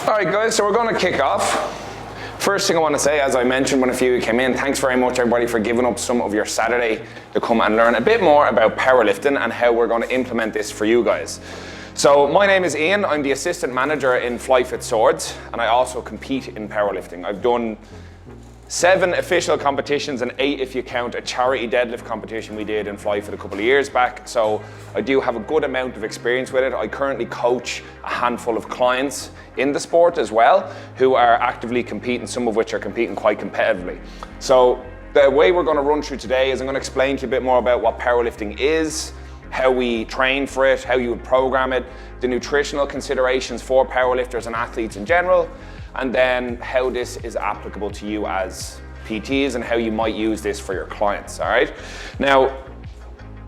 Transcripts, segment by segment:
All right, guys, so we're going to kick off. First thing I want to say, as I mentioned when a few of you came in, thanks very much everybody for giving up some of your Saturday to come and learn a bit more about powerlifting and how we're going to implement this for you guys. So my name is Ian, I'm the assistant manager in Flyefit Swords, and I also compete in powerlifting. I've done 7 official competitions and 8 if you count a charity deadlift competition we did in Flyefit a couple of years back. So I do have a good amount of experience with it. I currently coach a handful of clients in the sport as well who are actively competing, some of which are competing quite competitively. So the way we're going to run through today is I'm going to explain to you a bit more about what powerlifting is, how we train for it, how you would program it, the nutritional considerations for powerlifters and athletes in general, and then how this is applicable to you as PTs and how you might use this for your clients, all right? Now,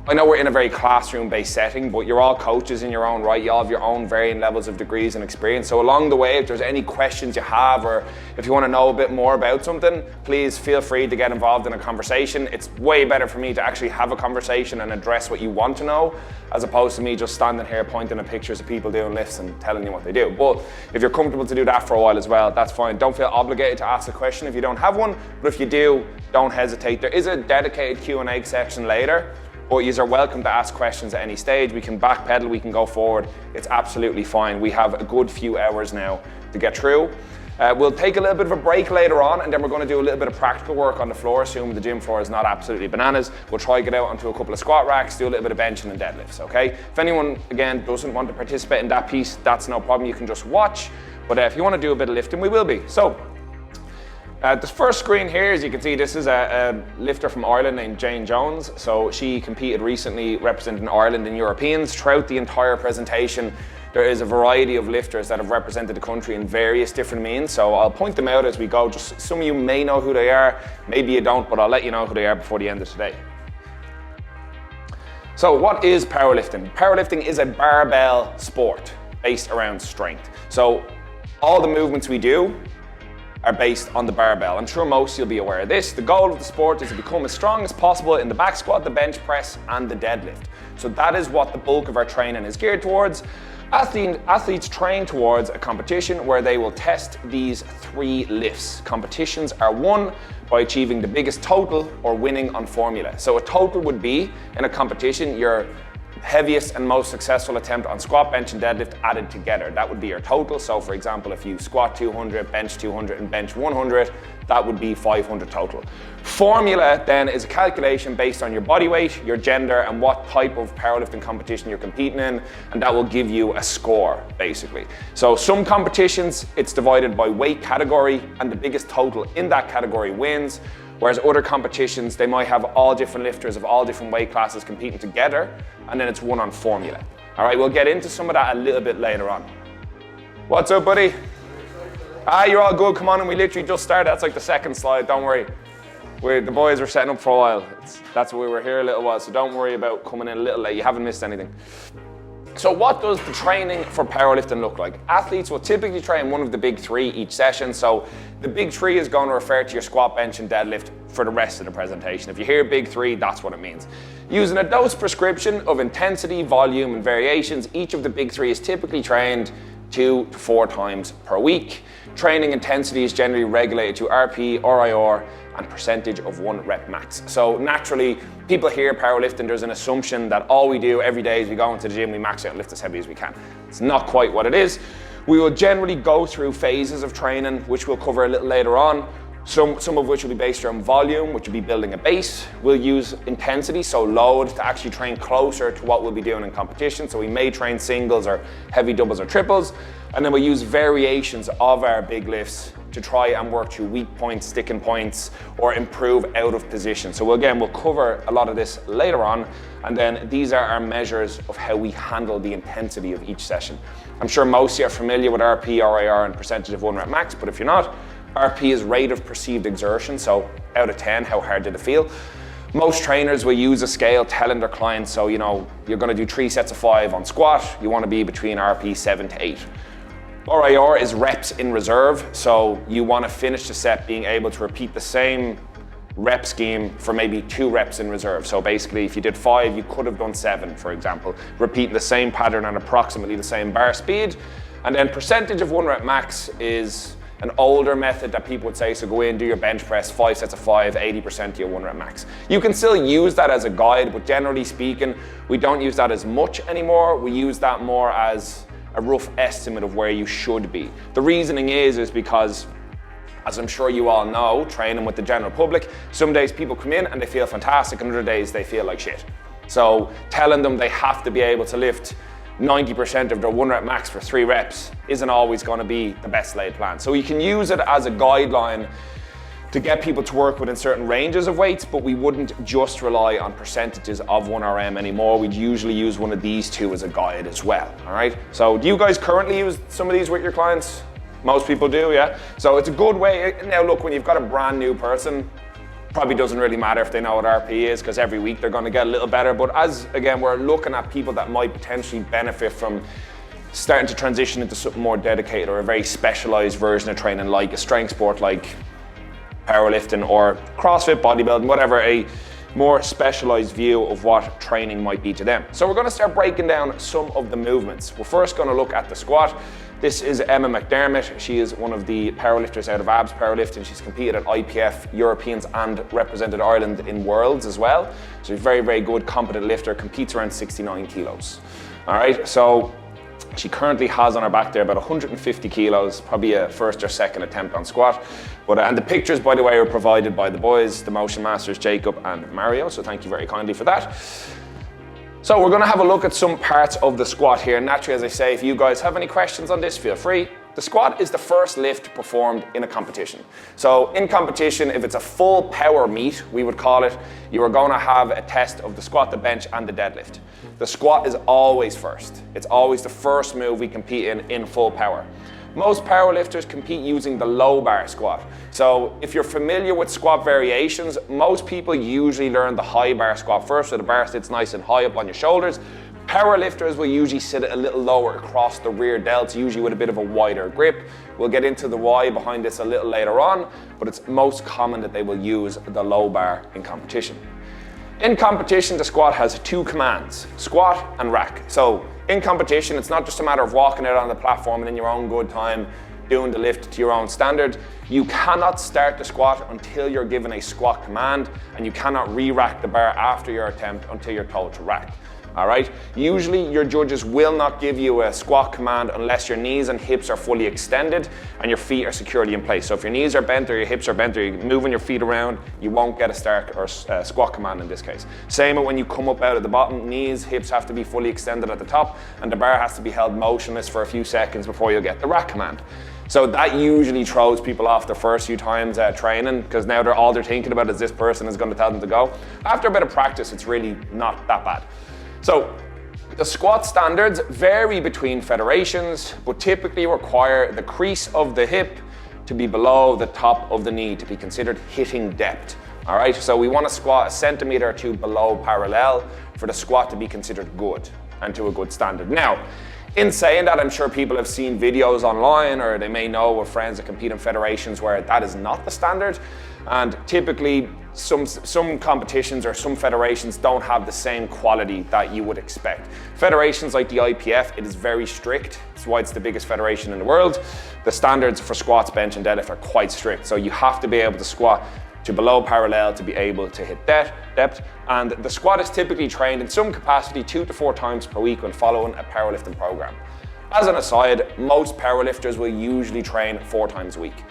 I know we're in a very classroom-based setting, but you're all coaches in your own right. You all have your own varying levels of degrees and experience. So along the way, if there's any questions you have, or if you want to know a bit more about something, please feel free to get involved in a conversation. It's way better for me to actually have a conversation and address what you want to know, as opposed to me just standing here pointing at pictures of people doing lifts and telling you what they do. But if you're comfortable to do that for a while as well, that's fine. Don't feel obligated to ask a question if you don't have one, but if you do, don't hesitate. There is a dedicated Q&A section later, but you are welcome to ask questions at any stage. We can backpedal, we can go forward. It's absolutely fine. We have a good few hours now to get through. We'll take a little bit of a break later on, and then we're going to do a little bit of practical work on the floor, assuming the gym floor is not absolutely bananas. We'll try to get out onto a couple of squat racks, do a little bit of benching and deadlifts, okay? If anyone, again, doesn't want to participate in that piece, that's no problem. You can just watch. But if you want to do a bit of lifting, we will be. So, the first screen here, as you can see, this is a lifter from Ireland named Jane Jones. So she competed recently representing Ireland in Europeans. Throughout the entire presentation, there is a variety of lifters that have represented the country in various different means. So I'll point them out as we go. Just some of you may know who they are, maybe you don't, but I'll let you know who they are before the end of today. So what is powerlifting? Powerlifting is a barbell sport based around strength. So all the movements we do are based on the barbell. I'm sure most of you'll be aware of this. The goal of the sport is to become as strong as possible in the back squat, the bench press, and the deadlift. So that is what the bulk of our training is geared towards. Athletes train towards a competition where they will test these 3 lifts. Competitions are won by achieving the biggest total or winning on formula. So a total would be, in a competition, your heaviest and most successful attempt on squat, bench, and deadlift added together. That would be your total. So for example, if you squat 200, bench 200, and bench 100, that would be 500 total. Formula then is a calculation based on your body weight, your gender, and what type of powerlifting competition you're competing in, and that will give you a score, basically. So some competitions, it's divided by weight category, and the biggest total in that category wins. Whereas other competitions, they might have all different lifters of all different weight classes competing together, and then it's won on formula. All right, we'll get into some of that a little bit later on. What's up, buddy? You're all good, come on, and we literally just started. That's like the second slide, don't worry. The boys were setting up for a while. That's why we were here a little while, so don't worry about coming in a little late. You haven't missed anything. So what does the training for powerlifting look like? Athletes will typically train one of the big 3 each session. So the big 3 is going to refer to your squat, bench, and deadlift for the rest of the presentation. If you hear big 3, that's what it means. Using a dose prescription of intensity, volume, and variations, each of the big 3 is typically trained 2 to 4 times per week. Training intensity is generally regulated to RP, RIR, and percentage of 1 rep max. So naturally, people hear powerlifting, there's an assumption that all we do every day is we go into the gym, we max out and lift as heavy as we can. It's not quite what it is. We will generally go through phases of training, which we'll cover a little later on. Some of which will be based around volume, which will be building a base. We'll use intensity, so load, to actually train closer to what we'll be doing in competition. So we may train singles or heavy doubles or triples. And then we'll use variations of our big lifts to try and work through weak points, sticking points, or improve out of position. So we'll cover a lot of this later on. And then these are our measures of how we handle the intensity of each session. I'm sure most of you are familiar with RP, RIR, and percentage of 1 rep max, but if you're not, RP is rate of perceived exertion, so out of 10, how hard did it feel? Most trainers will use a scale telling their clients, so you're going to do 3 sets of 5 on squat, you want to be between RP 7 to 8. RIR is reps in reserve, so you want to finish the set being able to repeat the same rep scheme for maybe 2 reps in reserve. So basically, if you did 5, you could have done 7, for example, repeating the same pattern at approximately the same bar speed. And then percentage of 1 rep max is an older method that people would say, so go in, do your bench press, 5 sets of 5, 80% to your 1 rep max. You can still use that as a guide, but generally speaking, we don't use that as much anymore. We use that more as a rough estimate of where you should be. The reasoning is because, as I'm sure you all know, training with the general public, some days people come in and they feel fantastic, and other days they feel like shit. So telling them they have to be able to lift 90% of their 1 rep max for 3 reps isn't always going to be the best laid plan. So you can use it as a guideline to get people to work within certain ranges of weights, but we wouldn't just rely on percentages of 1RM anymore. We'd usually use one of these two as a guide as well, all right? So do you guys currently use some of these with your clients? Most people do, yeah? So it's a good way. Now look, when you've got a brand new person, probably doesn't really matter if they know what RP is, because every week they're going to get a little better. But as, again, we're looking at people that might potentially benefit from starting to transition into something more dedicated or a very specialized version of training, like a strength sport like powerlifting or CrossFit, bodybuilding, whatever, a more specialized view of what training might be to them. So we're going to start breaking down some of the movements. We're first going to look at the squat. This is Emma McDermott. She is one of the powerlifters out of Abs Powerlifting. She's competed at IPF Europeans and represented Ireland in Worlds as well. So she's a very, very good, competent lifter, competes around 69 kilos. All right, so she currently has on her back there about 150 kilos, probably a first or second attempt on squat. But and the pictures, by the way, are provided by the boys, the motion masters, Jacob and Mario. So thank you very kindly for that. So we're going to have a look at some parts of the squat here. Naturally, as I say, if you guys have any questions on this, feel free. The squat is the first lift performed in a competition. So in competition, if it's a full power meet, we would call it, you are going to have a test of the squat, the bench, and the deadlift. The squat is always first. It's always the first move we compete in full power. Most powerlifters compete using the low bar squat. So if you're familiar with squat variations, most people usually learn the high bar squat first, so the bar sits nice and high up on your shoulders. Powerlifters will usually sit a little lower across the rear delts, usually with a bit of a wider grip. We'll get into the why behind this a little later on, but it's most common that they will use the low bar in competition. In competition, the squat has 2 commands, squat and rack. So in competition, it's not just a matter of walking out on the platform and in your own good time, doing the lift to your own standard. You cannot start the squat until you're given a squat command, and you cannot re-rack the bar after your attempt until you're told to rack. All right? Usually your judges will not give you a squat command unless your knees and hips are fully extended and your feet are securely in place. So if your knees are bent or your hips are bent or you're moving your feet around, you won't get a start or squat command in this case. Same when you come up out of the bottom, knees, hips have to be fully extended at the top, and the bar has to be held motionless for a few seconds before you'll get the rack command. So that usually throws people off the first few times training, because now all they're thinking about is this person is going to tell them to go. After a bit of practice, it's really not that bad. So the squat standards vary between federations, but typically require the crease of the hip to be below the top of the knee to be considered hitting depth. All right, so we want to squat 1 centimeter or 2 below parallel for the squat to be considered good and to a good standard. Now, in saying that, I'm sure people have seen videos online, or they may know of friends that compete in federations where that is not the standard. And typically, some competitions or some federations don't have the same quality that you would expect. Federations like the IPF, it is very strict. It's why it's the biggest federation in the world. The standards for squats, bench, and deadlift are quite strict. So you have to be able to squat to below parallel to be able to hit depth. And the squat is typically trained in some capacity 2 to 4 times per week when following a powerlifting program. As an aside, most powerlifters will usually train 4 times a week.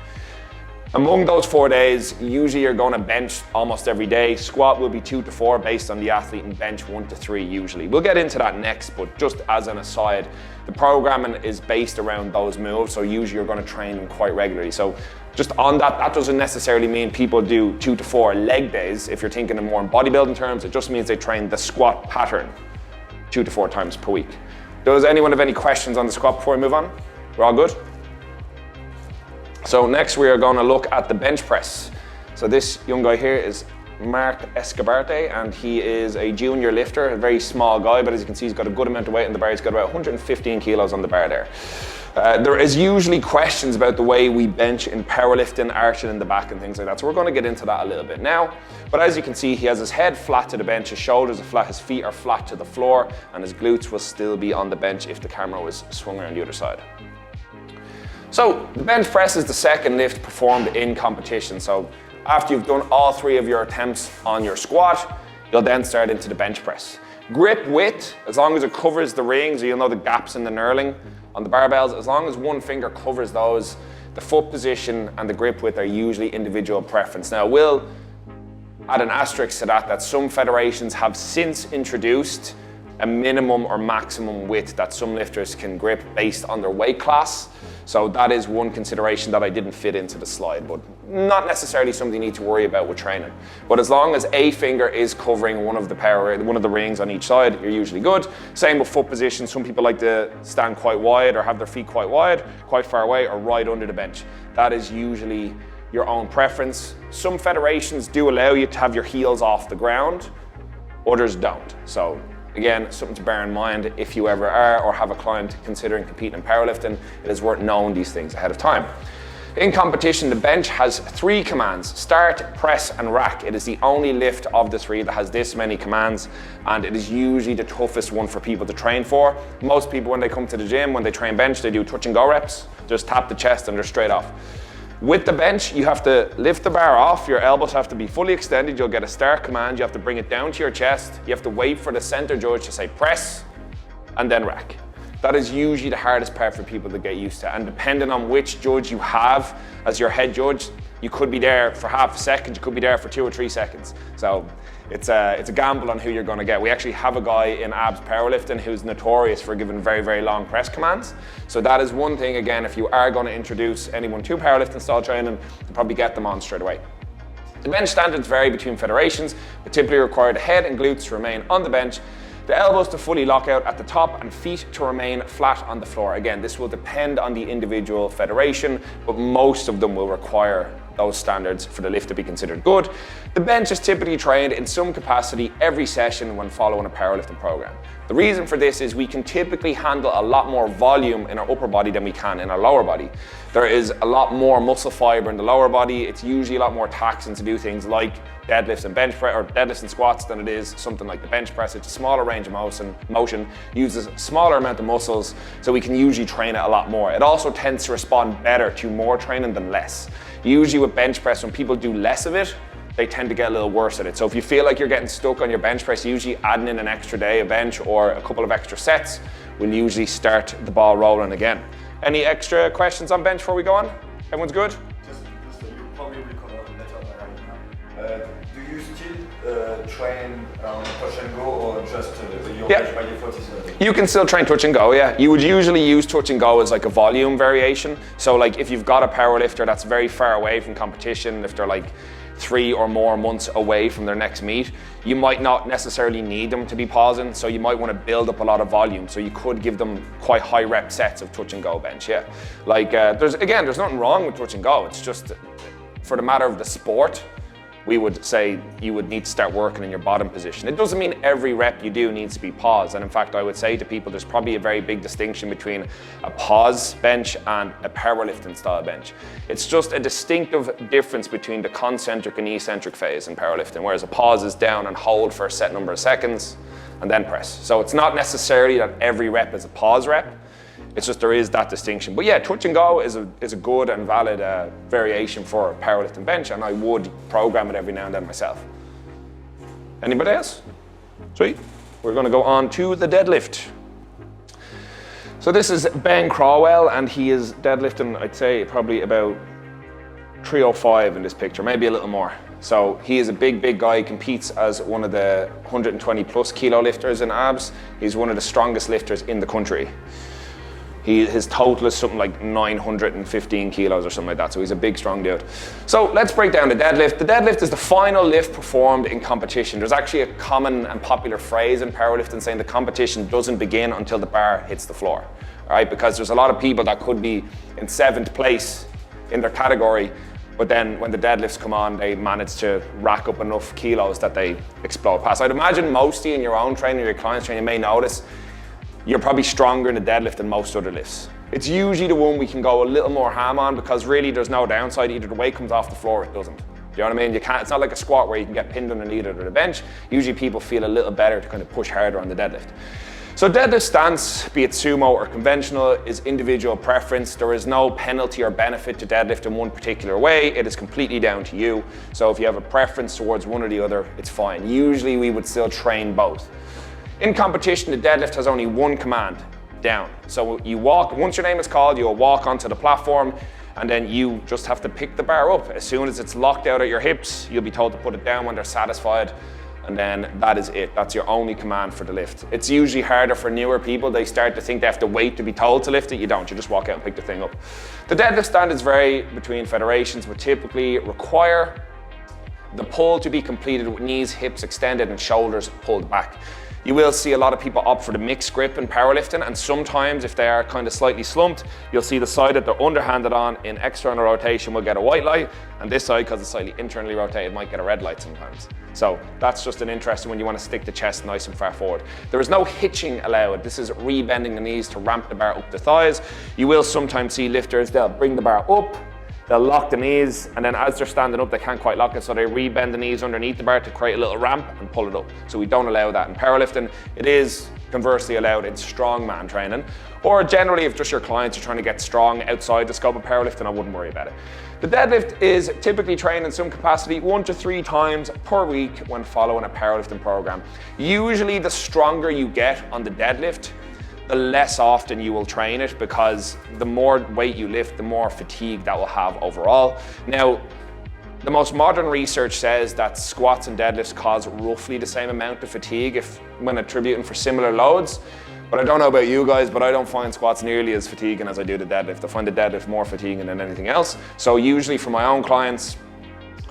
Among those 4 days, usually you're going to bench almost every day. Squat will be 2 to 4 based on the athlete, and bench 1 to 3 usually. We'll get into that next, but just as an aside, the programming is based around those moves, so usually you're going to train them quite regularly. So just on that, that doesn't necessarily mean people do 2 to 4 leg days. If you're thinking in more in bodybuilding terms, it just means they train the squat pattern 2 to 4 times per week. Does anyone have any questions on the squat before we move on? We're all good? So next we are going to look at the bench press. So this young guy here is Mark Escabarte, and he is a junior lifter, a very small guy, but as you can see, he's got a good amount of weight in the bar. He's got about 115 kilos on the bar there. There is usually questions about the way we bench in powerlifting, arching in the back and things like that. So we're going to get into that a little bit now. But as you can see, he has his head flat to the bench, his shoulders are flat, his feet are flat to the floor, and his glutes will still be on the bench if the camera was swung around the other side. So the bench press is the second lift performed in competition. So after you've done all 3 of your attempts on your squat, you'll then start into the bench press. Grip width, as long as it covers the rings, or you'll know the gaps in the knurling on the barbells, as long as one finger covers those, the foot position and the grip width are usually individual preference. Now, we'll add an asterisk to that some federations have since introduced a minimum or maximum width that some lifters can grip based on their weight class. So that is one consideration that I didn't fit into the slide, but not necessarily something you need to worry about with training. But as long as a finger is covering one of the rings on each side, you're usually good. Same with foot position. Some people like to stand quite wide or have their feet quite wide, quite far away, or right under the bench. That is usually your own preference. Some federations do allow you to have your heels off the ground, others don't. So again, something to bear in mind if you ever are or have a client considering competing in powerlifting, it is worth knowing these things ahead of time. In competition, the bench has 3 commands: start, press, and rack. It is the only lift of the 3 that has this many commands, and it is usually the toughest one for people to train for. Most people, when they come to the gym, when they train bench, they do touch and go reps, just tap the chest and they're straight off. With the bench, you have to lift the bar off, your elbows have to be fully extended, you'll get a start command, you have to bring it down to your chest, you have to wait for the center judge to say press, and then rack. That is usually the hardest part for people to get used to, and depending on which judge you have as your head judge, you could be there for half a second, you could be there for 2 or 3 seconds. So it's a gamble on who you're going to get. We actually have a guy in abs powerlifting who's notorious for giving very, very long press commands. So that is one thing, again, if you are going to introduce anyone to powerlifting style training, to probably get them on straight away. The bench standards vary between federations, but typically require the head and glutes to remain on the bench, the elbows to fully lock out at the top, and feet to remain flat on the floor. Again, this will depend on the individual federation, but most of them will require those standards for the lift to be considered good. The bench is typically trained in some capacity every session when following a powerlifting program. The reason for this is we can typically handle a lot more volume in our upper body than we can in our lower body. There is a lot more muscle fiber in the lower body. It's usually a lot more taxing to do things like deadlifts and bench press, or deadlifts and squats, than it is something like the bench press. It's a smaller range of motion, uses a smaller amount of muscles, so we can usually train it a lot more. It also tends to respond better to more training than less. Usually with bench press, when people do less of it, they tend to get a little worse at it. So if you feel like you're getting stuck on your bench press, usually adding in an extra day of bench or a couple of extra sets will usually start the ball rolling again. Any extra questions on bench before we go on? Everyone's good? Just so you probably recover better right now. Do you still train touch and go, or just your bench by default is You can still train touch and go, yeah. You would usually use touch and go as like a volume variation. So like if you've got a power lifter that's very far away from competition, if they're like 3 or more months away from their next meet, you might not necessarily need them to be pausing, so you might want to build up a lot of volume. So you could give them quite high rep sets of touch and go bench, yeah. Like there's nothing wrong with touch and go. It's just for the matter of the sport, we would say you would need to start working in your bottom position. It doesn't mean every rep you do needs to be paused. And in fact, I would say to people, there's probably a very big distinction between a pause bench and a powerlifting style bench. It's just a distinctive difference between the concentric and eccentric phase in powerlifting, whereas a pause is down and hold for a set number of seconds and then press. So it's not necessarily that every rep is a pause rep. It's just there is that distinction. But yeah, touch and go is a good and valid variation for powerlifting bench, and I would program it every now and then myself. Anybody else? Sweet. We're going to go on to the deadlift. So this is Ben Crawwell, and he is deadlifting, I'd say, probably about 305 in this picture, maybe a little more. So he is a big guy. He competes as one of the 120 plus kilo lifters in abs. He's one of the strongest lifters in the country. His total is something like 915 kilos or something like that, so he's a big, strong dude. So let's break down the deadlift. The deadlift is the final lift performed in competition. There's actually a common and popular phrase in powerlifting saying the competition doesn't begin until the bar hits the floor, all right? Because there's a lot of people that could be in 7th place in their category, but then when the deadlifts come on, they manage to rack up enough kilos that they explode past. I'd imagine mostly in your own training, your client's training, you may notice you're probably stronger in the deadlift than most other lifts. It's usually the one we can go a little more ham on, because really there's no downside. Either the weight comes off the floor or it doesn't. Do you know what I mean? It's not like a squat where you can get pinned underneath it or the bench. Usually people feel a little better to kind of push harder on the deadlift. So deadlift stance, be it sumo or conventional, is individual preference. There is no penalty or benefit to deadlift in one particular way. It is completely down to you. So if you have a preference towards one or the other, it's fine. Usually we would still train both. In competition, the deadlift has only one command, down. So you walk, once your name is called, you'll walk onto the platform, and then you just have to pick the bar up. As soon as it's locked out at your hips, you'll be told to put it down when they're satisfied, and then that is it. That's your only command for the lift. It's usually harder for newer people. They start to think they have to wait to be told to lift it. You don't, you just walk out and pick the thing up. The deadlift standards vary between federations, but typically require the pull to be completed with knees, hips extended, and shoulders pulled back. You will see a lot of people opt for the mixed grip in powerlifting, and sometimes if they are kind of slightly slumped, you'll see the side that they're underhanded on in external rotation will get a white light, and this side, because it's slightly internally rotated, might get a red light sometimes. So that's just an interesting one. You want to stick the chest nice and far forward. There is no hitching allowed. This is rebending the knees to ramp the bar up the thighs. You will sometimes see lifters, they'll bring the bar up, they'll lock the knees, and then as they're standing up, they can't quite lock it, so they rebend the knees underneath the bar to create a little ramp and pull it up. So we don't allow that in powerlifting. It is conversely allowed in strongman training, or generally if just your clients are trying to get strong outside the scope of powerlifting, I wouldn't worry about it. The deadlift is typically trained in some capacity 1 to 3 times per week when following a powerlifting program. Usually the stronger you get on the deadlift, the less often you will train it, because the more weight you lift, the more fatigue that will have overall. Now, the most modern research says that squats and deadlifts cause roughly the same amount of fatigue when attributing for similar loads. But I don't know about you guys, but I don't find squats nearly as fatiguing as I do the deadlift. I find the deadlift more fatiguing than anything else. So usually for my own clients,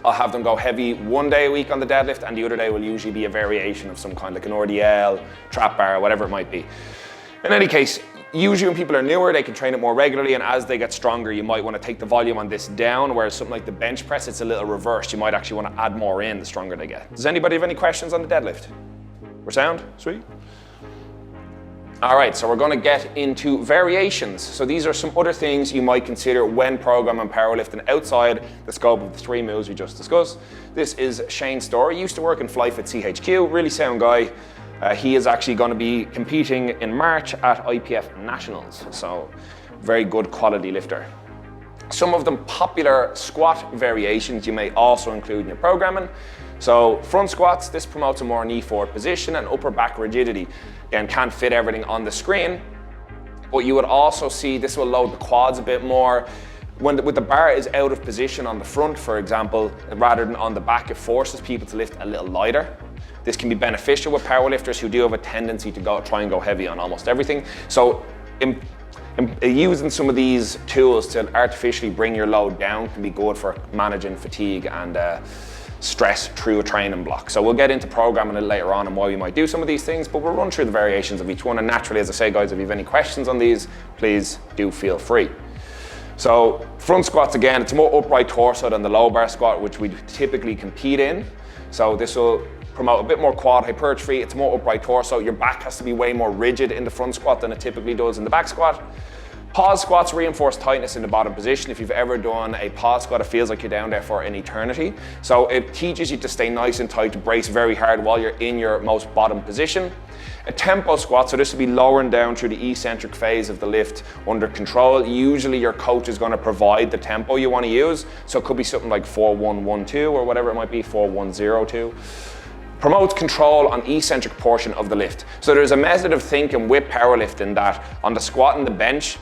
I'll have them go heavy one day a week on the deadlift, and the other day will usually be a variation of some kind, like an RDL, trap bar, whatever it might be. In any case, usually when people are newer, they can train it more regularly, and as they get stronger, you might want to take the volume on this down, whereas something like the bench press, it's a little reversed. You might actually want to add more in the stronger they get. Does anybody have any questions on the deadlift? We're sound? Sweet? All right, so we're going to get into variations. So these are some other things you might consider when programming powerlifting outside the scope of the 3 moves we just discussed. This is Shane Storr. He used to work in Flyefit CHQ, really sound guy. He is actually going to be competing in March at IPF Nationals, so very good quality lifter. Some of the popular squat variations you may also include in your programming. So front squats, this promotes a more knee forward position and upper back rigidity. Again, can't fit everything on the screen, but you would also see this will load the quads a bit more. When the bar is out of position on the front, for example, rather than on the back, it forces people to lift a little lighter. This can be beneficial with powerlifters who do have a tendency to try and go heavy on almost everything. So using some of these tools to artificially bring your load down can be good for managing fatigue and stress through a training block. So we'll get into programming it later on and why we might do some of these things, but we'll run through the variations of each one. And naturally, as I say, guys, if you have any questions on these, please do feel free. So front squats, again, it's more upright torso than the low bar squat, which we typically compete in. So this will promote a bit more quad hypertrophy. It's more upright torso. Your back has to be way more rigid in the front squat than it typically does in the back squat. Pause squats reinforce tightness in the bottom position. If you've ever done a pause squat, it feels like you're down there for an eternity. So it teaches you to stay nice and tight, to brace very hard while you're in your most bottom position. A tempo squat, so this will be lowering down through the eccentric phase of the lift under control. Usually your coach is going to provide the tempo you want to use. So it could be something like 4-1-1-2 or whatever it might be, 4-1-0-2. Promotes control on eccentric portion of the lift. So there's a method of thinking with powerlifting that on the squat and the bench,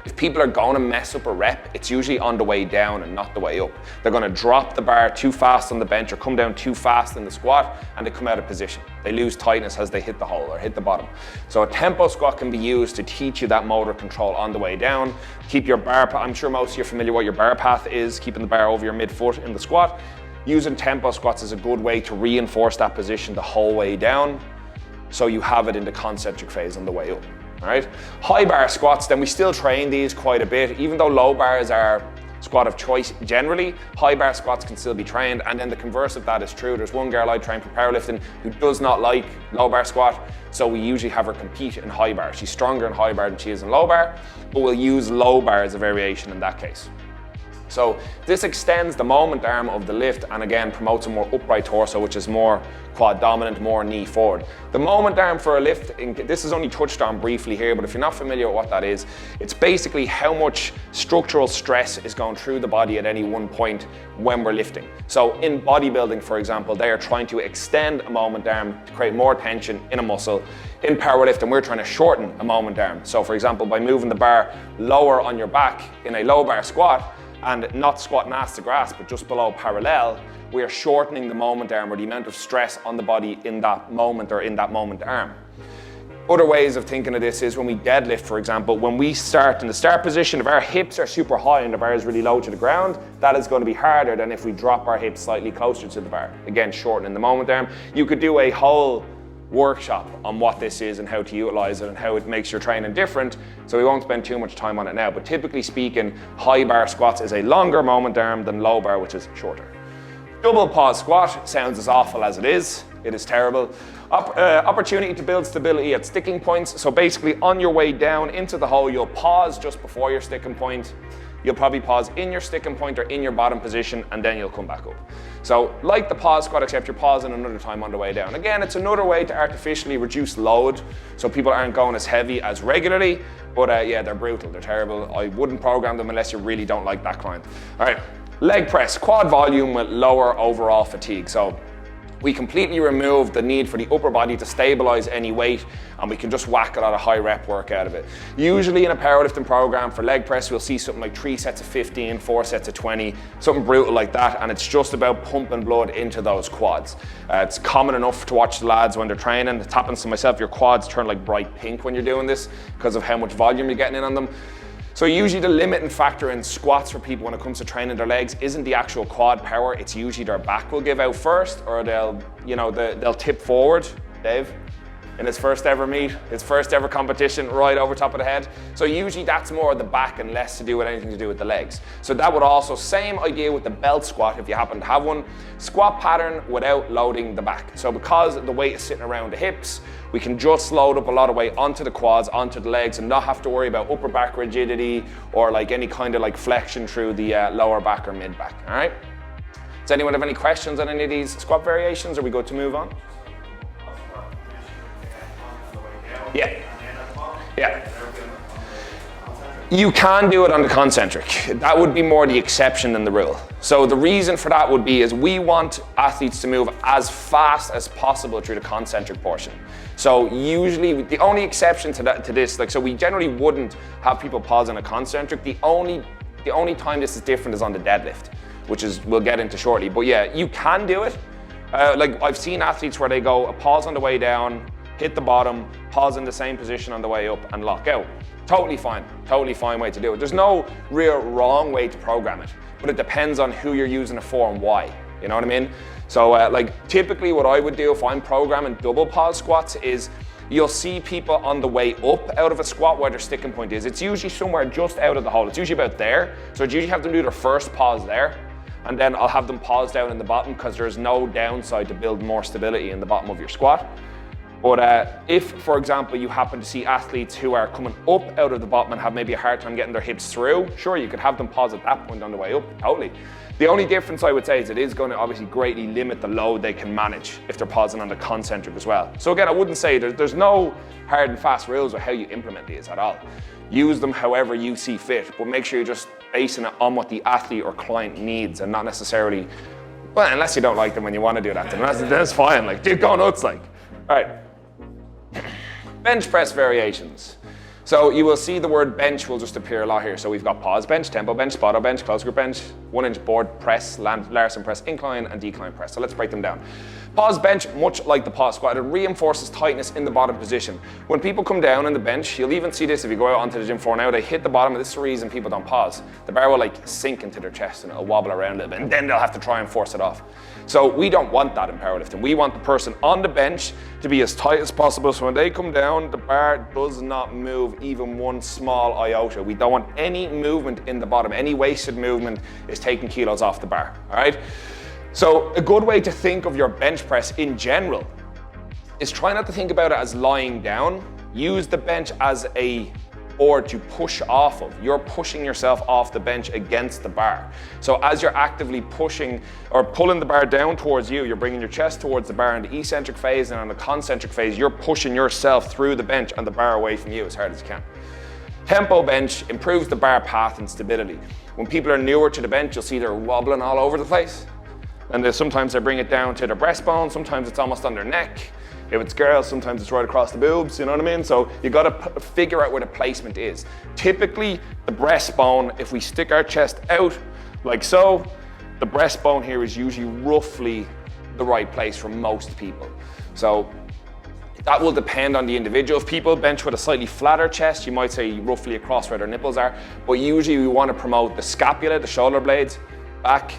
if people are going to mess up a rep, it's usually on the way down and not the way up. They're going to drop the bar too fast on the bench or come down too fast in the squat, and they come out of position. They lose tightness as they hit the hole or hit the bottom. So a tempo squat can be used to teach you that motor control on the way down. Keep your bar, I'm sure most of you are familiar what your bar path is, keeping the bar over your midfoot in the squat. Using tempo squats is a good way to reinforce that position the whole way down, so you have it in the concentric phase on the way up. All right. High bar squats, then we still train these quite a bit. Even though low bars are squat of choice generally, high bar squats can still be trained. And then the converse of that is true. There's one girl I train for powerlifting who does not like low bar squat, so we usually have her compete in high bar. She's stronger in high bar than she is in low bar, but we'll use low bar as a variation in that case. So this extends the moment arm of the lift and again promotes a more upright torso, which is more quad dominant, more knee forward. The moment arm for a lift, this is only touched on briefly here, but if you're not familiar with what that is, it's basically how much structural stress is going through the body at any one point when we're lifting. So in bodybuilding, for example, they are trying to extend a moment arm to create more tension in a muscle. In powerlifting, we're trying to shorten a moment arm. So for example, by moving the bar lower on your back in a low bar squat, and not squatting ass to grass, but just below parallel, we are shortening the moment arm or the amount of stress on the body in that moment or in that moment arm. Other ways of thinking of this is when we deadlift, for example, when we start in the start position, if our hips are super high and the bar is really low to the ground, that is going to be harder than if we drop our hips slightly closer to the bar. Again, shortening the moment arm. You could do a whole workshop on what this is and how to utilize it and how it makes your training different, so we won't spend too much time on it now, but typically speaking, high bar squats is a longer moment arm than low bar, which is shorter. Double pause squat sounds as awful as it is. It is terrible. Opportunity to build stability at sticking points. So basically on your way down into the hole, you'll pause just before your sticking point. You'll probably pause in your sticking point or in your bottom position, and then you'll come back up. So like the pause squat, except you're pausing another time on the way down. Again, it's another way to artificially reduce load so people aren't going as heavy as regularly, but yeah, they're brutal, they're terrible. I wouldn't program them unless you really don't like that client. All right, leg press, quad volume with lower overall fatigue. So we completely remove the need for the upper body to stabilize any weight, and we can just whack a lot of high rep work out of it. Usually in a powerlifting program for leg press, we'll see something like 3 sets of 15, 4 sets of 20, something brutal like that, and it's just about pumping blood into those quads. It's common enough to watch the lads when they're training. It happens to myself, your quads turn like bright pink when you're doing this because of how much volume you're getting in on them. So usually the limiting factor in squats for people when it comes to training their legs isn't the actual quad power, it's usually their back will give out first, or they'll tip forward. Dave, in his first ever meet, his first ever competition, right over top of the head. So usually that's more the back and less to do with anything to do with the legs. So that would also, same idea with the belt squat if you happen to have one, squat pattern without loading the back. So because the weight is sitting around the hips, we can just load up a lot of weight onto the quads, onto the legs, and not have to worry about upper back rigidity or like any kind of like flexion through the lower back or mid back, all right? Does anyone have any questions on any of these squat variations? Are we good to move on? Yeah. Yeah. You can do it on the concentric. That would be more the exception than the rule. So the reason for that would be is we want athletes to move as fast as possible through the concentric portion. So usually the only exception to this, like, so we generally wouldn't have people pause on a concentric. The only time this is different is on the deadlift, which is we'll get into shortly. But yeah, you can do it. Like I've seen athletes where they go a pause on the way down, hit the bottom, pause in the same position on the way up, and lock out. Totally fine way to do it. There's no real wrong way to program it, but it depends on who you're using it for and why, you know what I mean? So like typically what I would do if I'm programming double pause squats is you'll see people on the way up out of a squat where their sticking point is. It's usually somewhere just out of the hole. It's usually about there. So I'd usually have them do their first pause there, and then I'll have them pause down in the bottom because there's no downside to build more stability in the bottom of your squat. But if, for example, you happen to see athletes who are coming up out of the bottom and have maybe a hard time getting their hips through, sure, you could have them pause at that point on the way up, totally. The only difference I would say is it is going to obviously greatly limit the load they can manage if they're pausing on the concentric as well. So again, I wouldn't say there's no hard and fast rules of how you implement these at all. Use them however you see fit, but make sure you're just basing it on what the athlete or client needs and not necessarily, well, unless you don't like them when you want to do that, then that's fine, like, dude, go nuts, like. All right. Bench press variations. So you will see the word bench will just appear a lot here. So we've got pause bench, tempo bench, spot bench, close grip bench, 1-inch board press, Larsen press, incline, and decline press. So let's break them down. Pause bench, much like the pause squat, it reinforces tightness in the bottom position. When people come down on the bench, you'll even see this if you go out onto the gym floor now, they hit the bottom, and this is the reason people don't pause. The bar will like sink into their chest and it'll wobble around a little bit, and then they'll have to try and force it off. So we don't want that in powerlifting. We want the person on the bench to be as tight as possible, so when they come down, the bar does not move even one small iota. We don't want any movement in the bottom. Any wasted movement is taking kilos off the bar, all right? So a good way to think of your bench press in general is try not to think about it as lying down. Use the bench as a board to push off of. You're pushing yourself off the bench against the bar. So as you're actively pushing or pulling the bar down towards you, you're bringing your chest towards the bar in the eccentric phase, and on the concentric phase, you're pushing yourself through the bench and the bar away from you as hard as you can. Tempo bench improves the bar path and stability. When people are newer to the bench, you'll see they're wobbling all over the place. And sometimes they bring it down to their breastbone, sometimes it's almost on their neck. If it's girls, sometimes it's right across the boobs, you know what I mean? So you gotta figure out where the placement is. Typically, the breastbone, if we stick our chest out like so, the breastbone here is usually roughly the right place for most people. So that will depend on the individual. If people bench with a slightly flatter chest, you might say roughly across where their nipples are, but usually we wanna promote the scapula, the shoulder blades, back,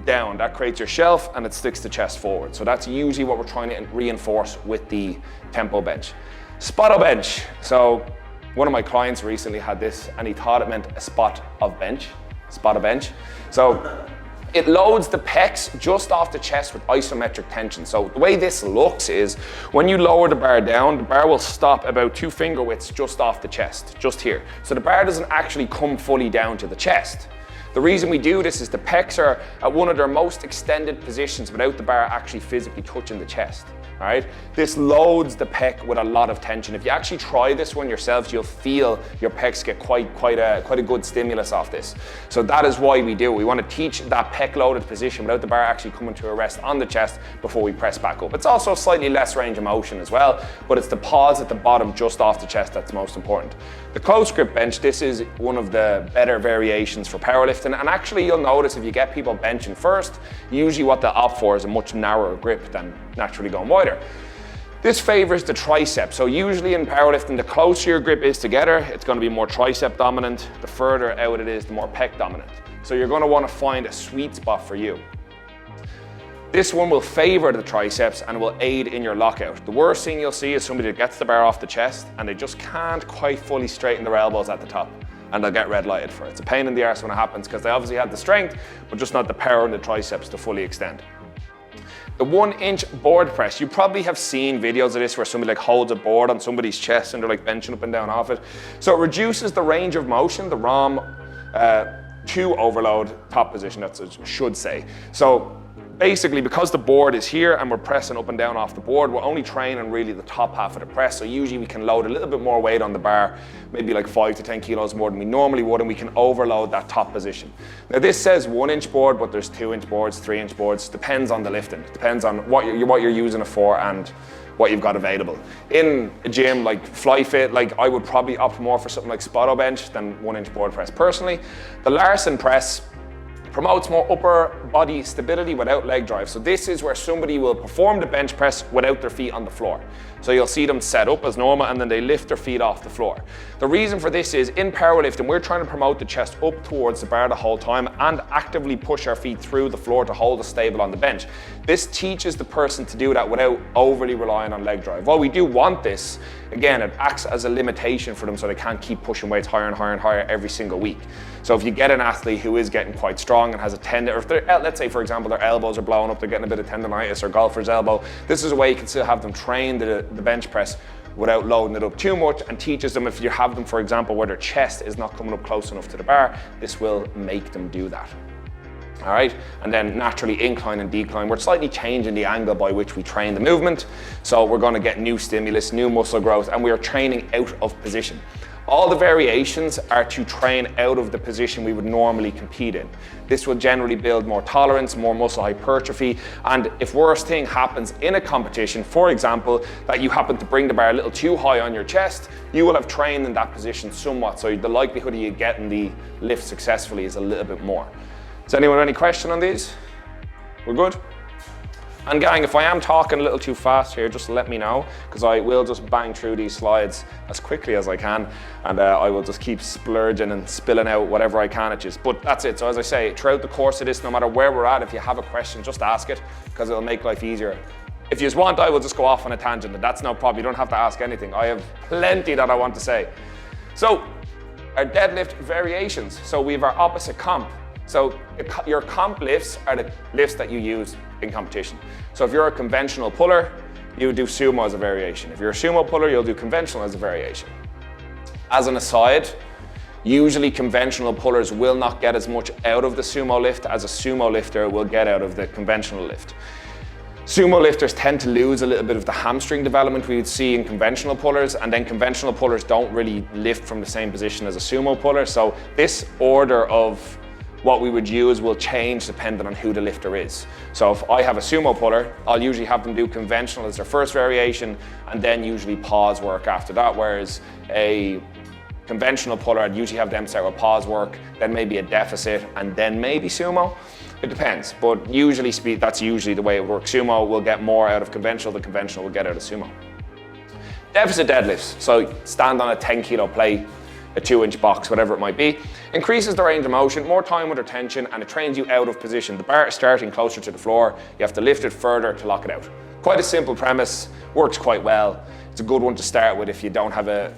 down. That creates your shelf and it sticks the chest forward. So that's usually what we're trying to reinforce with the tempo bench. Spotto bench. So one of my clients recently had this and he thought it meant a spot of bench. Spotto bench. So it loads the pecs just off the chest with isometric tension. So the way this looks is when you lower the bar down, the bar will stop about 2 finger widths just off the chest, just here. So the bar doesn't actually come fully down to the chest. The reason we do this is the pecs are at one of their most extended positions without the bar actually physically touching the chest. All right, this loads the pec with a lot of tension. If you actually try this one yourselves, you'll feel your pecs get quite a good stimulus off this. So that is why we do. We want to teach that pec loaded position without the bar actually coming to a rest on the chest before we press back up. It's also slightly less range of motion as well, but it's the pause at the bottom just off the chest that's most important. The close grip bench, this is one of the better variations for powerlifting, and actually you'll notice if you get people benching first, usually what they'll opt for is a much narrower grip than naturally going wider. This favors the tricep. So usually in powerlifting, the closer your grip is together, it's going to be more tricep dominant. The further out it is, the more pec dominant. So you're going to want to find a sweet spot for you. This one will favor the triceps and will aid in your lockout. The worst thing you'll see is somebody that gets the bar off the chest and they just can't quite fully straighten their elbows at the top, and they'll get red lighted for it. It's a pain in the arse when it happens because they obviously have the strength, but just not the power in the triceps to fully extend. The 1-inch board press, you probably have seen videos of this where somebody like holds a board on somebody's chest and they're like benching up and down off it. So it reduces the range of motion, the ROM to overload top position, that's what it should say. So basically, because the board is here and we're pressing up and down off the board, we're only training really the top half of the press. So usually we can load a little bit more weight on the bar, maybe like 5 to 10 kilos more than we normally would, and we can overload that top position. Now this says 1-inch board, but there's 2-inch boards, 3-inch boards, depends on the lifting, depends on what you're using it for and what you've got available. In a gym like Flyefit, like I would probably opt more for something like Spotto bench than 1-inch board press personally. The Larson press promotes more upper body stability without leg drive. So this is where somebody will perform the bench press without their feet on the floor. So you'll see them set up as normal and then they lift their feet off the floor. The reason for this is in powerlifting, we're trying to promote the chest up towards the bar the whole time and actively push our feet through the floor to hold us stable on the bench. This teaches the person to do that without overly relying on leg drive. While we do want this, again, it acts as a limitation for them so they can't keep pushing weights higher and higher and higher every single week. So if you get an athlete who is getting quite strong and has a tendon, or if they're, let's say for example their elbows are blowing up, they're getting a bit of tendonitis or golfer's elbow, this is a way you can still have them train the bench press without loading it up too much, and teaches them if you have them, for example, where their chest is not coming up close enough to the bar, this will make them do that. All right, and then naturally incline and decline, we're slightly changing the angle by which we train the movement. So we're going to get new stimulus, new muscle growth, and we are training out of position. All the variations are to train out of the position we would normally compete in. This will generally build more tolerance, more muscle hypertrophy, and if worst thing happens in a competition, for example, that you happen to bring the bar a little too high on your chest, you will have trained in that position somewhat, so the likelihood of you getting the lift successfully is a little bit more. Does anyone have any question on these? We're good? And gang, if I am talking a little too fast here, just let me know, because I will just bang through these slides as quickly as I can, and I will just keep splurging and spilling out whatever I can at you. But that's it. So as I say, throughout the course of this, no matter where we're at, if you have a question, just ask it, because it'll make life easier. If you just want, I will just go off on a tangent, and that's no problem. You don't have to ask anything. I have plenty that I want to say. So our deadlift variations. So we have our opposite comp. So your comp lifts are the lifts that you use in competition. So if you're a conventional puller, you would do sumo as a variation. If you're a sumo puller, you'll do conventional as a variation. As an aside, usually conventional pullers will not get as much out of the sumo lift as a sumo lifter will get out of the conventional lift. Sumo lifters tend to lose a little bit of the hamstring development we would see in conventional pullers, and then conventional pullers don't really lift from the same position as a sumo puller. So this order of what we would use will change depending on who the lifter is. So if I have a sumo puller, I'll usually have them do conventional as their first variation and then usually pause work after that, whereas a conventional puller, I'd usually have them start with pause work, then maybe a deficit, and then maybe sumo. It depends, but usually that's usually the way it works. Sumo will get more out of conventional than conventional will get out of sumo. Deficit deadlifts, so stand on a 10-kilo plate, a 2-inch box, whatever it might be, increases the range of motion, more time under tension, and it trains you out of position. The bar is starting closer to the floor, you have to lift it further to lock it out. Quite a simple premise, works quite well. It's a good one to start with if you don't have a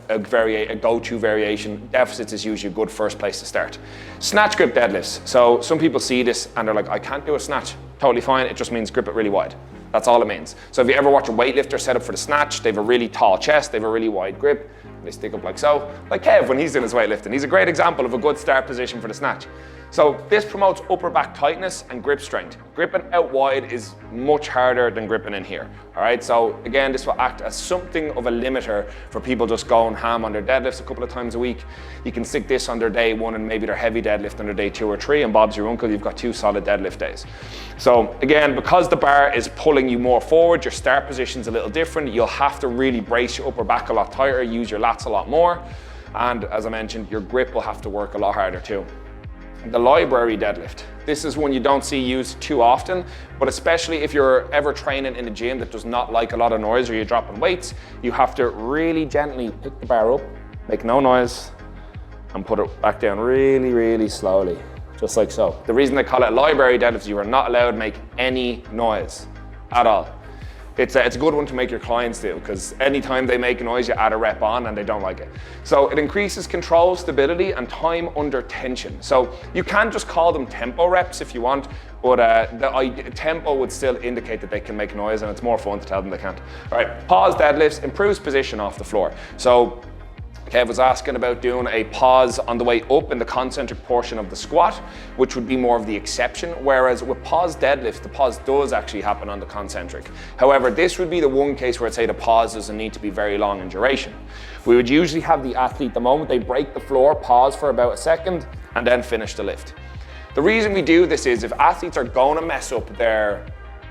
go-to variation. Deficits is usually a good first place to start. Snatch grip deadlifts. So some people see this and they're like, I can't do a snatch. Totally fine, it just means grip it really wide. That's all it means. So if you ever watch a weightlifter set up for the snatch, they have a really tall chest, they have a really wide grip, they stick up like so. Like Kev when he's doing his weightlifting. He's a great example of a good start position for the snatch. So this promotes upper back tightness and grip strength. Gripping out wide is much harder than gripping in here. All right, so again, this will act as something of a limiter for people just going ham on their deadlifts a couple of times a week. You can stick this on their day 1 and maybe their heavy deadlift on their day 2 or 3, and Bob's your uncle, you've got 2 solid deadlift days. So again, because the bar is pulling you more forward, your start position's a little different. You'll have to really brace your upper back a lot tighter, use your lats a lot more. And as I mentioned, your grip will have to work a lot harder too. The library deadlift. This is one you don't see used too often, but especially if you're ever training in a gym that does not like a lot of noise or you're dropping weights, you have to really gently pick the bar up, make no noise, and put it back down really, really slowly, just like so. The reason they call it library deadlift is you are not allowed to make any noise at all. It's a good one to make your clients do, because anytime they make a noise, you add a rep on and they don't like it. So it increases control, stability, and time under tension. So you can just call them tempo reps if you want, but the tempo would still indicate that they can make noise, and it's more fun to tell them they can't. All right, pause deadlifts, improves position off the floor. So Kev was asking about doing a pause on the way up in the concentric portion of the squat, which would be more of the exception, whereas with pause deadlifts, the pause does actually happen on the concentric. However, this would be the one case where I'd say the pause doesn't need to be very long in duration. We would usually have the athlete, the moment they break the floor, pause for about a second, and then finish the lift. The reason we do this is if athletes are going to mess up their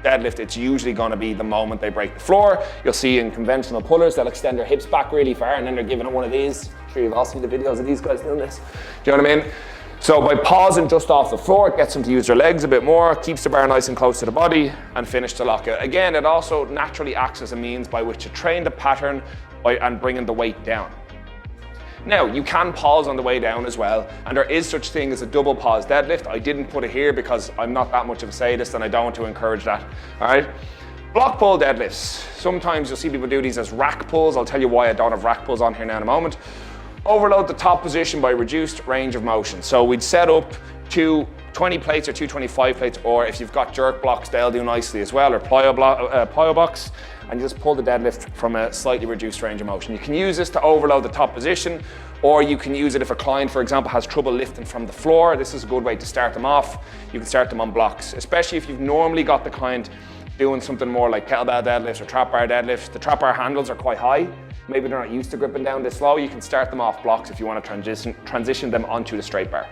deadlift, it's usually going to be the moment they break the floor. You'll see in conventional pullers, they'll extend their hips back really far and then they're giving it one of these. I'm sure you've all seen the videos of these guys doing this. Do you know what I mean? So by pausing just off the floor, it gets them to use their legs a bit more, keeps the bar nice and close to the body, and finish the lockout. Again, it also naturally acts as a means by which to train the pattern and bringing the weight down. Now, you can pause on the way down as well, and there is such thing as a double pause deadlift. I didn't put it here because I'm not that much of a sadist and I don't want to encourage that, all right? Block pull deadlifts. Sometimes you'll see people do these as rack pulls. I'll tell you why I don't have rack pulls on here now in a moment. Overload the top position by reduced range of motion. So we'd set up 20 plates or 25 plates, or if you've got jerk blocks, they'll do nicely as well, or plyo box, and you just pull the deadlift from a slightly reduced range of motion. You can use this to overload the top position, or you can use it if a client, for example, has trouble lifting from the floor. This is a good way to start them off. You can start them on blocks, especially if you've normally got the client doing something more like kettlebell deadlifts or trap bar deadlifts. The trap bar handles are quite high. Maybe they're not used to gripping down this low. You can start them off blocks if you want to transition them onto the straight bar.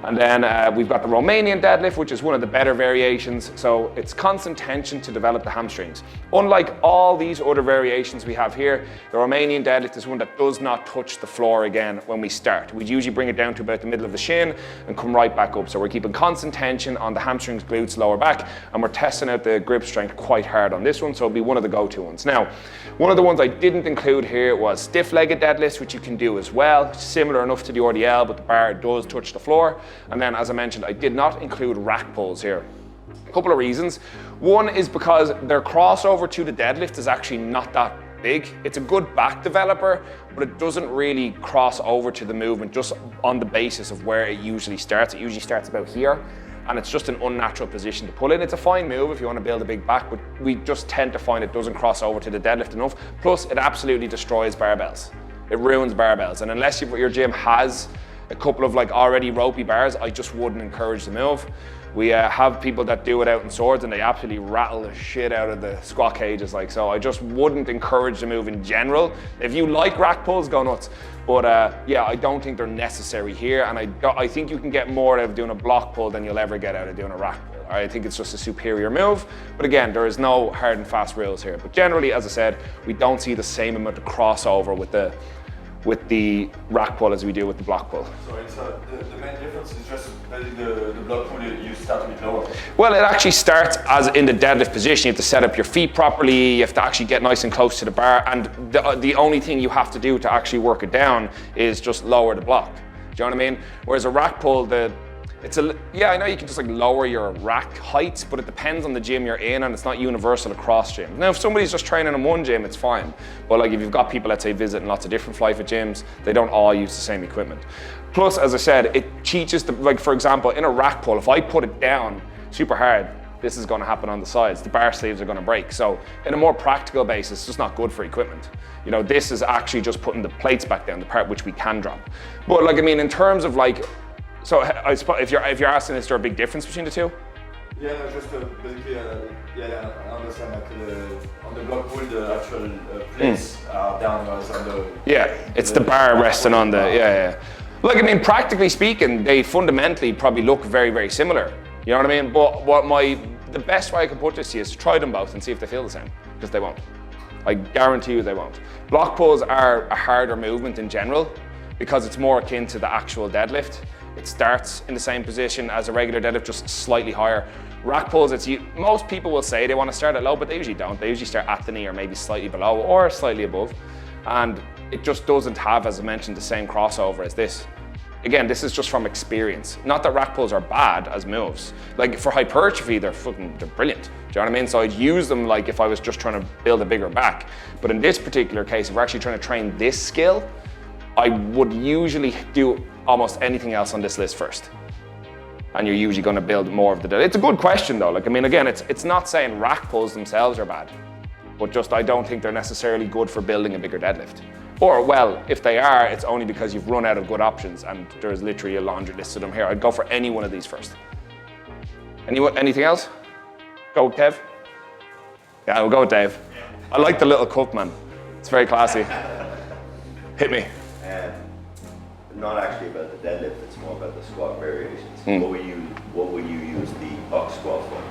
And then we've got the Romanian deadlift, which is one of the better variations. So it's constant tension to develop the hamstrings. Unlike all these other variations we have here, the Romanian deadlift is one that does not touch the floor again when we start. We'd usually bring it down to about the middle of the shin and come right back up. So we're keeping constant tension on the hamstrings, glutes, lower back, and we're testing out the grip strength quite hard on this one. So it'll be one of the go-to ones. Now, one of the ones I didn't include here was stiff-legged deadlifts, which you can do as well. Similar enough to the RDL, but the bar does touch the floor. And then, as I mentioned, I did not include rack pulls here. A couple of reasons. One is because their crossover to the deadlift is actually not that big. It's a good back developer, but it doesn't really cross over to the movement just on the basis of where it usually starts. It usually starts about here, and it's just an unnatural position to pull in. It's a fine move if you want to build a big back, but we just tend to find it doesn't cross over to the deadlift enough. Plus, it absolutely destroys barbells. it ruins barbells. And unless your gym has a couple of like already ropey bars, I just wouldn't encourage the move. We have people that do it out in swords and they absolutely rattle the shit out of the squat cages. Like, so I just wouldn't encourage the move in general. If you like rack pulls, go nuts. But yeah, I don't think they're necessary here. And I think you can get more out of doing a block pull than you'll ever get out of doing a rack pull. I think it's just a superior move. But again, there is no hard and fast rules here. But generally, as I said, we don't see the same amount of crossover with the rack pull as we do with the block pull. So it's, the main difference is just the block pull, you start a bit lower. Well, it actually starts as in the deadlift position. You have to set up your feet properly, you have to actually get nice and close to the bar, and the only thing you have to do to actually work it down is just lower the block. Do you know what I mean? Whereas a rack pull, yeah, I know you can just like lower your rack heights, but it depends on the gym you're in and it's not universal across gyms. Now, if somebody's just training in one gym, it's fine. But like if you've got people, let's say, visiting lots of different Flyefit gyms, they don't all use the same equipment. Plus, as I said, it teaches like for example, in a rack pull, if I put it down super hard, this is gonna happen on the sides. The bar sleeves are gonna break. So in a more practical basis, it's just not good for equipment. You know, this is actually just putting the plates back down, the part which we can drop. But like, I mean, in terms of like, so I suppose if you're asking, is there a big difference between the two? Yeah, no, just basically, yeah, I understand. Like on the block pull, the actual plates are down, whereas on the it's the bar resting on the yeah. Like, I mean, practically speaking, they fundamentally probably look very, very similar. You know what I mean? But the best way I can put this to you is to try them both and see if they feel the same, because they won't. I guarantee you they won't. Block pulls are a harder movement in general because it's more akin to the actual deadlift. It starts in the same position as a regular deadlift, just slightly higher. Rack pulls, most people will say they want to start at low, but they usually don't. They usually start at the knee or maybe slightly below or slightly above. And it just doesn't have, as I mentioned, the same crossover as this. Again, this is just from experience. Not that rack pulls are bad as moves. Like for hypertrophy, they're brilliant. Do you know what I mean? So I'd use them like if I was just trying to build a bigger back. But in this particular case, if we're actually trying to train this skill, I would usually do almost anything else on this list first. And you're usually going to build more of the deadlift. It's a good question though. Like, I mean, again, it's not saying rack pulls themselves are bad, but just I don't think they're necessarily good for building a bigger deadlift. Or, well, if they are, it's only because you've run out of good options and there's literally a laundry list of them here. I'd go for any one of these first. Anything else? Go with Kev? Yeah, we'll go with Dave. I like the little cup, man. It's very classy. Hit me. Not actually about the deadlift, it's more about the squat variations. What will you use the box squat for?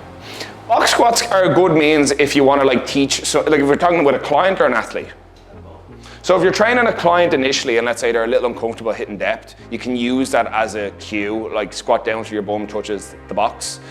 Box squats are a good means if you want to like teach, so like if we're talking with a client or an athlete. So if you're training a client initially and let's say they're a little uncomfortable hitting depth, you can use that as a cue, like squat down so your bum touches the box.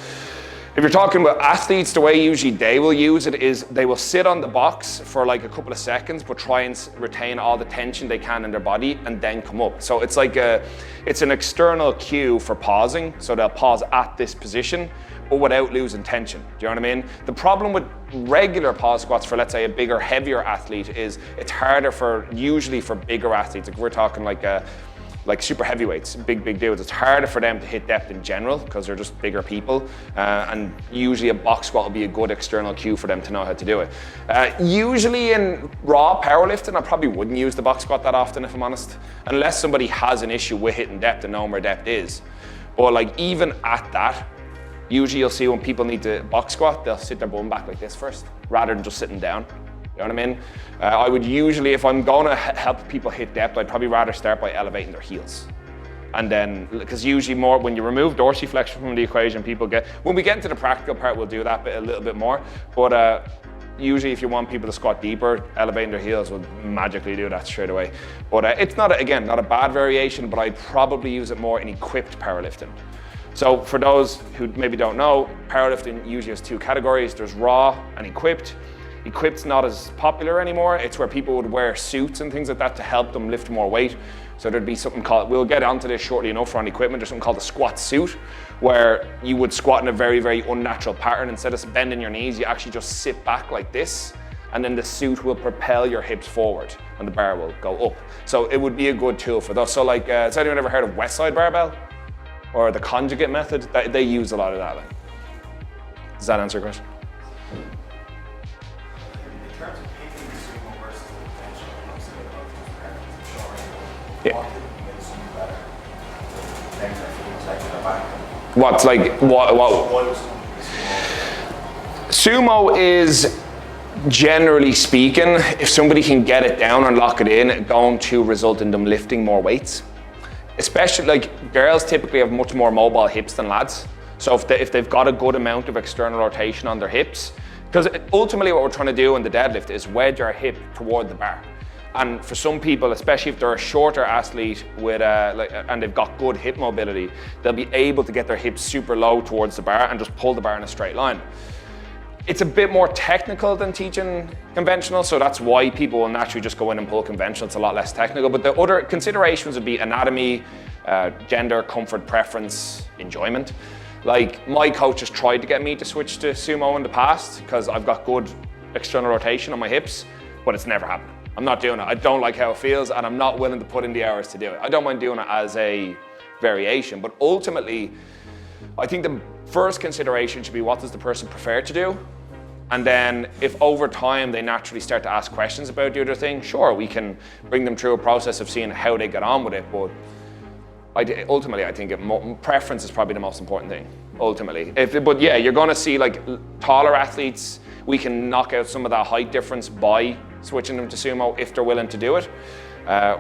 If you're talking about athletes, the way usually they will use it is they will sit on the box for like a couple of seconds, but try and retain all the tension they can in their body and then come up. So it's like it's an external cue for pausing. So they'll pause at this position, but without losing tension. Do you know what I mean? The problem with regular pause squats for, let's say, a bigger, heavier athlete is it's harder usually for bigger athletes. Like we're talking like super heavyweights, big dudes. It's harder for them to hit depth in general because they're just bigger people. And usually a box squat will be a good external cue for them to know how to do it. Usually in raw powerlifting, I probably wouldn't use the box squat that often, if I'm honest, unless somebody has an issue with hitting depth and knowing where depth is. But like even at that, usually you'll see when people need to box squat, they'll sit their bum back like this first, rather than just sitting down. You know what I mean? I would usually, if I'm going to help people hit depth, I'd probably rather start by elevating their heels. And then, because usually more, when you remove dorsiflexion from the equation, when we get into the practical part, we'll do that bit a little bit more. But usually if you want people to squat deeper, elevating their heels will magically do that straight away. But it's not, again, not a bad variation, but I'd probably use it more in equipped powerlifting. So for those who maybe don't know, powerlifting usually has two categories. There's raw and equipped. Equipped's not as popular anymore. It's where people would wear suits and things like that to help them lift more weight. So there'd be something called, we'll get onto this shortly enough on equipment, there's something called a squat suit, where you would squat in a very, very unnatural pattern. Instead of bending your knees, you actually just sit back like this, and then the suit will propel your hips forward and the bar will go up. So it would be a good tool for those. So like, has anyone ever heard of West Side barbell? Or the conjugate method? They use a lot of that. Like. Does that answer your question? In terms of picking the sumo versus the bench, Yeah. What makes them better? Things I feel it's like in the back. What's like, what? What is Sumo is, generally speaking, if somebody can get it down and lock it in, going to result in them lifting more weights. Especially like girls typically have much more mobile hips than lads. So if they've got a good amount of external rotation on their hips, because ultimately what we're trying to do in the deadlift is wedge our hip toward the bar. And for some people, especially if they're a shorter athlete with and they've got good hip mobility, they'll be able to get their hips super low towards the bar and just pull the bar in a straight line. It's a bit more technical than teaching conventional, so that's why people will naturally just go in and pull conventional. It's a lot less technical, but the other considerations would be anatomy, gender, comfort, preference, enjoyment. Like my coach has tried to get me to switch to sumo in the past because I've got good external rotation on my hips, but it's never happened. I'm not doing it. I don't like how it feels and I'm not willing to put in the hours to do it. I don't mind doing it as a variation, but ultimately, I think the first consideration should be what does the person prefer to do? And then if over time they naturally start to ask questions about the other thing, sure, we can bring them through a process of seeing how they get on with it, but ultimately, I think preference is probably the most important thing, ultimately. But yeah, you're gonna see like taller athletes, we can knock out some of that height difference by switching them to sumo if they're willing to do it.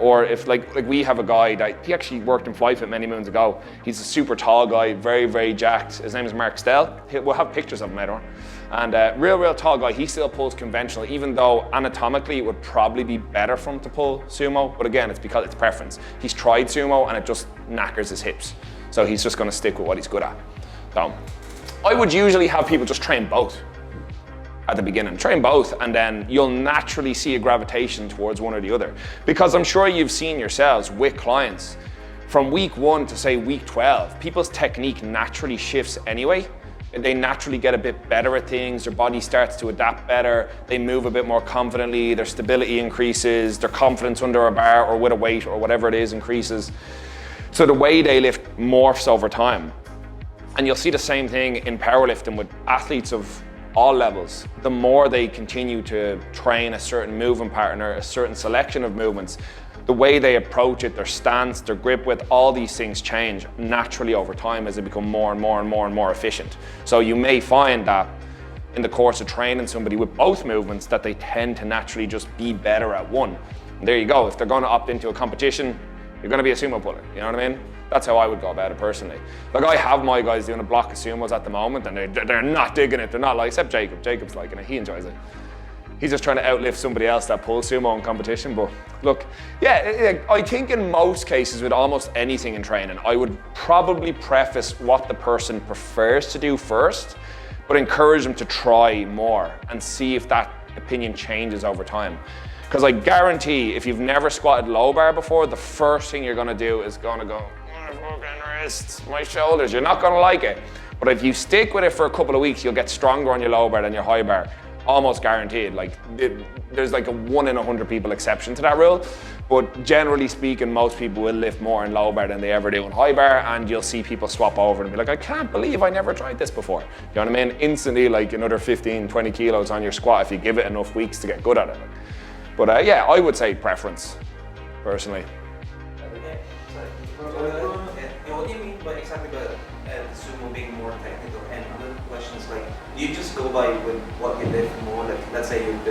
Or if like we have a guy that, he actually worked in Flyefit many moons ago. He's a super tall guy, very, very jacked. His name is Mark Stell. We'll have pictures of him later on. And real tall guy, he still pulls conventional, even though anatomically it would probably be better for him to pull sumo. But again, it's because it's preference. He's tried sumo and it just knackers his hips. So he's just gonna stick with what he's good at. So I would usually have people just train both at the beginning. Train both and then you'll naturally see a gravitation towards one or the other. Because I'm sure you've seen yourselves with clients, from week 1 to say week 12, people's technique naturally shifts anyway. They naturally get a bit better at things, their body starts to adapt better, they move a bit more confidently, their stability increases, their confidence under a bar or with a weight or whatever it is increases. So the way they lift morphs over time. And you'll see the same thing in powerlifting with athletes of all levels. The more they continue to train a certain movement pattern or a certain selection of movements, the way they approach it, their stance, their grip width, all these things change naturally over time as they become more and more efficient. So you may find that in the course of training somebody with both movements that they tend to naturally just be better at one. And there you go. If they're going to opt into a competition, you're going to be a sumo puller. You know what I mean? That's how I would go about it personally. Like I have my guys doing a block of sumos at the moment and they're not digging it. They're not like, except Jacob. Jacob's liking it. He enjoys it. He's just trying to outlift somebody else that pulls sumo in competition. But look, yeah, I think in most cases with almost anything in training, I would probably preface what the person prefers to do first, but encourage them to try more and see if that opinion changes over time. Because I guarantee if you've never squatted low bar before, the first thing you're gonna do is gonna go, my fucking wrists, my shoulders, you're not gonna like it. But if you stick with it for a couple of weeks, you'll get stronger on your low bar than your high bar. Almost guaranteed. Like there's like a 1 in 100 people exception to that rule. But generally speaking, most people will lift more in low bar than they ever do in high bar, and you'll see people swap over and be like, I can't believe I never tried this before. You know what I mean? Instantly like another 15, 20 kilos on your squat if you give it enough weeks to get good at it. But yeah, I would say preference, personally. What do you mean by exactly by sumo being more technical? And another question is like, do you just go by with what you lift more? Like, let's say you've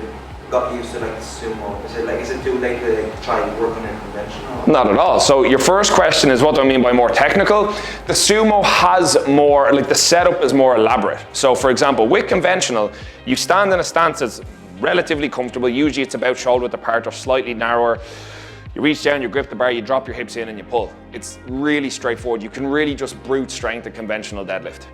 got used to like sumo. Is it too late to like, try and work on a conventional? Not at all. So your first question is what do I mean by more technical? The sumo has more, like the setup is more elaborate. So for example, with conventional, you stand in a stance that's relatively comfortable. Usually it's about shoulder width apart or slightly narrower. You reach down, you grip the bar, you drop your hips in and you pull. It's really straightforward. You can really just brute strength a conventional deadlift.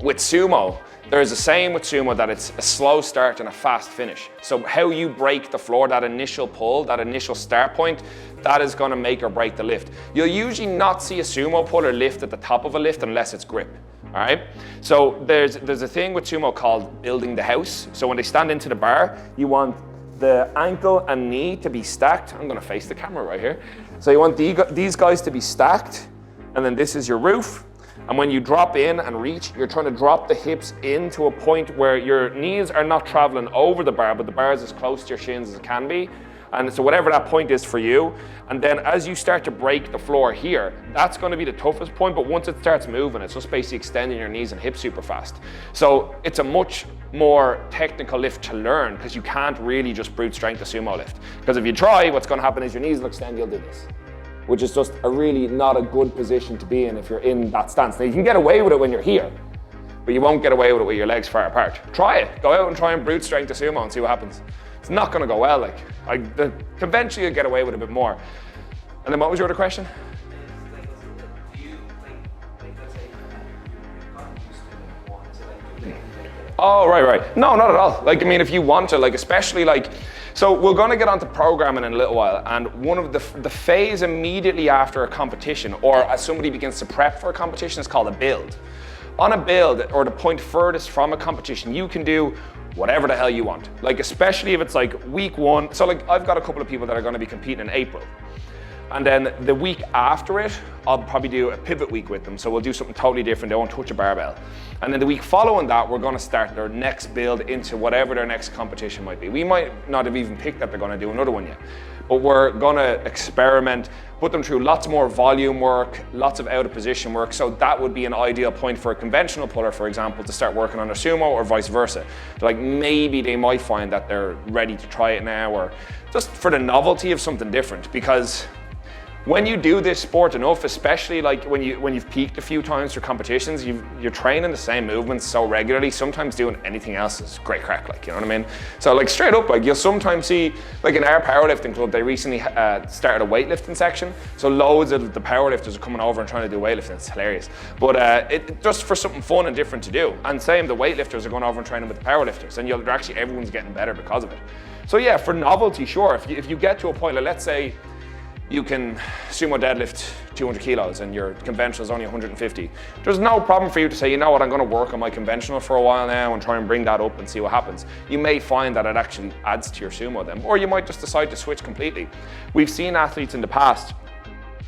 With sumo, there's a saying with sumo that it's a slow start and a fast finish. So how you break the floor, that initial pull, that initial start point, that is gonna make or break the lift. You'll usually not see a sumo puller lift at the top of a lift unless it's grip. All right, so there's a thing with sumo called building the house. So when they stand into the bar, you want the ankle and knee to be stacked. I'm gonna face the camera right here. So you want these guys to be stacked, and then this is your roof. And when you drop in and reach, you're trying to drop the hips into a point where your knees are not traveling over the bar, but the bar is as close to your shins as it can be. And so whatever that point is for you, and then as you start to break the floor here, that's going to be the toughest point, but once it starts moving, it's just basically extending your knees and hips super fast. So it's a much more technical lift to learn, because you can't really just brute strength a sumo lift. Because if you try, what's going to happen is your knees will extend, you'll do this, which is just a really not a good position to be in if you're in that stance. Now you can get away with it when you're here, but you won't get away with it with your legs far apart. Try it. Go out and try and brute strength a sumo and see what happens. It's not going to go well. Conventionally, you'll get away with it a bit more. And then what was your other question? Oh, right. No, not at all. Like, I mean, if you want to, like, especially like, so we're going to get onto programming in a little while, and one of the phase immediately after a competition, or as somebody begins to prep for a competition, is called a build. On a build, or the point furthest from a competition, you can do whatever the hell you want. Like, especially if it's like week 1. So like, I've got a couple of people that are going to be competing in April. And then the week after it, I'll probably do a pivot week with them. So we'll do something totally different. They won't touch a barbell. And then the week following that, we're going to start their next build into whatever their next competition might be. We might not have even picked that they're going to do another one yet. But we're going to experiment, put them through lots more volume work, lots of out of position work. So that would be an ideal point for a conventional puller, for example, to start working on a sumo, or vice versa. Like, maybe they might find that they're ready to try it now, or just for the novelty of something different. Because when you do this sport enough, especially like when you've peaked a few times for competitions, you're training the same movements so regularly, sometimes doing anything else is great crack, like, you know what I mean? So like, straight up, like, you'll sometimes see, like in our powerlifting club, they recently started a weightlifting section. So loads of the powerlifters are coming over and trying to do weightlifting. It's hilarious. But it just for something fun and different to do. And same, the weightlifters are going over and training with the powerlifters, and everyone's getting better because of it. So yeah, for novelty, sure. If you get to a point, like, let's say you can sumo deadlift 200 kilos and your conventional is only 150. There's no problem for you to say, you know what, I'm going to work on my conventional for a while now and try and bring that up and see what happens. You may find that it actually adds to your sumo then, or you might just decide to switch completely. We've seen athletes in the past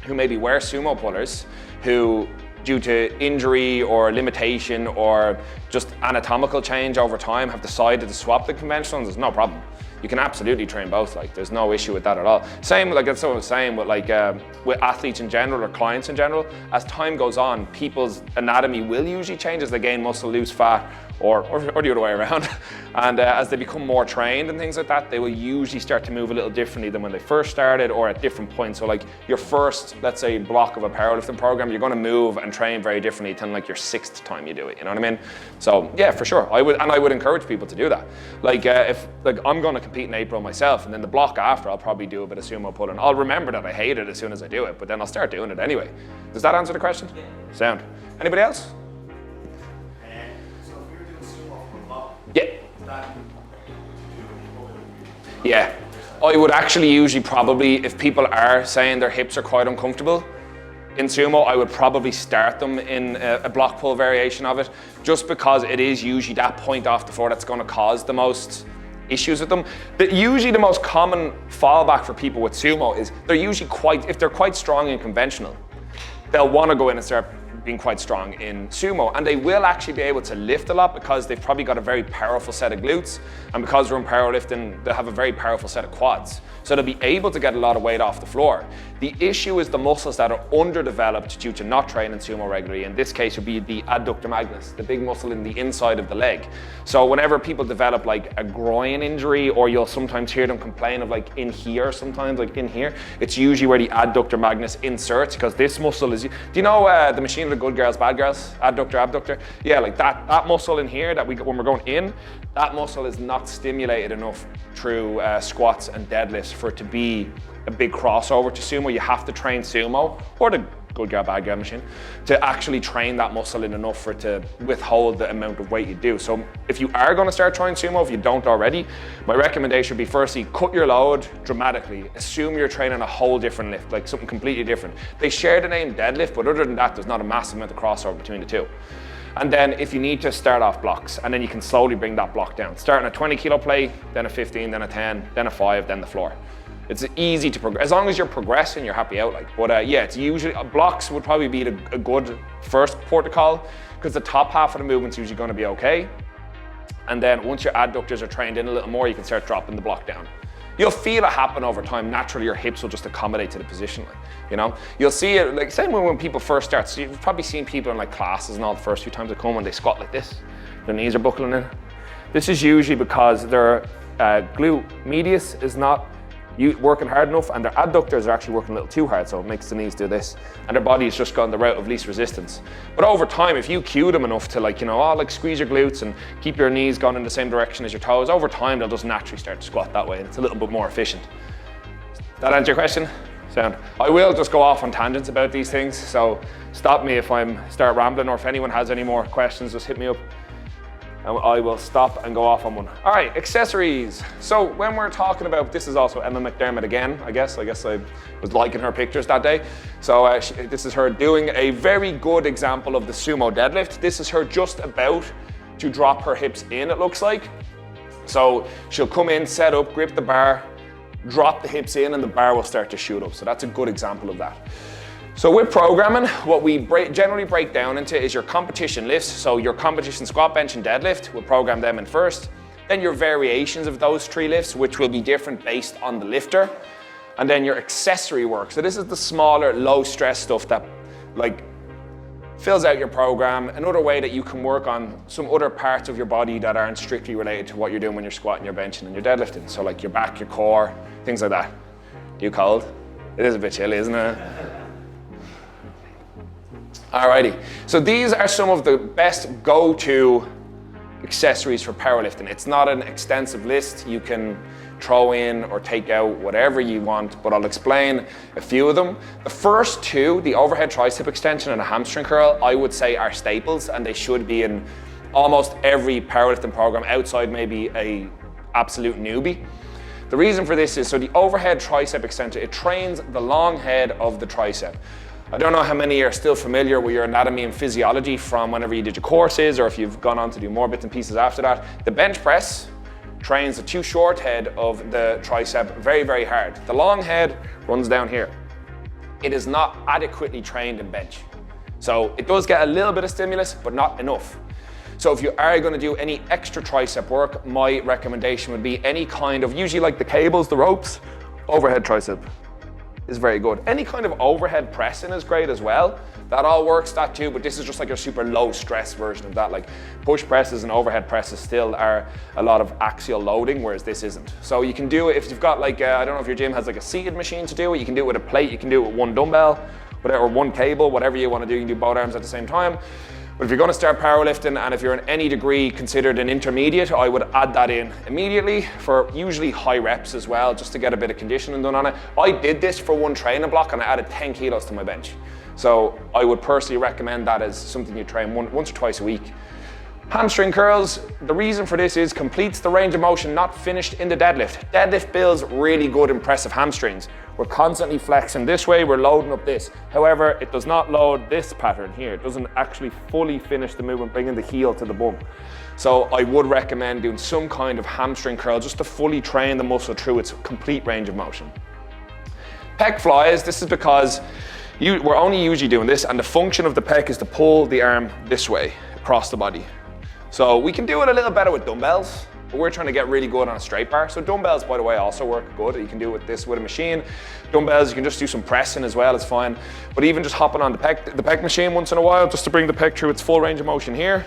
who maybe were sumo pullers who, due to injury or limitation or just anatomical change over time, have decided to swap the conventional, and there's no problem. You can absolutely train both, like, there's no issue with that at all. Same, like, that's what I was saying, with like with athletes in general or clients in general, as time goes on, people's anatomy will usually change as they gain muscle, lose fat, or the other way around. And as they become more trained and things like that, they will usually start to move a little differently than when they first started, or at different points. So like your first, let's say, block of a powerlifting program, you're going to move and train very differently than like your 6th time you do it, you know what I mean? So yeah, for sure, I would encourage people to do that. Like if, like, I'm going to compete in April myself, and then the block after, I'll probably do a bit of sumo pulling. I'll remember that I hate it as soon as I do it, but then I'll start doing it anyway. Does that answer the question? Yeah. Sound. Anybody else? Yeah, I would actually usually probably, if people are saying their hips are quite uncomfortable in sumo, I would probably start them in a block pull variation of it, just because it is usually that point off the floor that's going to cause the most issues with them. Usually the most common fallback for people with sumo is they're usually if they're quite strong in conventional, they'll want to go in and start being quite strong in sumo, and they will actually be able to lift a lot because they've probably got a very powerful set of glutes, and because they're in powerlifting, they have a very powerful set of quads. So they'll be able to get a lot of weight off the floor. The issue is the muscles that are underdeveloped due to not training sumo regularly. In this case, would be the adductor magnus, the big muscle in the inside of the leg. So whenever people develop like a groin injury, or you'll sometimes hear them complain of like in here, sometimes like in here, it's usually where the adductor magnus inserts, because this muscle is, do you know the machine of the good girls, bad girls, adductor, abductor? Yeah, like that muscle in here that when we're going in, that muscle is not stimulated enough through squats and deadlifts for it to be a big crossover to sumo. You have to train sumo, or the good girl, bad girl machine, to actually train that muscle in enough for it to withhold the amount of weight you do. So if you are going to start trying sumo, if you don't already, my recommendation would be, firstly, cut your load dramatically. Assume you're training a whole different lift, like something completely different. They share the name deadlift, but other than that, there's not a massive amount of crossover between the two. And then if you need to, start off blocks, and then you can slowly bring that block down. Starting a 20 kilo plate, then a 15, then a 10, then a 5, then the floor. It's easy to progress. As long as you're progressing, you're happy out. Like, but yeah, it's usually blocks would probably be a good first port to call, because the top half of the movement's usually going to be okay. And then once your adductors are trained in a little more, you can start dropping the block down. You'll feel it happen over time. Naturally, your hips will just accommodate to the position. You'll see it like same way when people first start. So you've probably seen people in like classes and all the first few times they come when they squat like this, their knees are buckling in. This is usually because their glute medius is not working hard enough, and their adductors are actually working a little too hard, so it makes the knees do this, and their body is just gone the route of least resistance. But over time, if you cue them enough to like squeeze your glutes and keep your knees going in the same direction as your toes, over time they'll just naturally start to squat that way, and it's a little bit more efficient. That answer your question? Sound. I will just go off on tangents about these things, so stop me if I start rambling, or if anyone has any more questions, just hit me up. I will stop and go off on one. All right, accessories. So when we're talking about, this is also Emma McDermott again, I guess I was liking her pictures that day. So this is her doing a very good example of the sumo deadlift. This is her just about to drop her hips in, it looks like. So she'll come in, set up, grip the bar, drop the hips in, and the bar will start to shoot up. So that's a good example of that. So with programming, what we generally break down into is your competition lifts. So your competition squat, bench, and deadlift, we'll program them in first. Then your variations of those 3 lifts, which will be different based on the lifter. And then your accessory work. So this is the smaller, low stress stuff that like fills out your program. Another way that you can work on some other parts of your body that aren't strictly related to what you're doing when you're squatting, you're benching, and you're deadlifting. So like your back, your core, things like that. You cold? It is a bit chilly, isn't it? Alrighty, so these are some of the best go-to accessories for powerlifting. It's not an extensive list. You can throw in or take out whatever you want, but I'll explain a few of them. The first 2, the overhead tricep extension and a hamstring curl, I would say are staples, and they should be in almost every powerlifting program outside maybe a absolute newbie. The reason for this is, so the overhead tricep extension, it trains the long head of the tricep. I don't know how many are still familiar with your anatomy and physiology from whenever you did your courses, or if you've gone on to do more bits and pieces after that. The bench press trains the too short head of the tricep very, very hard. The long head runs down here. It is not adequately trained in bench. So it does get a little bit of stimulus, but not enough. So if you are going to do any extra tricep work, my recommendation would be any kind of, usually like the cables, the ropes, overhead tricep is very good. Any kind of overhead pressing is great as well. That all works, that too, but this is just like your super low stress version of that. Like push presses and overhead presses still are a lot of axial loading, whereas this isn't. So you can do it if you've got like, I don't know if your gym has like a seated machine to do it, you can do it with a plate, you can do it with one dumbbell, whatever, or one cable, whatever you want to do, you can do both arms at the same time. But if you're going to start powerlifting, and if you're in any degree considered an intermediate, I would add that in immediately for usually high reps as well, just to get a bit of conditioning done on it. I did this for one training block and I added 10 kilos to my bench. So I would personally recommend that as something you train once or twice a week. Hamstring curls, the reason for this is completes the range of motion not finished in the deadlift. Deadlift builds really good impressive hamstrings. We're constantly flexing this way, we're loading up this. However, it does not load this pattern here. It doesn't actually fully finish the movement, bringing the heel to the bum. So I would recommend doing some kind of hamstring curl just to fully train the muscle through its complete range of motion. Pec flies, this is because we're only usually doing this, and the function of the pec is to pull the arm this way across the body. So we can do it a little better with dumbbells, but we're trying to get really good on a straight bar. So dumbbells, by the way, also work good. You can do with this with a machine. Dumbbells, you can just do some pressing as well, it's fine. But even just hopping on the pec machine once in a while, just to bring the pec through its full range of motion here,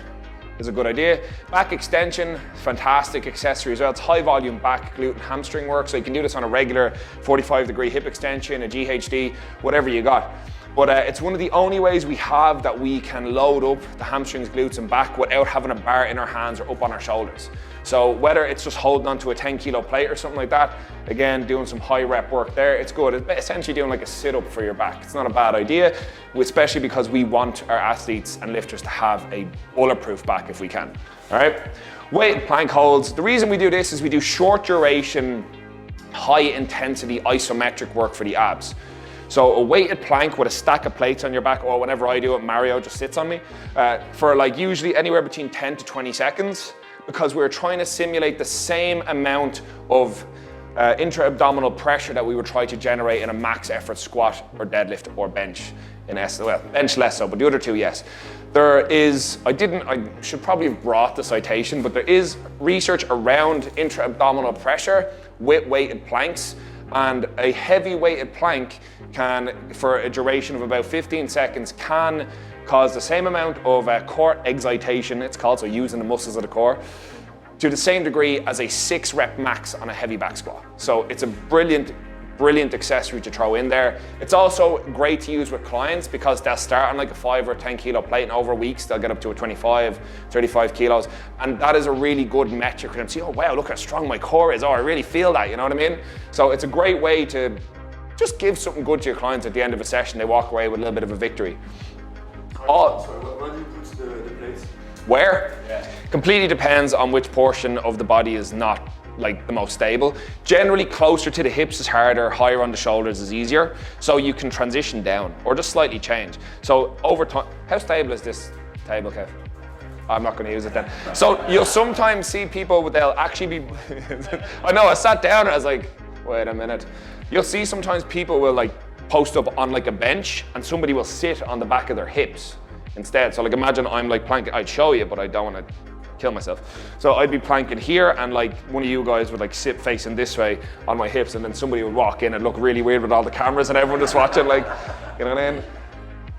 is a good idea. Back extension, fantastic accessory as well. It's high volume back, glute, and hamstring work. So you can do this on a regular 45-degree hip extension, a GHD, whatever you got. But it's one of the only ways we have that we can load up the hamstrings, glutes, and back without having a bar in our hands or up on our shoulders. So whether it's just holding onto a 10-kilo plate or something like that, again, doing some high rep work there, it's good. It's essentially doing like a sit-up for your back. It's not a bad idea, especially because we want our athletes and lifters to have a bulletproof back if we can. All right, weighted plank holds. The reason we do this is we do short duration, high intensity isometric work for the abs. So a weighted plank with a stack of plates on your back, or whenever I do it, Mario just sits on me, for like usually anywhere between 10 to 20 seconds, because we're trying to simulate the same amount of intra-abdominal pressure that we would try to generate in a max effort squat or deadlift or bench. Bench less so, but the other two, yes. There is, I should probably have brought the citation, but there is research around intra-abdominal pressure with weighted planks. And a heavy weighted plank can, for a duration of about 15 seconds, can cause the same amount of core excitation, it's called, so using the muscles of the core, to the same degree as a 6 rep max on a heavy back squat. So it's a brilliant accessory to throw in there. It's also great to use with clients because they'll start on like a 5 or 10 kilo plate, and over weeks they'll get up to a 25, 35 kilos. And that is a really good metric for them to see, oh wow, look how strong my core is. Oh, I really feel that, you know what I mean? So it's a great way to just give something good to your clients at the end of a session. They walk away with a little bit of a victory. Where do you put the plates? Where? Yeah. Completely depends on which portion of the body is not like the most stable. Generally closer to the hips is harder, higher on the shoulders is easier. So you can transition down or just slightly change. So over time, how stable is this table, Kev? I'm not going to use it then. So you'll sometimes see people, they'll actually be, I know, I sat down and I was like, wait a minute. You'll see sometimes people will like post up on like a bench and somebody will sit on the back of their hips instead. So like imagine I'm like planking, I'd show you, but I don't want to kill myself. So I'd be planking here and like one of you guys would like sit facing this way on my hips, and then somebody would walk in and look really weird with all the cameras and everyone just watching, like, you know what I mean?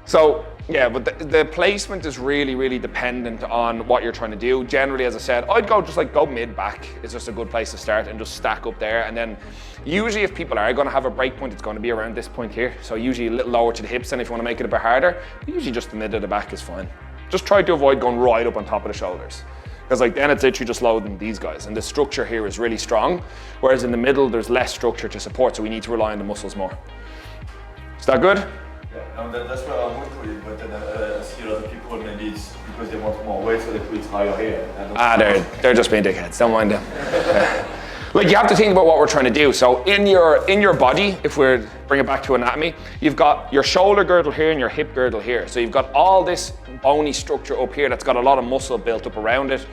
So yeah, but the placement is really dependent on what you're trying to do. Generally, as I said, I'd go mid back. It's just a good place to start and just stack up there. And then usually if people are going to have a break point, it's going to be around this point here. So usually a little lower to the hips, and if you want to make it a bit harder, but usually just the mid of the back is fine. Just try to avoid going right up on top of the shoulders, because like then it's literally just loading these guys, and the structure here is really strong, whereas in the middle there's less structure to support, so we need to rely on the muscles more. Is that good? Yeah, that's where I would put it, but then I see a lot of people, maybe it's because they want more weight, so they put it higher here. They're just being dickheads, don't mind them. Yeah. Like, you have to think about what we're trying to do. So in your body, if we bring it back to anatomy, you've got your shoulder girdle here and your hip girdle here. So you've got all this bony structure up here that's got a lot of muscle built up around it.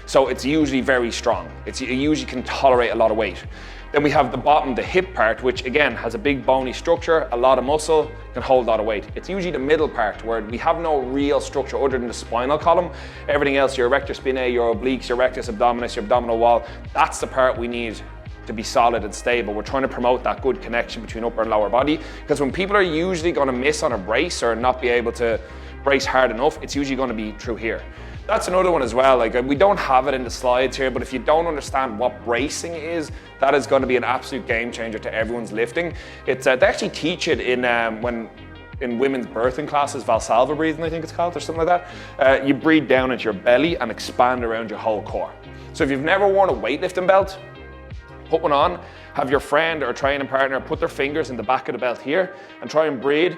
So it's usually very strong. It usually can tolerate a lot of weight. Then we have the bottom, the hip part, which again has a big bony structure, a lot of muscle, can hold a lot of weight. It's usually the middle part where we have no real structure other than the spinal column. Everything else, your erector spinae, your obliques, your rectus abdominis, your abdominal wall, that's the part we need to be solid and stable. We're trying to promote that good connection between upper and lower body, because when people are usually going to miss on a brace or not be able to brace hard enough, it's usually going to be through here. That's another one as well. Like, we don't have it in the slides here, but if you don't understand what bracing is, that is going to be an absolute game changer to everyone's lifting. It's they actually teach it in women's birthing classes, Valsalva breathing, I think it's called, or something like that. You breathe down into your belly and expand around your whole core. So if you've never worn a weightlifting belt, put one on, have your friend or training partner put their fingers in the back of the belt here and try and breathe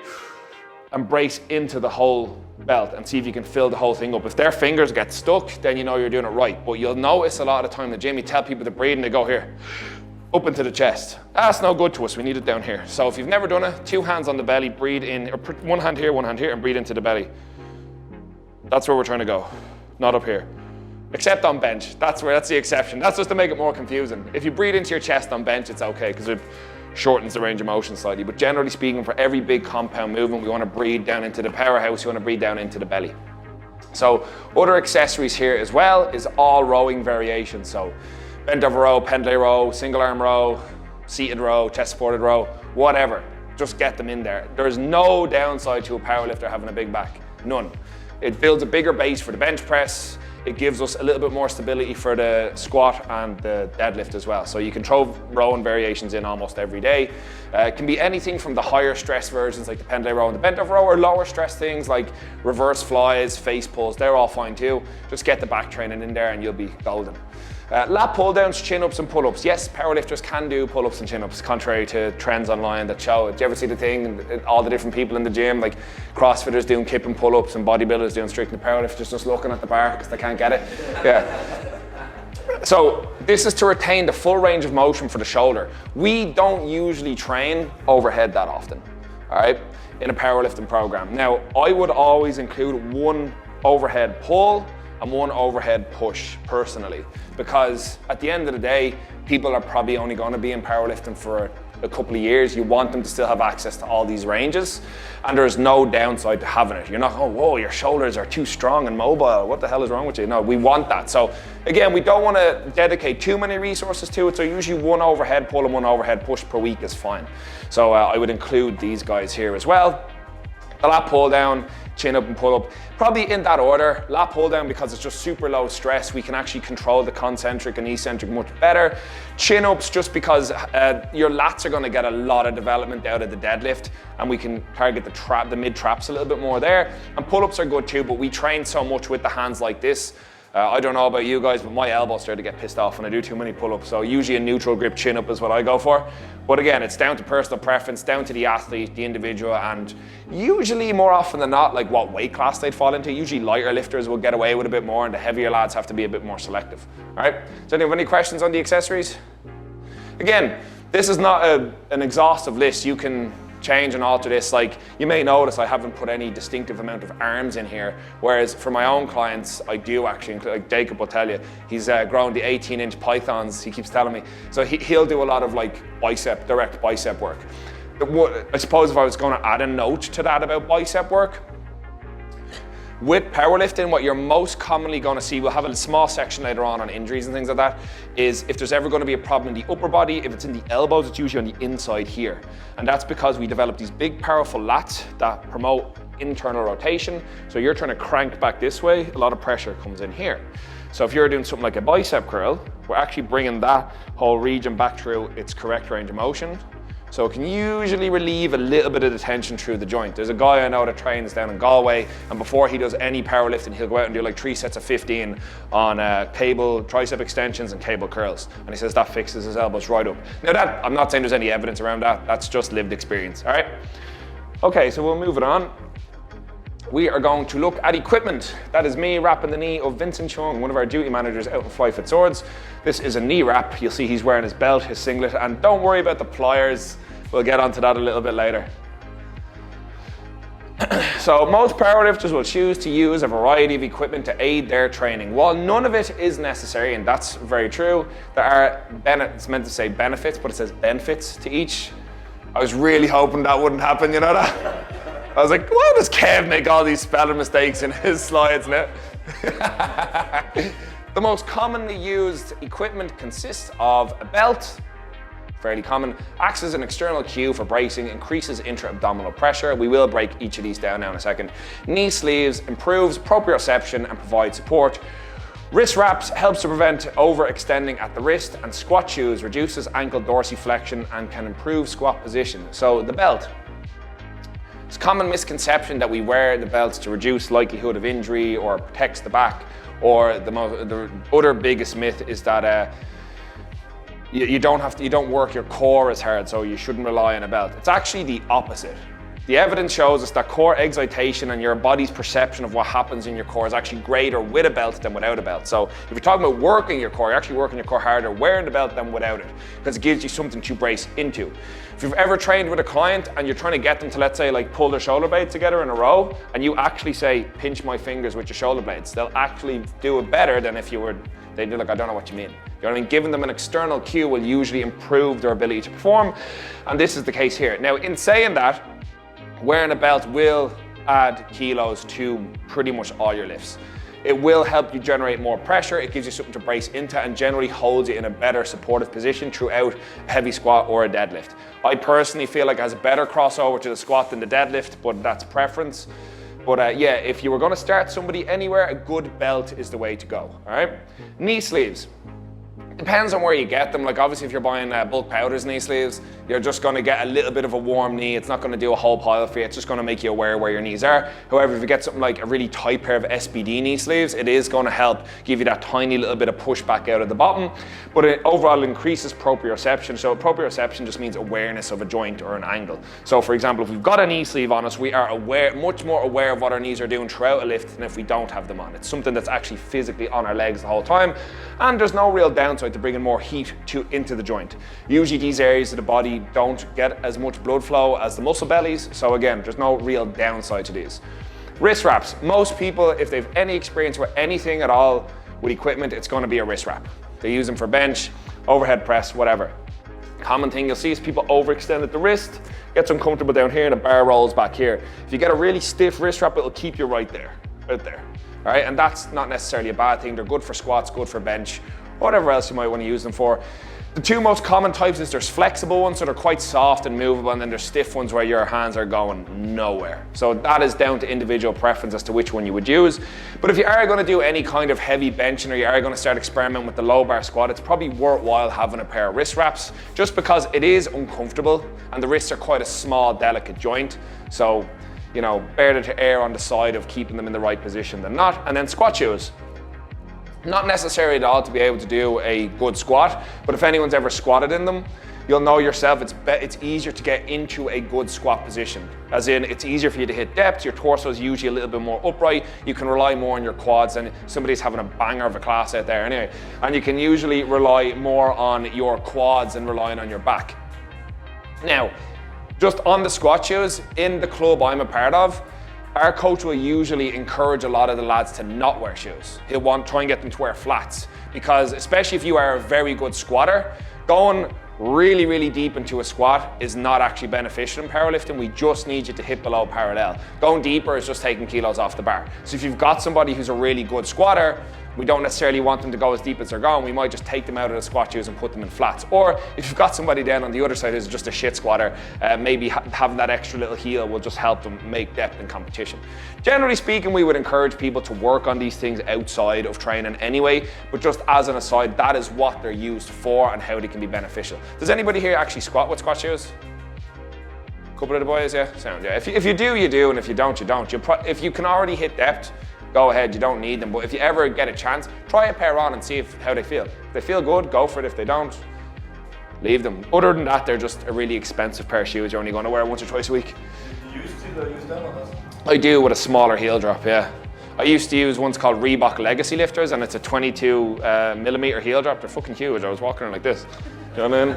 and brace into the whole belt and see if you can fill the whole thing up. If their fingers get stuck, then you know you're doing it right. But you'll notice a lot of the time in the gym, you tell people to breathe and they go here, up into the chest. That's no good to us, we need it down here. So if you've never done it, 2 hands on the belly, breathe in, or put one hand here, and breathe into the belly. That's where we're trying to go, not up here. Except on bench, that's the exception. That's just to make it more confusing. If you breathe into your chest on bench, it's okay, because it shortens the range of motion slightly. But generally speaking, for every big compound movement, we want to breathe down into the powerhouse, we want to breathe down into the belly. So other accessories here as well is all rowing variations. So bent over row, pendlay row, single arm row, seated row, chest supported row, whatever. Just get them in there. There's no downside to a powerlifter having a big back, none. It builds a bigger base for the bench press. It gives us a little bit more stability for the squat and the deadlift as well. So you can throw rowing variations in almost every day. It can be anything from the higher stress versions like the pendlay row and the bent over row, or lower stress things like reverse flies, face pulls, they're all fine too. Just get the back training in there and you'll be golden. Lat pull downs, chin ups and pull ups. Yes, powerlifters can do pull ups and chin ups, contrary to trends online that show it. Do you ever see the thing and all the different people in the gym, like CrossFitters doing kip and pull ups and bodybuilders doing strict, and the powerlifters just looking at the bar because they can't get it? Yeah. So this is to retain the full range of motion for the shoulder. We don't usually train overhead that often, all right, in a powerlifting program. Now, I would always include one overhead pull and one overhead push personally, because at the end of the day, people are probably only going to be in powerlifting for a couple of years, you want them to still have access to all these ranges, and there's no downside to having it. You're not, oh, whoa, your shoulders are too strong and mobile. What the hell is wrong with you? No, we want that. So again, we don't want to dedicate too many resources to it. So usually one overhead pull and one overhead push per week is fine. So I would include these guys here as well. The lat pull down, chin up and pull up, probably in that order. Lat pull down, because it's just super low stress, we can actually control the concentric and eccentric much better. Chin ups, just because your lats are going to get a lot of development out of the deadlift, and we can target the mid traps a little bit more there. And pull ups are good too, but we train so much with the hands like this. I don't know about you guys, but my elbows start to get pissed off when I do too many pull-ups. So usually a neutral grip chin up is what I go for. But again, it's down to personal preference, down to the athlete, the individual, and usually more often than not, like what weight class they'd fall into. Usually lighter lifters will get away with a bit more, and the heavier lads have to be a bit more selective. All right, so anyone have any questions on the accessories? Again, this is not an exhaustive list. You can change and alter this. Like, you may notice I haven't put any distinctive amount of arms in here, whereas for my own clients I do actually include, like Jacob will tell you, he's grown the 18-inch pythons, he keeps telling me, so he'll do a lot of like direct bicep work. I suppose if I was going to add a note to that about bicep work, with powerlifting, what you're most commonly going to see, we'll have a small section later on injuries and things like that, is if there's ever going to be a problem in the upper body, if it's in the elbows, it's usually on the inside here. And that's because we develop these big, powerful lats that promote internal rotation. So you're trying to crank back this way, a lot of pressure comes in here. So if you're doing something like a bicep curl, we're actually bringing that whole region back through its correct range of motion. So it can usually relieve a little bit of the tension through the joint. There's a guy I know that trains down in Galway, and before he does any powerlifting, he'll go out and do like 3 sets of 15 on cable tricep extensions and cable curls. And he says that fixes his elbows right up. Now that, I'm not saying there's any evidence around that, that's just lived experience, all right? Okay, so we'll move it on. We are going to look at equipment. That is me wrapping the knee of Vincent Chung, one of our duty managers out in Flyefit Swords. This is a knee wrap. You'll see he's wearing his belt, his singlet, and don't worry about the pliers. We'll get onto that a little bit later. So most powerlifters will choose to use a variety of equipment to aid their training. While none of it is necessary, and that's very true, there are it's meant to say benefits, but it says benefits to each. I was really hoping that wouldn't happen, you know that? I was like, why does Kev make all these spelling mistakes in his slides now? The most commonly used equipment consists of a belt, fairly common, acts as an external cue for bracing, increases intra-abdominal pressure. We will break each of these down now in a second. Knee sleeves improves proprioception and provides support. Wrist wraps helps to prevent overextending at the wrist, and squat shoes reduces ankle dorsiflexion and can improve squat position. So the belt. It's a common misconception that we wear the belts to reduce likelihood of injury or protects the back, or the other biggest myth is that you don't work your core as hard, so you shouldn't rely on a belt. It's actually the opposite. The evidence shows us that core excitation and your body's perception of what happens in your core is actually greater with a belt than without a belt. So if you're talking about working your core, you're actually working your core harder wearing the belt than without it, because it gives you something to brace into. If you've ever trained with a client and you're trying to get them to, let's say, like pull their shoulder blades together in a row, and you actually say, pinch my fingers with your shoulder blades, they'll actually do it better than if they'd be like, I don't know what you mean. You know what I mean? Giving them an external cue will usually improve their ability to perform, and this is the case here. Now, in saying that, wearing a belt will add kilos to pretty much all your lifts. It will help you generate more pressure, it gives you something to brace into, and generally holds you in a better supportive position throughout a heavy squat or a deadlift. I personally feel like it has a better crossover to the squat than the deadlift, but that's preference. But yeah, if you were going to start somebody anywhere, a good belt is the way to go, all right? Knee sleeves. Depends on where you get them. Like obviously if you're buying bulk powders knee sleeves, you're just going to get a little bit of a warm knee. It's not going to do a whole pile for you. It's just going to make you aware where your knees are. However, if you get something like a really tight pair of SBD knee sleeves, it is going to help give you that tiny little bit of pushback out of the bottom. But it overall increases proprioception. So proprioception just means awareness of a joint or an angle. So for example, if we've got a knee sleeve on us, we are aware, much more aware of what our knees are doing throughout a lift than if we don't have them on. It's something that's actually physically on our legs the whole time. And there's no real downside to bringing more heat into the joint. Usually these areas of the body don't get as much blood flow as the muscle bellies, so again, there's no real downside to these. Wrist wraps. Most people, if they've any experience with anything at all with equipment, it's going to be a wrist wrap. They use them for bench, overhead press, whatever. Common thing you'll see is people overextend at the wrist, gets uncomfortable down here, and the bar rolls back here. If you get a really stiff wrist wrap, it'll keep you right there, out there. All right, and that's not necessarily a bad thing. They're good for squats, good for bench, whatever else you might want to use them for. The two most common types is there's flexible ones, so they're quite soft and movable, and then there's stiff ones where your hands are going nowhere. So that is down to individual preference as to which one you would use. But if you are going to do any kind of heavy benching, or you are going to start experimenting with the low bar squat, it's probably worthwhile having a pair of wrist wraps, just because it is uncomfortable and the wrists are quite a small, delicate joint. So, you know, better to err on the side of keeping them in the right position than not. And then squat shoes. Not necessary at all to be able to do a good squat, but if anyone's ever squatted in them, you'll know yourself it's easier to get into a good squat position. As in, it's easier for you to hit depth, your torso is usually a little bit more upright, you can rely more on your quads, and somebody's having a banger of a class out there anyway. And you can usually rely more on your quads than relying on your back. Now, just on the squat shoes, in the club I'm a part of, our coach will usually encourage a lot of the lads to not wear shoes. He'll try and get them to wear flats, because especially if you are a very good squatter, going really, really deep into a squat is not actually beneficial in powerlifting. We just need you to hit below parallel. Going deeper is just taking kilos off the bar. So if you've got somebody who's a really good squatter, we don't necessarily want them to go as deep as they're going. We might just take them out of the squat shoes and put them in flats. Or if you've got somebody down on the other side who's just a shit squatter, maybe having that extra little heel will just help them make depth in competition. Generally speaking, we would encourage people to work on these things outside of training anyway, but just as an aside, that is what they're used for and how they can be beneficial. Does anybody here actually squat with squat shoes? A couple of the boys, yeah? Sound, yeah. If you do, you do, and if you don't, you don't. If you can already hit depth, go ahead, you don't need them. But if you ever get a chance, try a pair on and see how they feel. If they feel good, go for it. If they don't, leave them. Other than that, they're just a really expensive pair of shoes you're only going to wear once or twice a week. You used to use them on this? I do, with a smaller heel drop, yeah. I used to use ones called Reebok Legacy Lifters, and it's a 22 millimeter heel drop. They're fucking huge. I was walking around like this. You know what I mean?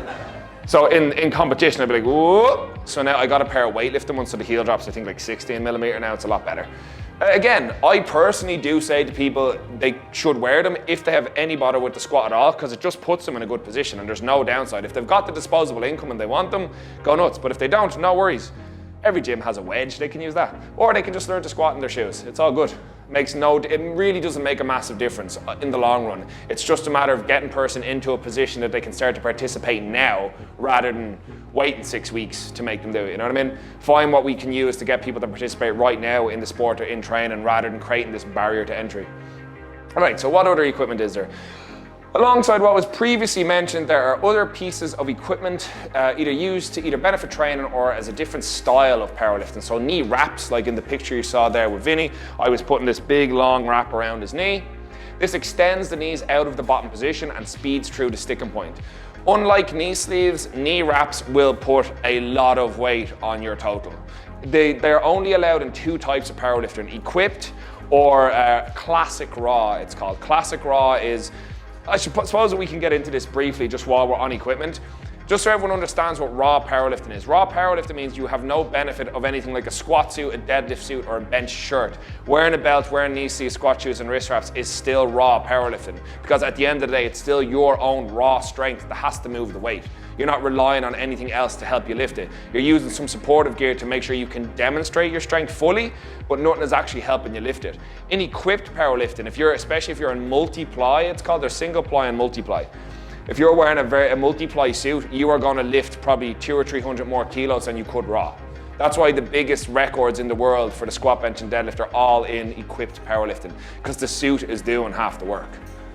So in competition, I'd be like, whoa. So now I got a pair of weightlifting ones, so the heel drop's I think like 16 millimeter now. It's a lot better. Again, I personally do say to people they should wear them if they have any bother with the squat at all, because it just puts them in a good position and there's no downside. If they've got the disposable income and they want them, go nuts. But if they don't, no worries. Every gym has a wedge, they can use that. Or they can just learn to squat in their shoes. It's all good. It really doesn't make a massive difference in the long run. It's just a matter of getting person into a position that they can start to participate now, rather than waiting 6 weeks to make them do it, you know what I mean? Find what we can use to get people to participate right now in the sport or in training, rather than creating this barrier to entry. All right, so what other equipment is there? Alongside what was previously mentioned, there are other pieces of equipment either used to either benefit training or as a different style of powerlifting. So knee wraps, like in the picture you saw there with Vinny, I was putting this big long wrap around his knee. This extends the knees out of the bottom position and speeds through the sticking point. Unlike knee sleeves, knee wraps will put a lot of weight on your total. They're only allowed in two types of powerlifting, equipped or classic raw, it's called. Classic raw is, I suppose that we can get into this briefly just while we're on equipment. Just so everyone understands what raw powerlifting is. Raw powerlifting means you have no benefit of anything like a squat suit, a deadlift suit, or a bench shirt. Wearing a belt, wearing knee sleeves, squat shoes, and wrist wraps is still raw powerlifting, because at the end of the day, it's still your own raw strength that has to move the weight. You're not relying on anything else to help you lift it. You're using some supportive gear to make sure you can demonstrate your strength fully, but nothing is actually helping you lift it. In equipped powerlifting, especially if you're in multiply, it's called, there's single ply and multiply. If you're wearing a multiply suit, you are going to lift probably 200 or 300 more kilos than you could raw. That's why the biggest records in the world for the squat, bench, and deadlift are all in equipped powerlifting, because the suit is doing half the work.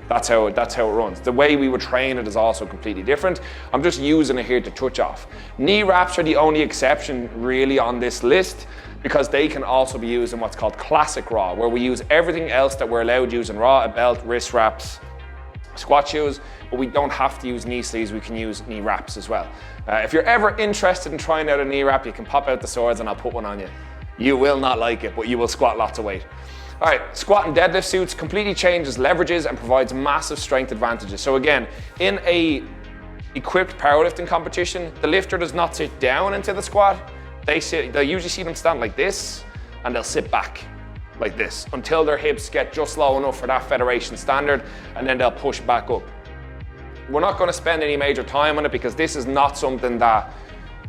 That's how it runs. The way we would train it is also completely different. I'm just using it here to touch off. Knee wraps are the only exception really on this list, because they can also be used in what's called classic raw, where we use everything else that we're allowed to use in raw, a belt, wrist wraps, squat shoes, but we don't have to use knee sleeves, we can use knee wraps as well. If you're ever interested in trying out a knee wrap, you can pop out the swords and I'll put one on you. You will not like it, but you will squat lots of weight. All right, squat and deadlift suits completely changes leverages and provides massive strength advantages. So again, in a equipped powerlifting competition, the lifter does not sit down into the squat. They'll usually see them stand like this, and they'll sit back like this until their hips get just low enough for that federation standard, and then they'll push back up. we're not going to spend any major time on it because this is not something that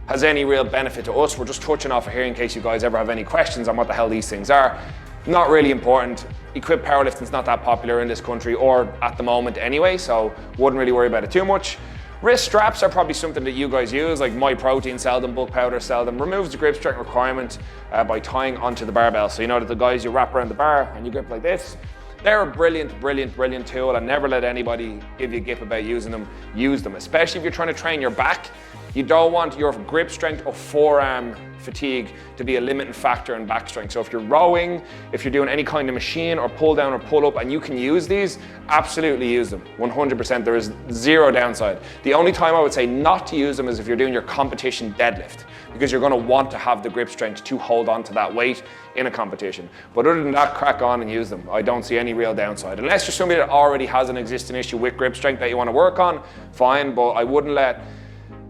has any real benefit to us. We're just touching off it here in case you guys ever have any questions on what the hell these things are. Not really important. Equipped powerlifting is not that popular in this country or at the moment anyway, so wouldn't really worry about it too much. Wrist straps are probably something that you guys use, like My Protein sell them, Bulk Powder sell them. Removes the grip strength requirement by tying onto the barbell. So you know that the guys you wrap around the bar and you grip like this. They're a brilliant, brilliant, brilliant tool, and never let anybody give you a gip about using them. Use them, especially if you're trying to train your back. You don't want your grip strength or forearm fatigue to be a limiting factor in back strength. So if you're rowing, if you're doing any kind of machine or pull down or pull up and you can use these, absolutely use them, 100%. There is zero downside. The only time I would say not to use them is if you're doing your competition deadlift, because you're gonna want to have the grip strength to hold on to that weight in a competition. But other than that, crack on and use them. I don't see any real downside. Unless you're somebody that already has an existing issue with grip strength that you wanna work on, fine, but I wouldn't let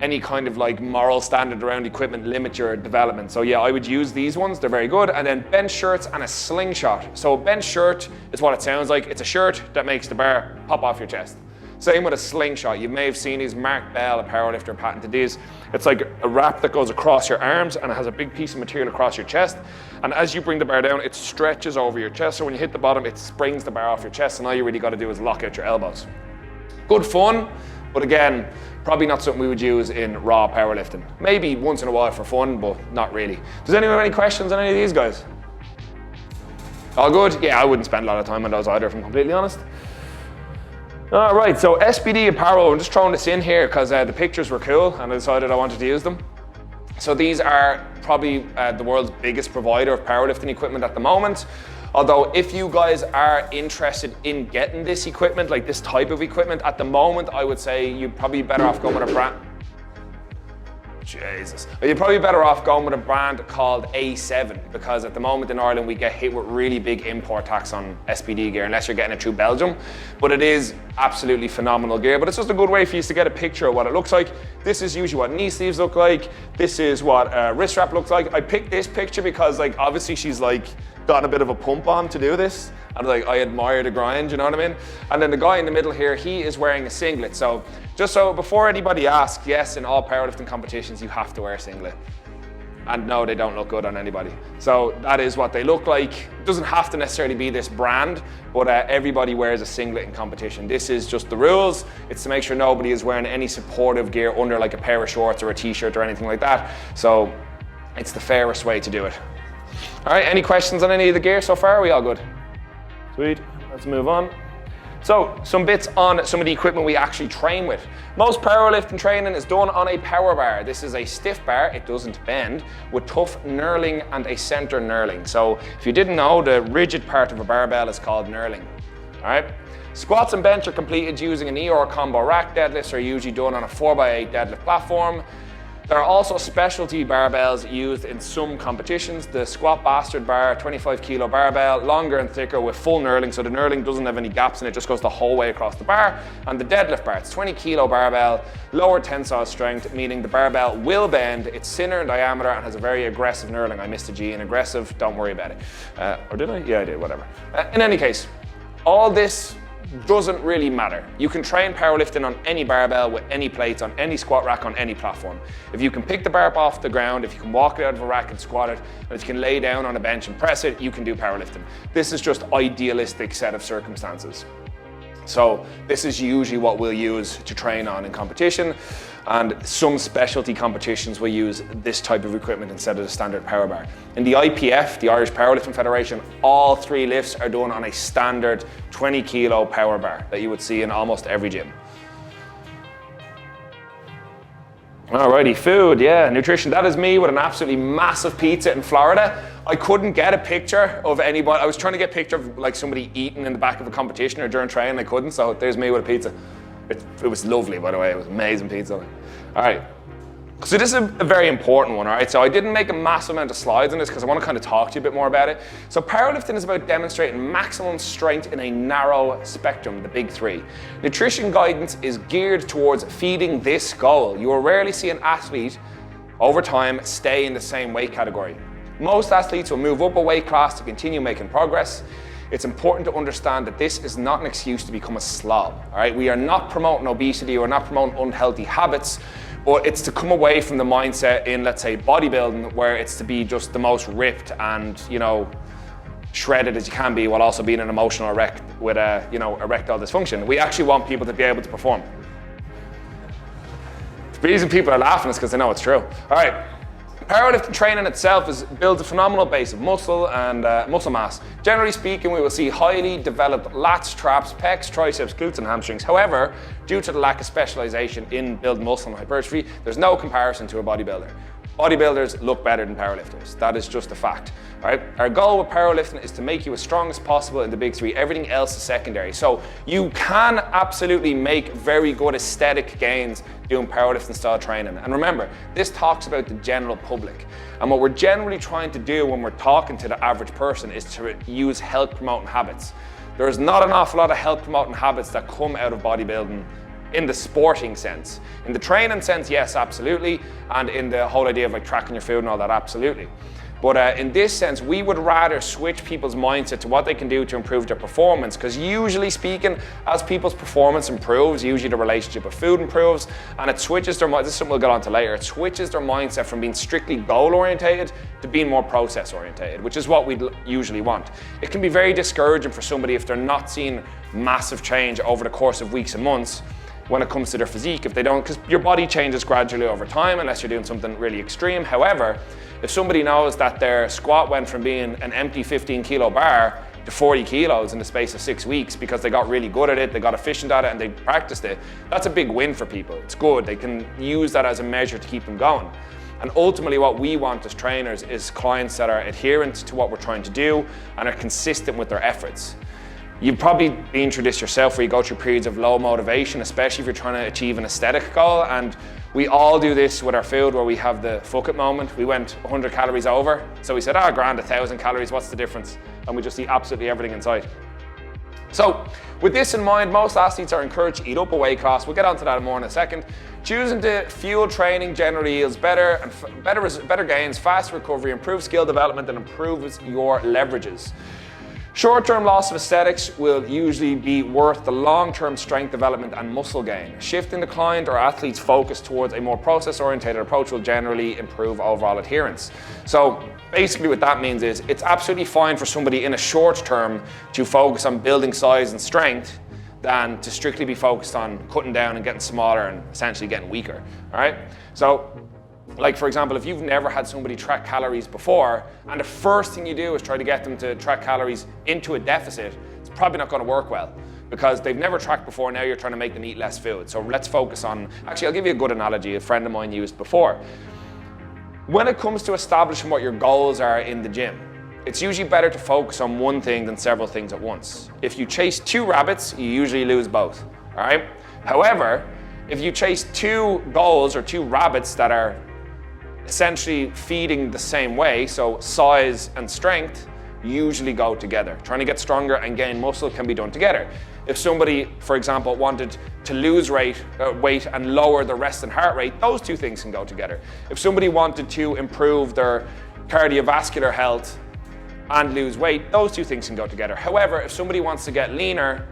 any kind of like moral standard around equipment limit your development. So yeah, I would use these ones, they're very good. And then bench shirts and a slingshot. So a bench shirt is what it sounds like. It's a shirt that makes the bar pop off your chest. Same with a slingshot. You may have seen these. Mark Bell, a powerlifter, patented these. It's like a wrap that goes across your arms and it has a big piece of material across your chest. And as you bring the bar down, it stretches over your chest. So when you hit the bottom, it springs the bar off your chest. And all you really got to do is lock out your elbows. Good fun, but again, probably not something we would use in raw powerlifting. Maybe once in a while for fun, but not really. Does anyone have any questions on any of these guys? All good? Yeah, I wouldn't spend a lot of time on those either, if I'm completely honest. All right, so SBD apparel, I'm just throwing this in here because the pictures were cool and I decided I wanted to use them. So these are probably the world's biggest provider of powerlifting equipment at the moment. Although if you guys are interested in getting this equipment, like this type of equipment, at the moment, I would say you're probably better off going with a brand. Jesus. You're probably better off going with a brand called A7 because at the moment in Ireland we get hit with really big import tax on SBD gear unless you're getting it through Belgium. But it is absolutely phenomenal gear. But it's just a good way for you to get a picture of what it looks like. This is usually what knee sleeves look like. This is what a wrist strap looks like. I picked this picture because like obviously she's like gotten a bit of a pump on to do this. And like I admire the grind, you know what I mean? And then the guy in the middle here, he is wearing a singlet. So just so before anybody asks, yes, in all powerlifting competitions, you have to wear a singlet. And no, they don't look good on anybody. So that is what they look like. It doesn't have to necessarily be this brand, but everybody wears a singlet in competition. This is just the rules. It's to make sure nobody is wearing any supportive gear under like a pair of shorts or a t-shirt or anything like that. So it's the fairest way to do it. All right, any questions on any of the gear so far? Are we all good? Sweet, let's move on. So, some bits on some of the equipment we actually train with. Most powerlifting training is done on a power bar. This is a stiff bar, it doesn't bend, with tough knurling and a center knurling. So, if you didn't know, the rigid part of a barbell is called knurling. All right? Squats and bench are completed using an ER combo rack. Deadlifts are usually done on a 4x8 deadlift platform. There are also specialty barbells used in some competitions. The Squat Bastard bar, 25 kilo barbell, longer and thicker with full knurling, so the knurling doesn't have any gaps in it, just goes the whole way across the bar. And the deadlift bar, it's 20 kilo barbell, lower tensile strength, meaning the barbell will bend, it's thinner in diameter and has a very aggressive knurling. I missed a G in aggressive, don't worry about it. Or did I? Yeah, I did, whatever. In any case, all this doesn't really matter. You can train powerlifting on any barbell with any plates, on any squat rack, on any platform. If you can pick the bar up off the ground, if you can walk it out of a rack and squat it, and if you can lay down on a bench and press it, you can do powerlifting. This is just idealistic set of circumstances. So this is usually what we'll use to train on in competition, and some specialty competitions will use this type of equipment instead of the standard power bar. In the IPF, the Irish Powerlifting Federation, all 3 lifts are done on a standard 20 kilo power bar that you would see in almost every gym. Alrighty, food, yeah, nutrition. That is me with an absolutely massive pizza in Florida. I couldn't get a picture of anybody. I was trying to get a picture of like somebody eating in the back of a competition or during training. I couldn't, so there's me with a pizza. It was lovely, by the way. It was amazing pizza. All right. So this is a very important one, all right? So I didn't make a massive amount of slides on this because I want to kind of talk to you a bit more about it. So powerlifting is about demonstrating maximum strength in a narrow spectrum, the big 3. Nutrition guidance is geared towards feeding this goal. You will rarely see an athlete over time stay in the same weight category. Most athletes will move up a weight class to continue making progress. it's important to understand that this is not an excuse to become a slob, all right? We are not promoting obesity, we're not promoting unhealthy habits, but it's to come away from the mindset in, let's say, bodybuilding, where it's to be just the most ripped and, you know, shredded as you can be, while also being an emotional wreck with a, you know, erectile dysfunction. We actually want people to be able to perform. The reason people are laughing is because they know it's true. All right. Powerlifting training itself builds a phenomenal base of muscle and muscle mass. Generally speaking, we will see highly developed lats, traps, pecs, triceps, glutes, and hamstrings. However, due to the lack of specialization in building muscle and hypertrophy, there's no comparison to a bodybuilder. Bodybuilders look better than powerlifters. That is just a fact. All right? Our goal with powerlifting is to make you as strong as possible in the big three. Everything else is secondary. So you can absolutely make very good aesthetic gains doing powerlifting style training. And remember, this talks about the general public. And what we're generally trying to do when we're talking to the average person is to use health promoting habits. There's not an awful lot of health promoting habits that come out of bodybuilding in the sporting sense. In the training sense, yes, absolutely. And in the whole idea of like tracking your food and all that, absolutely. But in this sense, we would rather switch people's mindset to what they can do to improve their performance, because usually speaking, as people's performance improves, usually the relationship with food improves, and it switches their mind, this is something we'll get onto later, it switches their mindset from being strictly goal-orientated to being more process-orientated, which is what we'd usually want. It can be very discouraging for somebody if they're not seeing massive change over the course of weeks and months when it comes to their physique, if they don't, because your body changes gradually over time unless you're doing something really extreme. However, if somebody knows that their squat went from being an empty 15 kilo bar to 40 kilos in the space of 6 weeks because they got really good at it, they got efficient at it, and they practiced it, that's a big win for people. It's good. They can use that as a measure to keep them going. And ultimately what we want as trainers is clients that are adherent to what we're trying to do and are consistent with their efforts. You've probably been through this yourself where you go through periods of low motivation, especially if you're trying to achieve an aesthetic goal. And we all do this with our food where we have the fuck it moment. We went 100 calories over. So we said, grand, 1,000 calories, what's the difference? And we just eat absolutely everything in sight. So with this in mind, most athletes are encouraged to eat up a weight class. We'll get onto that more in a second. Choosing to fuel training generally yields better gains, faster recovery, improves skill development, and improves your leverages. Short-term loss of aesthetics will usually be worth the long-term strength development and muscle gain. Shifting the client or athlete's focus towards a more process-oriented approach will generally improve overall adherence. So basically what that means is it's absolutely fine for somebody in a short term to focus on building size and strength than to strictly be focused on cutting down and getting smaller and essentially getting weaker, all right? So, like for example, if you've never had somebody track calories before, and the first thing you do is try to get them to track calories into a deficit, it's probably not gonna work well because they've never tracked before, now you're trying to make them eat less food. So let's focus on, actually I'll give you a good analogy a friend of mine used before. When it comes to establishing what your goals are in the gym, it's usually better to focus on one thing than several things at once. If you chase 2 rabbits, you usually lose both, all right? However, if you chase 2 goals or 2 rabbits that are essentially feeding the same way, so size and strength usually go together. Trying to get stronger and gain muscle can be done together. If somebody, for example, wanted to lose weight and lower the resting heart rate, those 2 things can go together. If somebody wanted to improve their cardiovascular health and lose weight, those 2 things can go together. However, if somebody wants to get leaner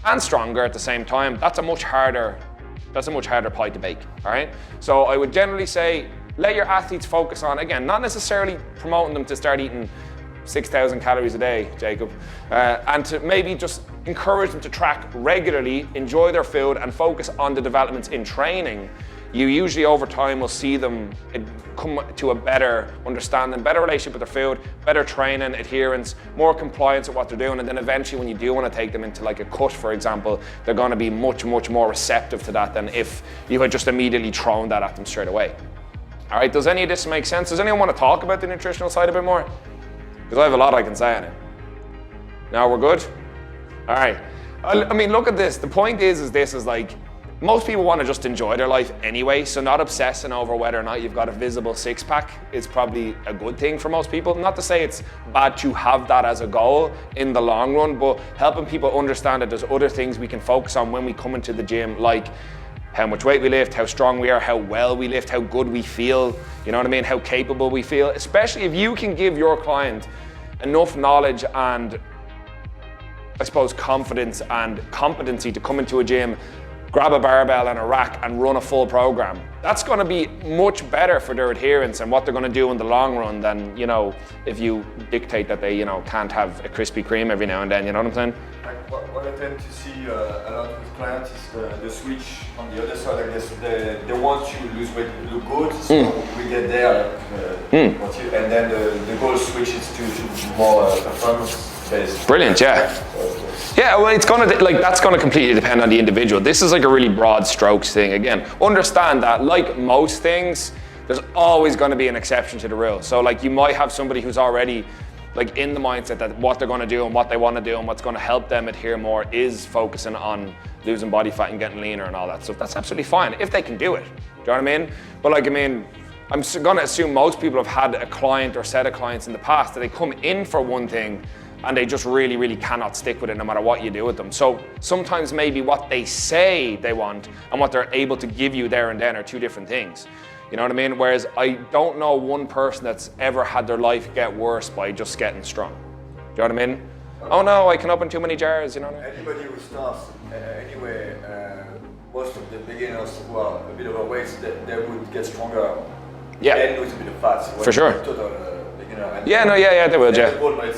and stronger at the same time, that's a much harder pie to bake, all right? So I would generally say, let your athletes focus on, again, not necessarily promoting them to start eating 6,000 calories a day, Jacob, and to maybe just encourage them to track regularly, enjoy their food, and focus on the developments in training. You usually over time will see them come to a better understanding, better relationship with their food, better training, adherence, more compliance with what they're doing, and then eventually when you do want to take them into like a cut, for example, they're going to be much, much more receptive to that than if you had just immediately thrown that at them straight away. All right, does any of this make sense? Does anyone want to talk about the nutritional side a bit more? Because I have a lot I can say on it. Now we're good? All right. I mean, look at this. The point is like, most people want to just enjoy their life anyway, so not obsessing over whether or not you've got a visible 6-pack is probably a good thing for most people. Not to say it's bad to have that as a goal in the long run, but helping people understand that there's other things we can focus on when we come into the gym, like how much weight we lift, how strong we are, how well we lift, how good we feel, you know what I mean, how capable we feel. Especially if you can give your client enough knowledge and I suppose, confidence and competency to come into a gym, grab a barbell and a rack and run a full program. That's going to be much better for their adherence and what they're going to do in the long run than, you know, if you dictate that they, you know, can't have a Krispy Kreme every now and then, you know what I'm saying? Like what I tend to see a lot with clients is the switch on the other side. I guess they want you to lose weight, look good, so we get there, and then the goal switches to more performance based. Brilliant, yeah. Yeah, well, it's gonna that's gonna completely depend on the individual. This is like a really broad strokes thing. Again, understand that like most things, there's always gonna be an exception to the rule. So like you might have somebody who's already like in the mindset that what they're gonna do and what they wanna do and what's gonna help them adhere more is focusing on losing body fat and getting leaner and all that stuff. That's absolutely fine if they can do it. Do you know what I mean? But like, I mean, I'm gonna assume most people have had a client or set of clients in the past that they come in for one thing and they just really, really cannot stick with it no matter what you do with them. So sometimes maybe what they say they want and what they're able to give you there and then are two different things. You know what I mean? Whereas I don't know one person that's ever had their life get worse by just getting strong. Do you know what I mean? Oh no, I can open too many jars, you know what I mean? Anybody who starts anyway, most of the beginners who are a bit overweight, they would get stronger. Yeah. And lose a bit of fat. So for sure. Total beginner. And They will, yeah. The goal might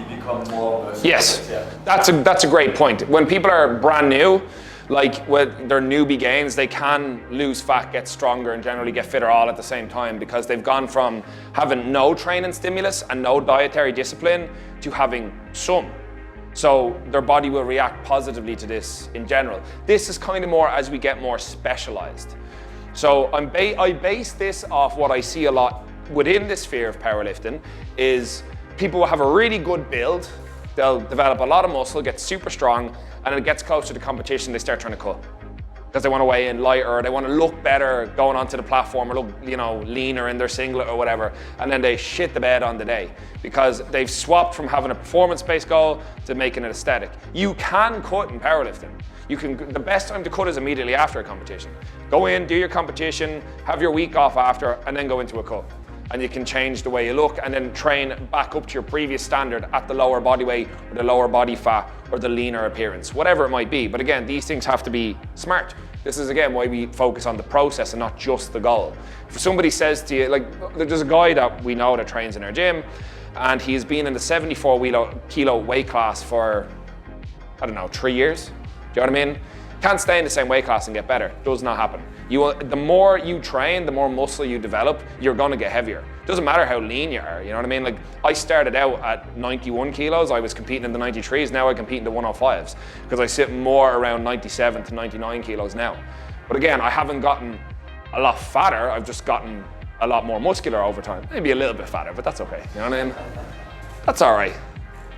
become more. Yes, yeah. that's a great point. When people are brand new, like when they're newbie gains, they can lose fat, get stronger, and generally get fitter all at the same time because they've gone from having no training stimulus and no dietary discipline to having some. So their body will react positively to this in general. This is kind of more as we get more specialized. So I base this off what I see a lot within the sphere of powerlifting is people will have a really good build, they'll develop a lot of muscle, get super strong, and then it gets closer to competition, they start trying to cut. Because they want to weigh in lighter, they want to look better going onto the platform or look, you know, leaner in their singlet or whatever, and then they shit the bed on the day because they've swapped from having a performance-based goal to making it aesthetic. You can cut in powerlifting. The best time to cut is immediately after a competition. Go in, do your competition, have your week off after, and then go into a cut. And you can change the way you look and then train back up to your previous standard at the lower body weight or the lower body fat or the leaner appearance, whatever it might be. But again, these things have to be smart. This is again why we focus on the process and not just the goal. If somebody says to you, like there's a guy that we know that trains in our gym and he's been in the 74 kilo weight class for, I don't know, 3 years. Do you know what I mean? Can't stay in the same weight class and get better. Does not happen. The more you train, the more muscle you develop, you're gonna get heavier. Doesn't matter how lean you are, you know what I mean? Like I started out at 91 kilos, I was competing in the 93s, now I compete in the 105s because I sit more around 97 to 99 kilos now. But again, I haven't gotten a lot fatter, I've just gotten a lot more muscular over time. Maybe a little bit fatter, but that's okay, you know what I mean? That's all right.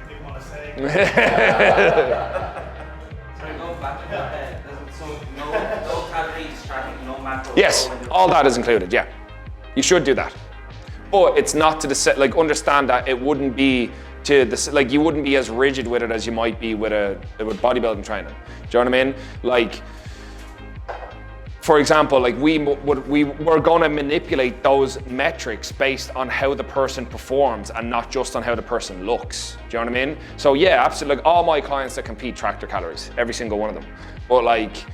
I didn't want to say. No fat, so no calories tracking, no macros. Yes, all that is included, yeah. You should do that. But it's not to the, like understand that it wouldn't be to the, like you wouldn't be as rigid with it as you might be with bodybuilding training. Do you know what I mean? Like, for example, like we're going to manipulate those metrics based on how the person performs and not just on how the person looks. Do you know what I mean? So yeah, absolutely. Like all my clients that compete track their calories, every single one of them. But like,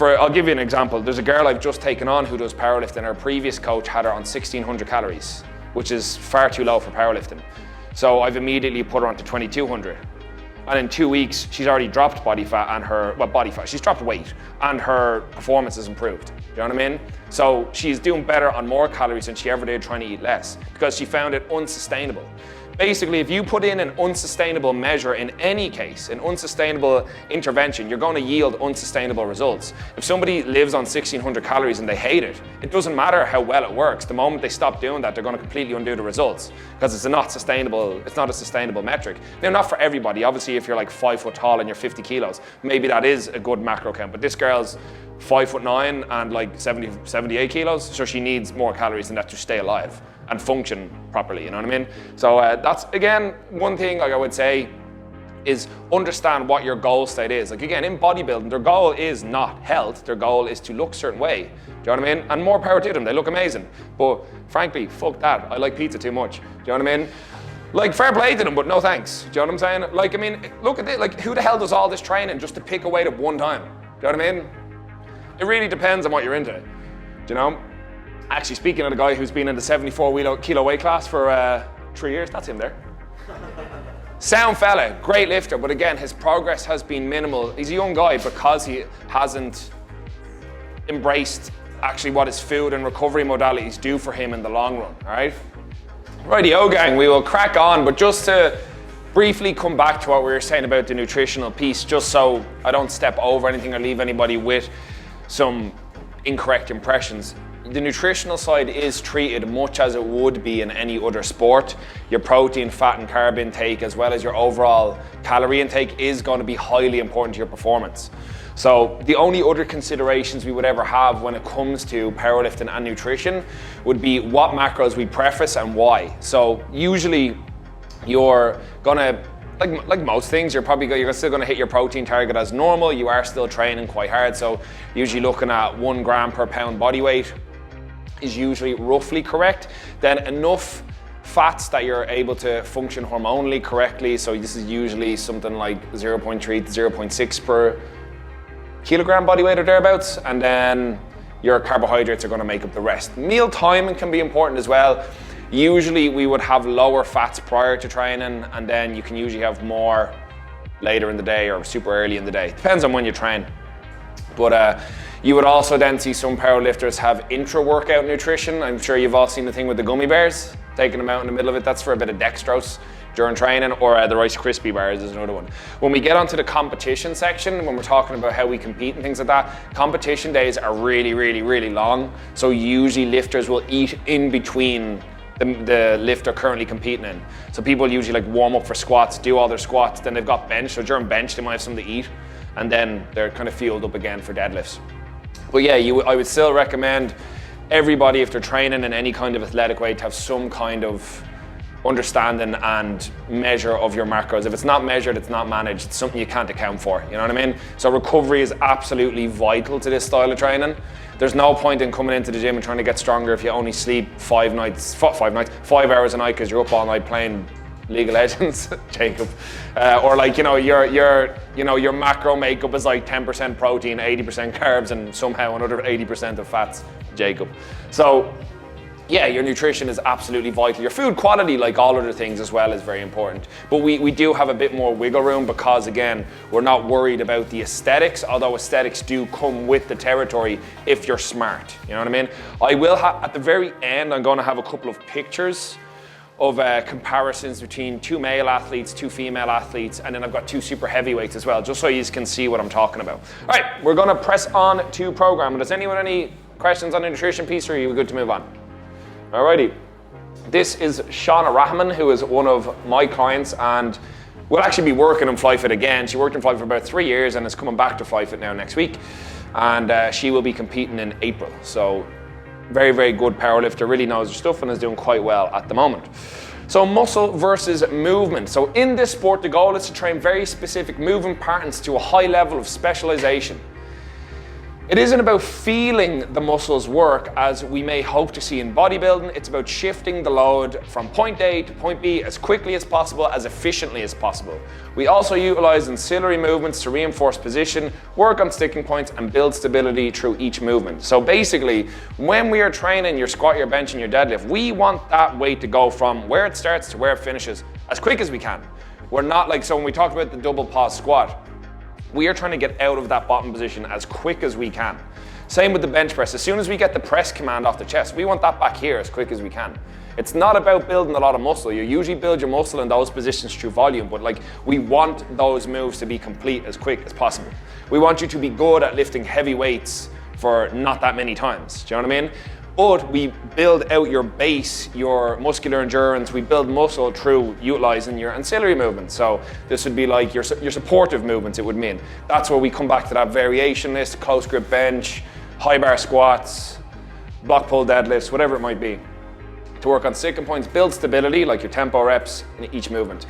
I'll give you an example. There's a girl I've just taken on who does powerlifting. Her previous coach had her on 1,600 calories, which is far too low for powerlifting. So I've immediately put her onto 2,200. And in 2 weeks, she's already dropped body fat and she's dropped weight and her performance has improved. Do you know what I mean? So she's doing better on more calories than she ever did trying to eat less because she found it unsustainable. Basically, if you put in an unsustainable measure in any case, an unsustainable intervention, you're going to yield unsustainable results. If somebody lives on 1,600 calories and they hate it, it doesn't matter how well it works. The moment they stop doing that, they're going to completely undo the results because it's not a sustainable metric. Now, not for everybody. Obviously, if you're like 5 foot tall and you're 50 kilos, maybe that is a good macro count. But this girl's 5'9" and like 78 kilos, so she needs more calories than that to stay alive and function properly, you know what I mean? So that's, again, one thing like I would say is understand what your goal state is. Like again, in bodybuilding, their goal is not health, their goal is to look a certain way. Do you know what I mean? And more power to them, they look amazing. But frankly, fuck that, I like pizza too much. Do you know what I mean? Like, fair play to them, but no thanks. Do you know what I'm saying? Like, I mean, look at it. Like, who the hell does all this training just to pick a weight at one time? Do you know what I mean? It really depends on what you're into. Do you know? Actually, speaking of the guy who's been in the 74 kilo weight class for 3 years, that's him there. Sound fella, great lifter, but again, his progress has been minimal. He's a young guy because he hasn't embraced actually what his food and recovery modalities do for him in the long run, all right? Rightio, gang, we will crack on, but just to briefly come back to what we were saying about the nutritional piece, just so I don't step over anything or leave anybody with some incorrect impressions. The nutritional side is treated much as it would be in any other sport. Your protein, fat and carb intake, as well as your overall calorie intake, is going to be highly important to your performance. So the only other considerations we would ever have when it comes to powerlifting and nutrition would be what macros we preface and why. So usually you're gonna, like most things, you're still gonna hit your protein target as normal. You are still training quite hard, so usually looking at 1 gram per pound body weight is usually roughly correct. Then enough fats that you're able to function hormonally correctly. So this is usually something like 0.3 to 0.6 per kilogram body weight or thereabouts, and then your carbohydrates are going to make up the rest. Meal timing can be important as well. Usually we would have lower fats prior to training, and then you can usually have more later in the day or super early in the day. Depends on when you train. But you would also then see some powerlifters have intra-workout nutrition. I'm sure you've all seen the thing with the gummy bears, taking them out in the middle of it. That's for a bit of dextrose during training, or the Rice Krispie bars is another one. When we get onto the competition section, when we're talking about how we compete and things like that, competition days are really, really, really long. So usually lifters will eat in between the lift they're currently competing in. So people usually like warm up for squats, do all their squats, then they've got bench. So during bench, they might have something to eat, and then they're kind of fueled up again for deadlifts. But yeah, I would still recommend everybody, if they're training in any kind of athletic way, to have some kind of understanding and measure of your macros. If it's not measured, it's not managed. It's something you can't account for, you know what I mean? So recovery is absolutely vital to this style of training. There's no point in coming into the gym and trying to get stronger if you only sleep 5 hours a night because you're up all night playing League of Legends, Jacob. Or like, your macro makeup is like 10% protein, 80% carbs, and somehow another 80% of fats, Jacob. So yeah, your nutrition is absolutely vital. Your food quality, like all other things as well, is very important. But we do have a bit more wiggle room because, again, we're not worried about the aesthetics, although aesthetics do come with the territory if you're smart. You know what I mean? I will have, at the very end, I'm going to have a couple of pictures of comparisons between 2 male athletes, 2 female athletes, and then I've got 2 super heavyweights as well, just so you can see what I'm talking about. All right, we're going to press on to program. Does anyone have any questions on the nutrition piece, or are you good to move on? Alrighty, this is Shauna Rahman, who is one of my clients and will actually be working in Flyefit again. She worked in Flyefit for about 3 years and is coming back to Flyefit now next week. And she will be competing in April. So very, very good powerlifter, really knows her stuff and is doing quite well at the moment. So muscle versus movement. So in this sport, the goal is to train very specific movement patterns to a high level of specialization. It isn't about feeling the muscles work as we may hope to see in bodybuilding. It's about shifting the load from point A to point B as quickly as possible, as efficiently as possible. We also utilize ancillary movements to reinforce position, work on sticking points, and build stability through each movement. So basically, when we are training your squat, your bench, and your deadlift, we want that weight to go from where it starts to where it finishes as quick as we can. We're not like, so when we talked about the double pause squat, we are trying to get out of that bottom position as quick as we can. Same with the bench press. As soon as we get the press command off the chest, we want that back here as quick as we can. It's not about building a lot of muscle. You usually build your muscle in those positions through volume, but like we want those moves to be complete as quick as possible. We want you to be good at lifting heavy weights for not that many times. Do you know what I mean? But we build out your base, your muscular endurance. We build muscle through utilizing your ancillary movements. So this would be like your supportive movements, it would mean. That's where we come back to that variation list, close grip bench, high bar squats, block pull deadlifts, whatever it might be. To work on sticking points, build stability, like your tempo reps in each movement.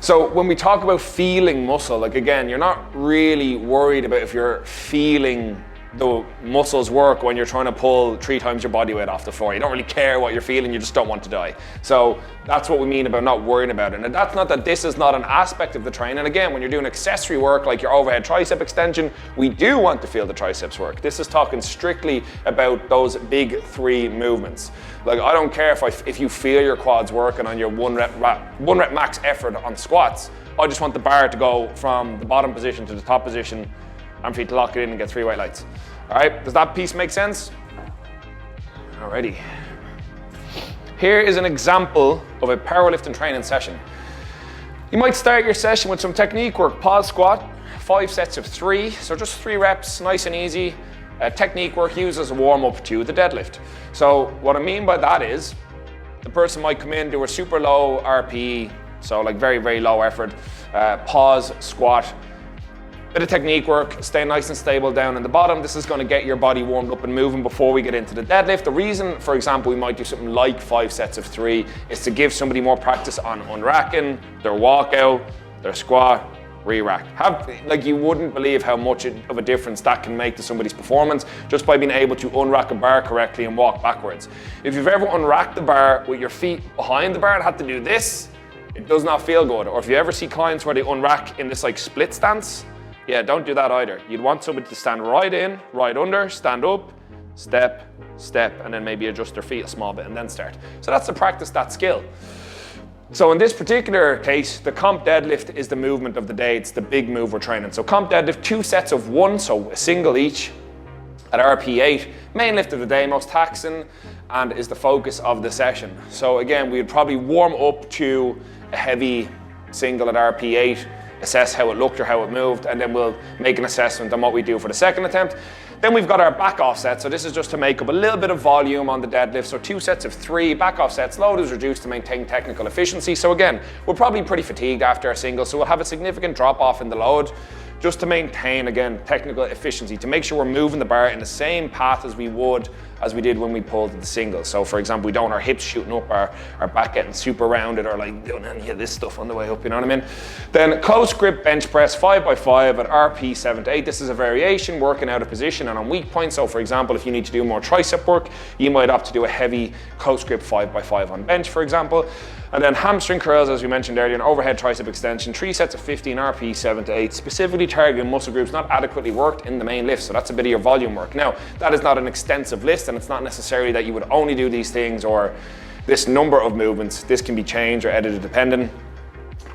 So when we talk about feeling muscle, like again, you're not really worried about if you're feeling the muscles work when you're trying to pull 3 times your body weight off the floor. You don't really care what you're feeling, you just don't want to die. So that's what we mean about not worrying about it. And that's not that this is not an aspect of the training. Again, when you're doing accessory work like your overhead tricep extension, we do want to feel the triceps work. This is talking strictly about those big 3 movements. Like, I don't care if you feel your quads working on your one rep max effort on squats. I just want the bar to go from the bottom position to the top position and for you to lock it in and get 3 white lights. All right, does that piece make sense? Alrighty. Here is an example of a powerlifting training session. You might start your session with some technique work. Pause squat, 5 sets of 3, so just 3 reps, nice and easy. Technique work used as a warm-up to the deadlift. So what I mean by that is, the person might come in, do a super low RPE, so like very, very low effort, pause, squat, bit of technique work, stay nice and stable down in the bottom. This is going to get your body warmed up and moving before we get into the deadlift. The reason, for example, we might do something like 5 sets of 3 is to give somebody more practice on unracking, their walkout, their squat, re-rack. Like, you wouldn't believe how much of a difference that can make to somebody's performance just by being able to unrack a bar correctly and walk backwards. If you've ever unracked the bar with your feet behind the bar and had to do this, it does not feel good. Or if you ever see clients where they unrack in this like split stance, yeah, don't do that either. You'd want somebody to stand right in, right under, stand up, step, step, and then maybe adjust their feet a small bit and then start. So that's to practice that skill. So in this particular case, the comp deadlift is the movement of the day. It's the big move we're training. So comp deadlift, 2 sets of 1, so a single each at RP8. Main lift of the day, most taxing, and is the focus of the session. So again, we'd probably warm up to a heavy single at RP8, assess how it looked or how it moved, and then we'll make an assessment on what we do for the second attempt. Then we've got our back off set. So this is just to make up a little bit of volume on the deadlift. So 2 sets of 3, back off sets, load is reduced to maintain technical efficiency. So again, we're probably pretty fatigued after our single, so we'll have a significant drop off in the load just to maintain, again, technical efficiency, to make sure we're moving the bar in the same path as we did when we pulled the single. So for example, we don't want our hips shooting up, our back getting super rounded, or like doing any of this stuff on the way up, you know what I mean? Then close grip bench press 5x5 at RP 7 to 8. This is a variation working out of position and on weak points. So for example, if you need to do more tricep work, you might opt to do a heavy close grip 5x5 on bench, for example. And then hamstring curls, as we mentioned earlier, an overhead tricep extension, 3 sets of 15 RP 7 to 8, specifically targeting muscle groups not adequately worked in the main lift. So that's a bit of your volume work. Now, that is not an extensive list, and it's not necessarily that you would only do these things or this number of movements. This can be changed or edited depending.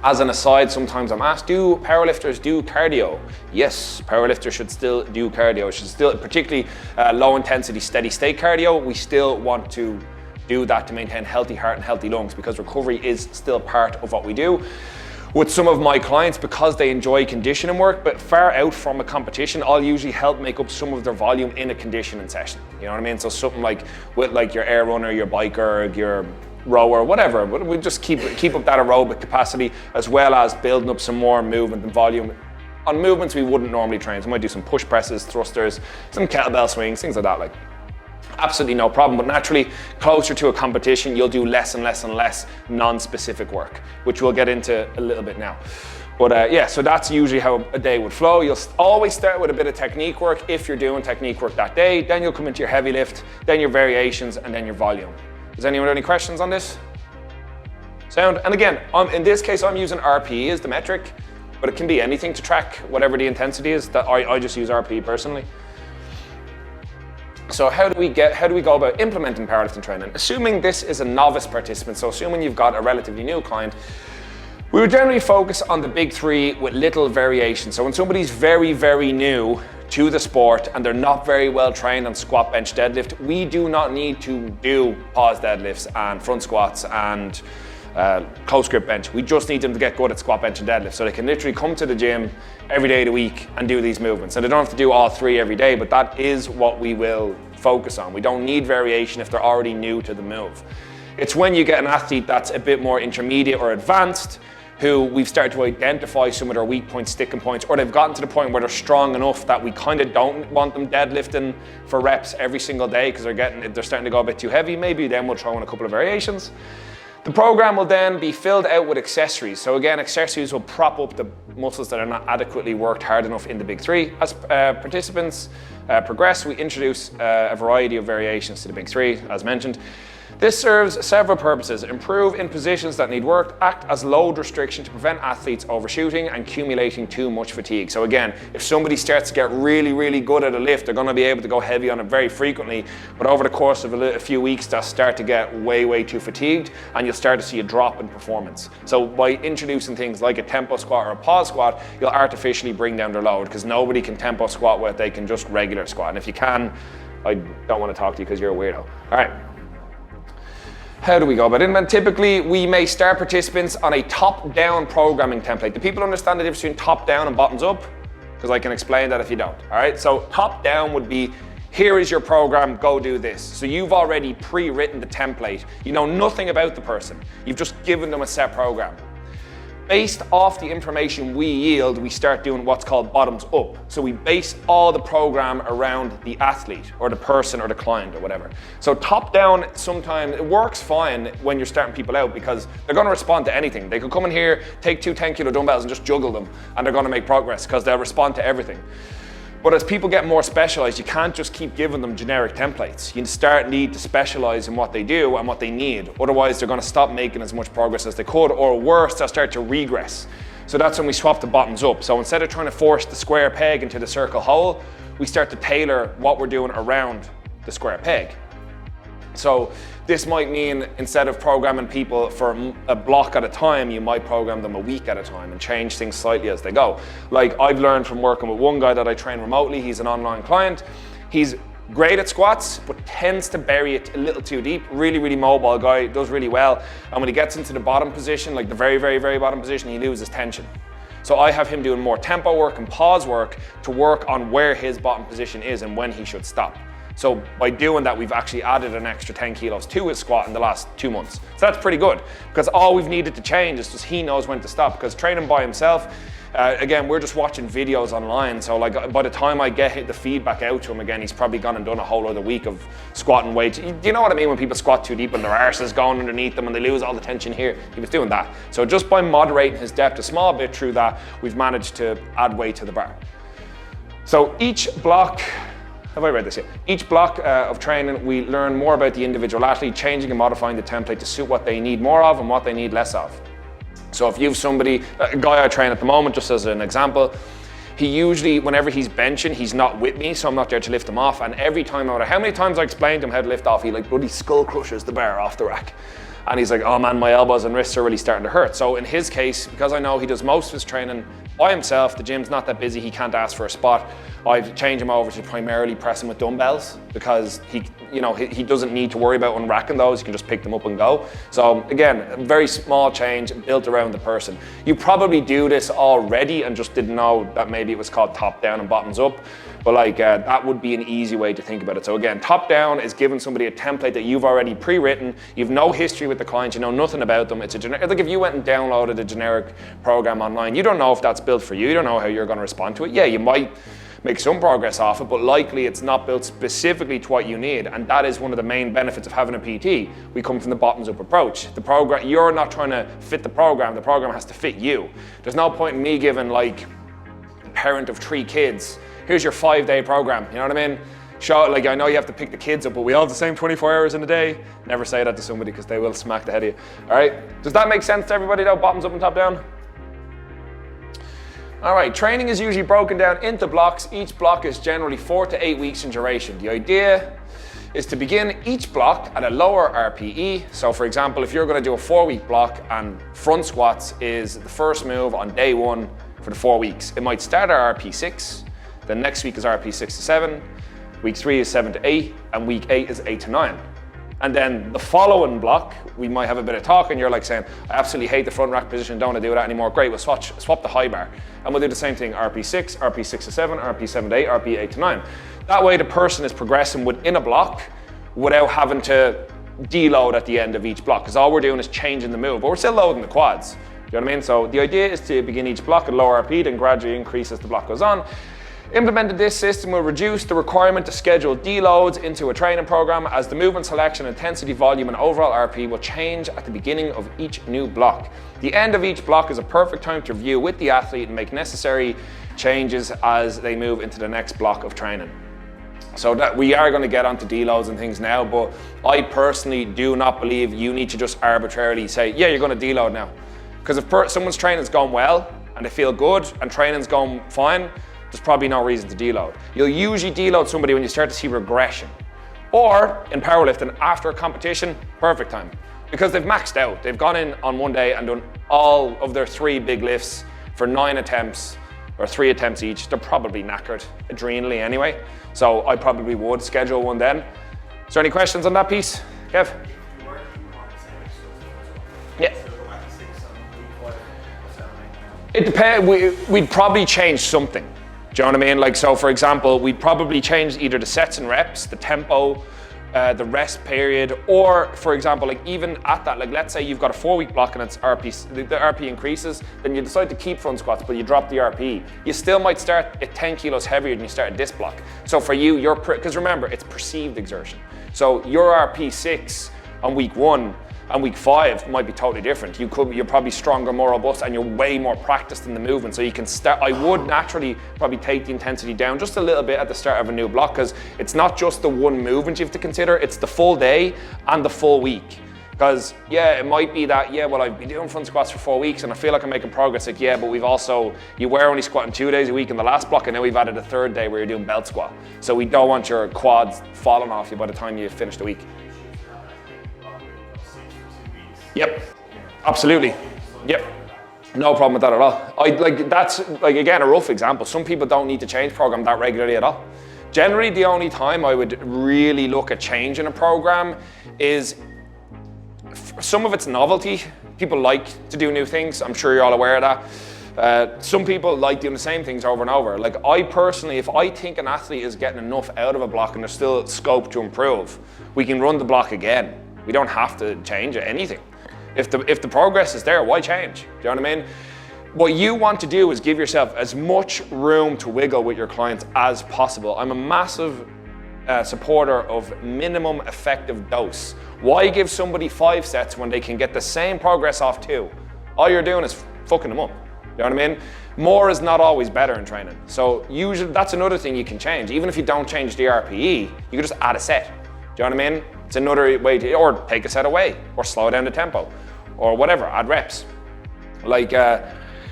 As an aside, sometimes I'm asked, do powerlifters do cardio? Yes, powerlifters should still do cardio. It should still, particularly low intensity, steady state cardio, we still want to do that to maintain healthy heart and healthy lungs, because recovery is still part of what we do. With some of my clients, because they enjoy conditioning work, but far out from a competition, I'll usually help make up some of their volume in a conditioning session. You know what I mean? So something like with like your air runner, your biker, your rower, whatever. But we just keep up that aerobic capacity, as well as building up some more movement and volume on movements we wouldn't normally train. So I might do some push presses, thrusters, some kettlebell swings, things like that. Like, absolutely no problem, but naturally closer to a competition you'll do less and less and less non-specific work, which we'll get into a little bit now. But yeah, so that's usually how a day would flow. You'll always start with a bit of technique work if you're doing technique work that day, then you'll come into your heavy lift, then your variations, and then your volume. Does anyone have any questions on this? Sound? And again, in this case I'm using RPE as the metric, but it can be anything to track whatever the intensity is. That I just use RPE personally. So how do we go about implementing powerlifting training? Assuming this is a novice participant, so assuming you've got a relatively new client, we would generally focus on the big 3 with little variation. So when somebody's very, very new to the sport and they're not very well trained on squat, bench, deadlift, we do not need to do pause deadlifts and front squats and close grip bench. We just need them to get good at squat, bench, and deadlift, so they can literally come to the gym every day of the week and do these movements. And they don't have to do all 3 every day, but that is what we will focus on. We don't need variation if they're already new to the move. It's when you get an athlete that's a bit more intermediate or advanced, who we've started to identify some of their weak points, sticking points, or they've gotten to the point where they're strong enough that we kind of don't want them deadlifting for reps every single day because they're starting to go a bit too heavy. Maybe then we'll throw in a couple of variations. The program will then be filled out with accessories. So again, accessories will prop up the muscles that are not adequately worked hard enough in the big three. As participants progress, we introduce a variety of variations to the big three, as mentioned. This serves several purposes: improve in positions that need work, act as load restriction to prevent athletes overshooting and accumulating too much fatigue. So again, if somebody starts to get really, really good at a lift, they're going to be able to go heavy on it very frequently, but over the course of a few weeks, they'll start to get way, way too fatigued, and you'll start to see a drop in performance. So by introducing things like a tempo squat or a pause squat, you'll artificially bring down their load, because nobody can tempo squat what they can just regular squat. And if you can, I don't want to talk to you because you're a weirdo. All right. How do we go about it? And typically, we may start participants on a top-down programming template. Do people understand the difference between top-down and bottoms-up? Because I can explain that if you don't. All right, so top-down would be, here is your program, go do this. So you've already pre-written the template. You know nothing about the person. You've just given them a set program. Based off the information we yield, we start doing what's called bottoms up. So we base all the program around the athlete or the person or the client or whatever. So top down, sometimes it works fine when you're starting people out, because they're going to respond to anything. They could come in here, take 2 10-kilo dumbbells and just juggle them, and they're going to make progress because they'll respond to everything. But as people get more specialized, you can't just keep giving them generic templates. You need to specialize in what they do and what they need. Otherwise, they're going to stop making as much progress as they could, or worse, they'll start to regress. So that's when we swap the bottoms up. So instead of trying to force the square peg into the circle hole, we start to tailor what we're doing around the square peg. So this might mean, instead of programming people for a block at a time, you might program them a week at a time and change things slightly as they go. Like I've learned from working with one guy that I train remotely. He's an online client. He's great at squats, but tends to bury it a little too deep. Really, really mobile guy, does really well. And when he gets into the bottom position, like the very, very, very bottom position, he loses tension. So I have him doing more tempo work and pause work to work on where his bottom position is and when he should stop. So by doing that, we've actually added an extra 10 kilos to his squat in the last 2 months. So that's pretty good, because all we've needed to change is just he knows when to stop, because training by himself, again, we're just watching videos online. So like by the time I get the feedback out to him again, he's probably gone and done a whole other week of squatting weight. Do you know what I mean when people squat too deep and their arse is going underneath them and they lose all the tension here? He was doing that. So just by moderating his depth a small bit through that, we've managed to add weight to the bar. So each block, have I read this yet? Each block of training, we learn more about the individual athlete, changing and modifying the template to suit what they need more of and what they need less of. So if you've somebody, a guy I train at the moment, just as an example, he usually, whenever he's benching, he's not with me, so I'm not there to lift him off. And every time, no matter how many times I explained to him how to lift off, he like bloody skull crushes the bar off the rack. And he's like, oh man, my elbows and wrists are really starting to hurt. So in his case, because I know he does most of his training by himself, the gym's not that busy, he can't ask for a spot, I've changed him over to primarily pressing with dumbbells, because he doesn't need to worry about unracking those, he can just pick them up and go. So again, a very small change built around the person. You probably do this already and just didn't know that maybe it was called top down and bottoms up. But like that would be an easy way to think about it. So again, top down is giving somebody a template that you've already pre-written. You've no history with the client. You know nothing about them. It's a generic. Like if you went and downloaded a generic program online, you don't know if that's built for you. You don't know how you're going to respond to it. Yeah, you might make some progress off it, but likely it's not built specifically to what you need. And that is one of the main benefits of having a PT. We come from the bottoms up approach. The program, you're not trying to fit the program has to fit you. There's no point in me giving like a parent of 3 kids, here's your 5-day program, you know what I mean? Like I know you have to pick the kids up, but we all have the same 24 hours in a day. Never say that to somebody because they will smack the head of you. All right, does that make sense to everybody though, bottoms up and top down? All right, training is usually broken down into blocks. Each block is generally 4 to 8 weeks in duration. The idea is to begin each block at a lower RPE. So for example, if you're gonna do a 4-week block and front squats is the first move on day 1 for the 4 weeks, it might start at RP 6, then next week is RP 6 to 7, week 3 is 7 to 8, and week 8 is 8 to 9. And then the following block, we might have a bit of talk and you're like saying, I absolutely hate the front rack position, don't want to do that anymore. Great, we'll swap the high bar. And we'll do the same thing, RP 6, RP 6 to 7, RP 7 to 8, RP 8 to 9. That way the person is progressing within a block without having to deload at the end of each block, because all we're doing is changing the move, but we're still loading the quads. You know what I mean? So the idea is to begin each block at lower RP, then gradually increase as the block goes on. Implementing this system will reduce the requirement to schedule deloads into a training program, as the movement selection, intensity, volume, and overall RP will change at the beginning of each new block. The end of each block is a perfect time to review with the athlete and make necessary changes as they move into the next block of training. So that we are going to get onto deloads and things now, but I personally do not believe you need to just arbitrarily say, yeah, you're going to deload now. Because if someone's training's gone well and they feel good and training's gone fine, there's probably no reason to deload. You'll usually deload somebody when you start to see regression. Or in powerlifting, after a competition, perfect time. Because they've maxed out. They've gone in on one day and done all of their 3 big lifts for 9 attempts or 3 attempts each. They're probably knackered adrenally anyway. So I probably would schedule one then. Is there any questions on that piece, Kev? Yeah. It depends. We'd probably change something. Do you know what I mean? Like, so for example, we'd probably change either the sets and reps, the tempo, the rest period, or for example, like even at that, like let's say you've got a 4-week block and it's RP, the RP increases, then you decide to keep front squats, but you drop the RP. You still might start at 10 kilos heavier than you start at this block. So for you, because remember, it's perceived exertion. So your RP 6 on week 1 and week 5 might be totally different. You're probably stronger, more robust, and you're way more practiced in the movement. So you can start, I would naturally probably take the intensity down just a little bit at the start of a new block, because it's not just the one movement you have to consider, it's the full day and the full week. Because yeah, it might be that, yeah, well, I've been doing front squats for 4 weeks and I feel like I'm making progress. Like, yeah, but you were only squatting 2 days a week in the last block, and now we've added a 3rd day where you're doing belt squat. So we don't want your quads falling off you by the time you finish the week. Yep, absolutely. Yep, no problem with that at all. That's again a rough example. Some people don't need to change program that regularly at all. Generally, the only time I would really look at changing a program is some of its novelty. People like to do new things. I'm sure you're all aware of that. Some people like doing the same things over and over. Like I personally, if I think an athlete is getting enough out of a block and there's still scope to improve, we can run the block again. We don't have to change anything. If the progress is there, why change? Do you know what I mean? What you want to do is give yourself as much room to wiggle with your clients as possible. I'm a massive supporter of minimum effective dose. Why give somebody 5 sets when they can get the same progress off 2? All you're doing is fucking them up. You know what I mean? More is not always better in training. So usually that's another thing you can change. Even if you don't change the RPE, you can just add a set. Do you know what I mean? It's another way to, or take a set away, or slow down the tempo, or whatever, add reps. Like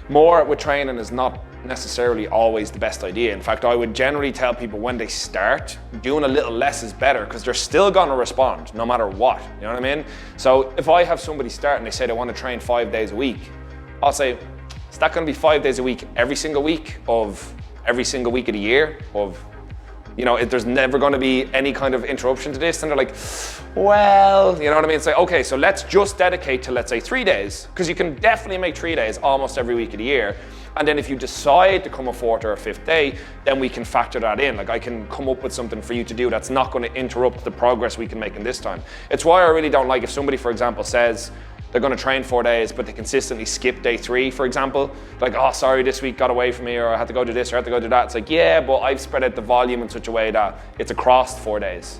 more with training is not necessarily always the best idea. In fact, I would generally tell people when they start, doing a little less is better, because they're still gonna respond no matter what, you know what I mean? So if I have somebody start and they say they want to train 5 days a week, I'll say, is that gonna be 5 days a week every single week of the year of, you know, if there's never going to be any kind of interruption to this, and they're like, well, you know what I mean? It's like, okay, so let's just dedicate to, let's say, 3 days, because you can definitely make 3 days almost every week of the year. And then if you decide to come a 4th or a 5th day, then we can factor that in. Like I can come up with something for you to do that's not going to interrupt the progress we can make in this time. It's why I really don't like if somebody, for example, says they're going to train 4 days, but they consistently skip day 3, for example. Like, oh, sorry, this week got away from me, or I had to go do this, or I had to go do that. It's like, yeah, but I've spread out the volume in such a way that it's across 4 days.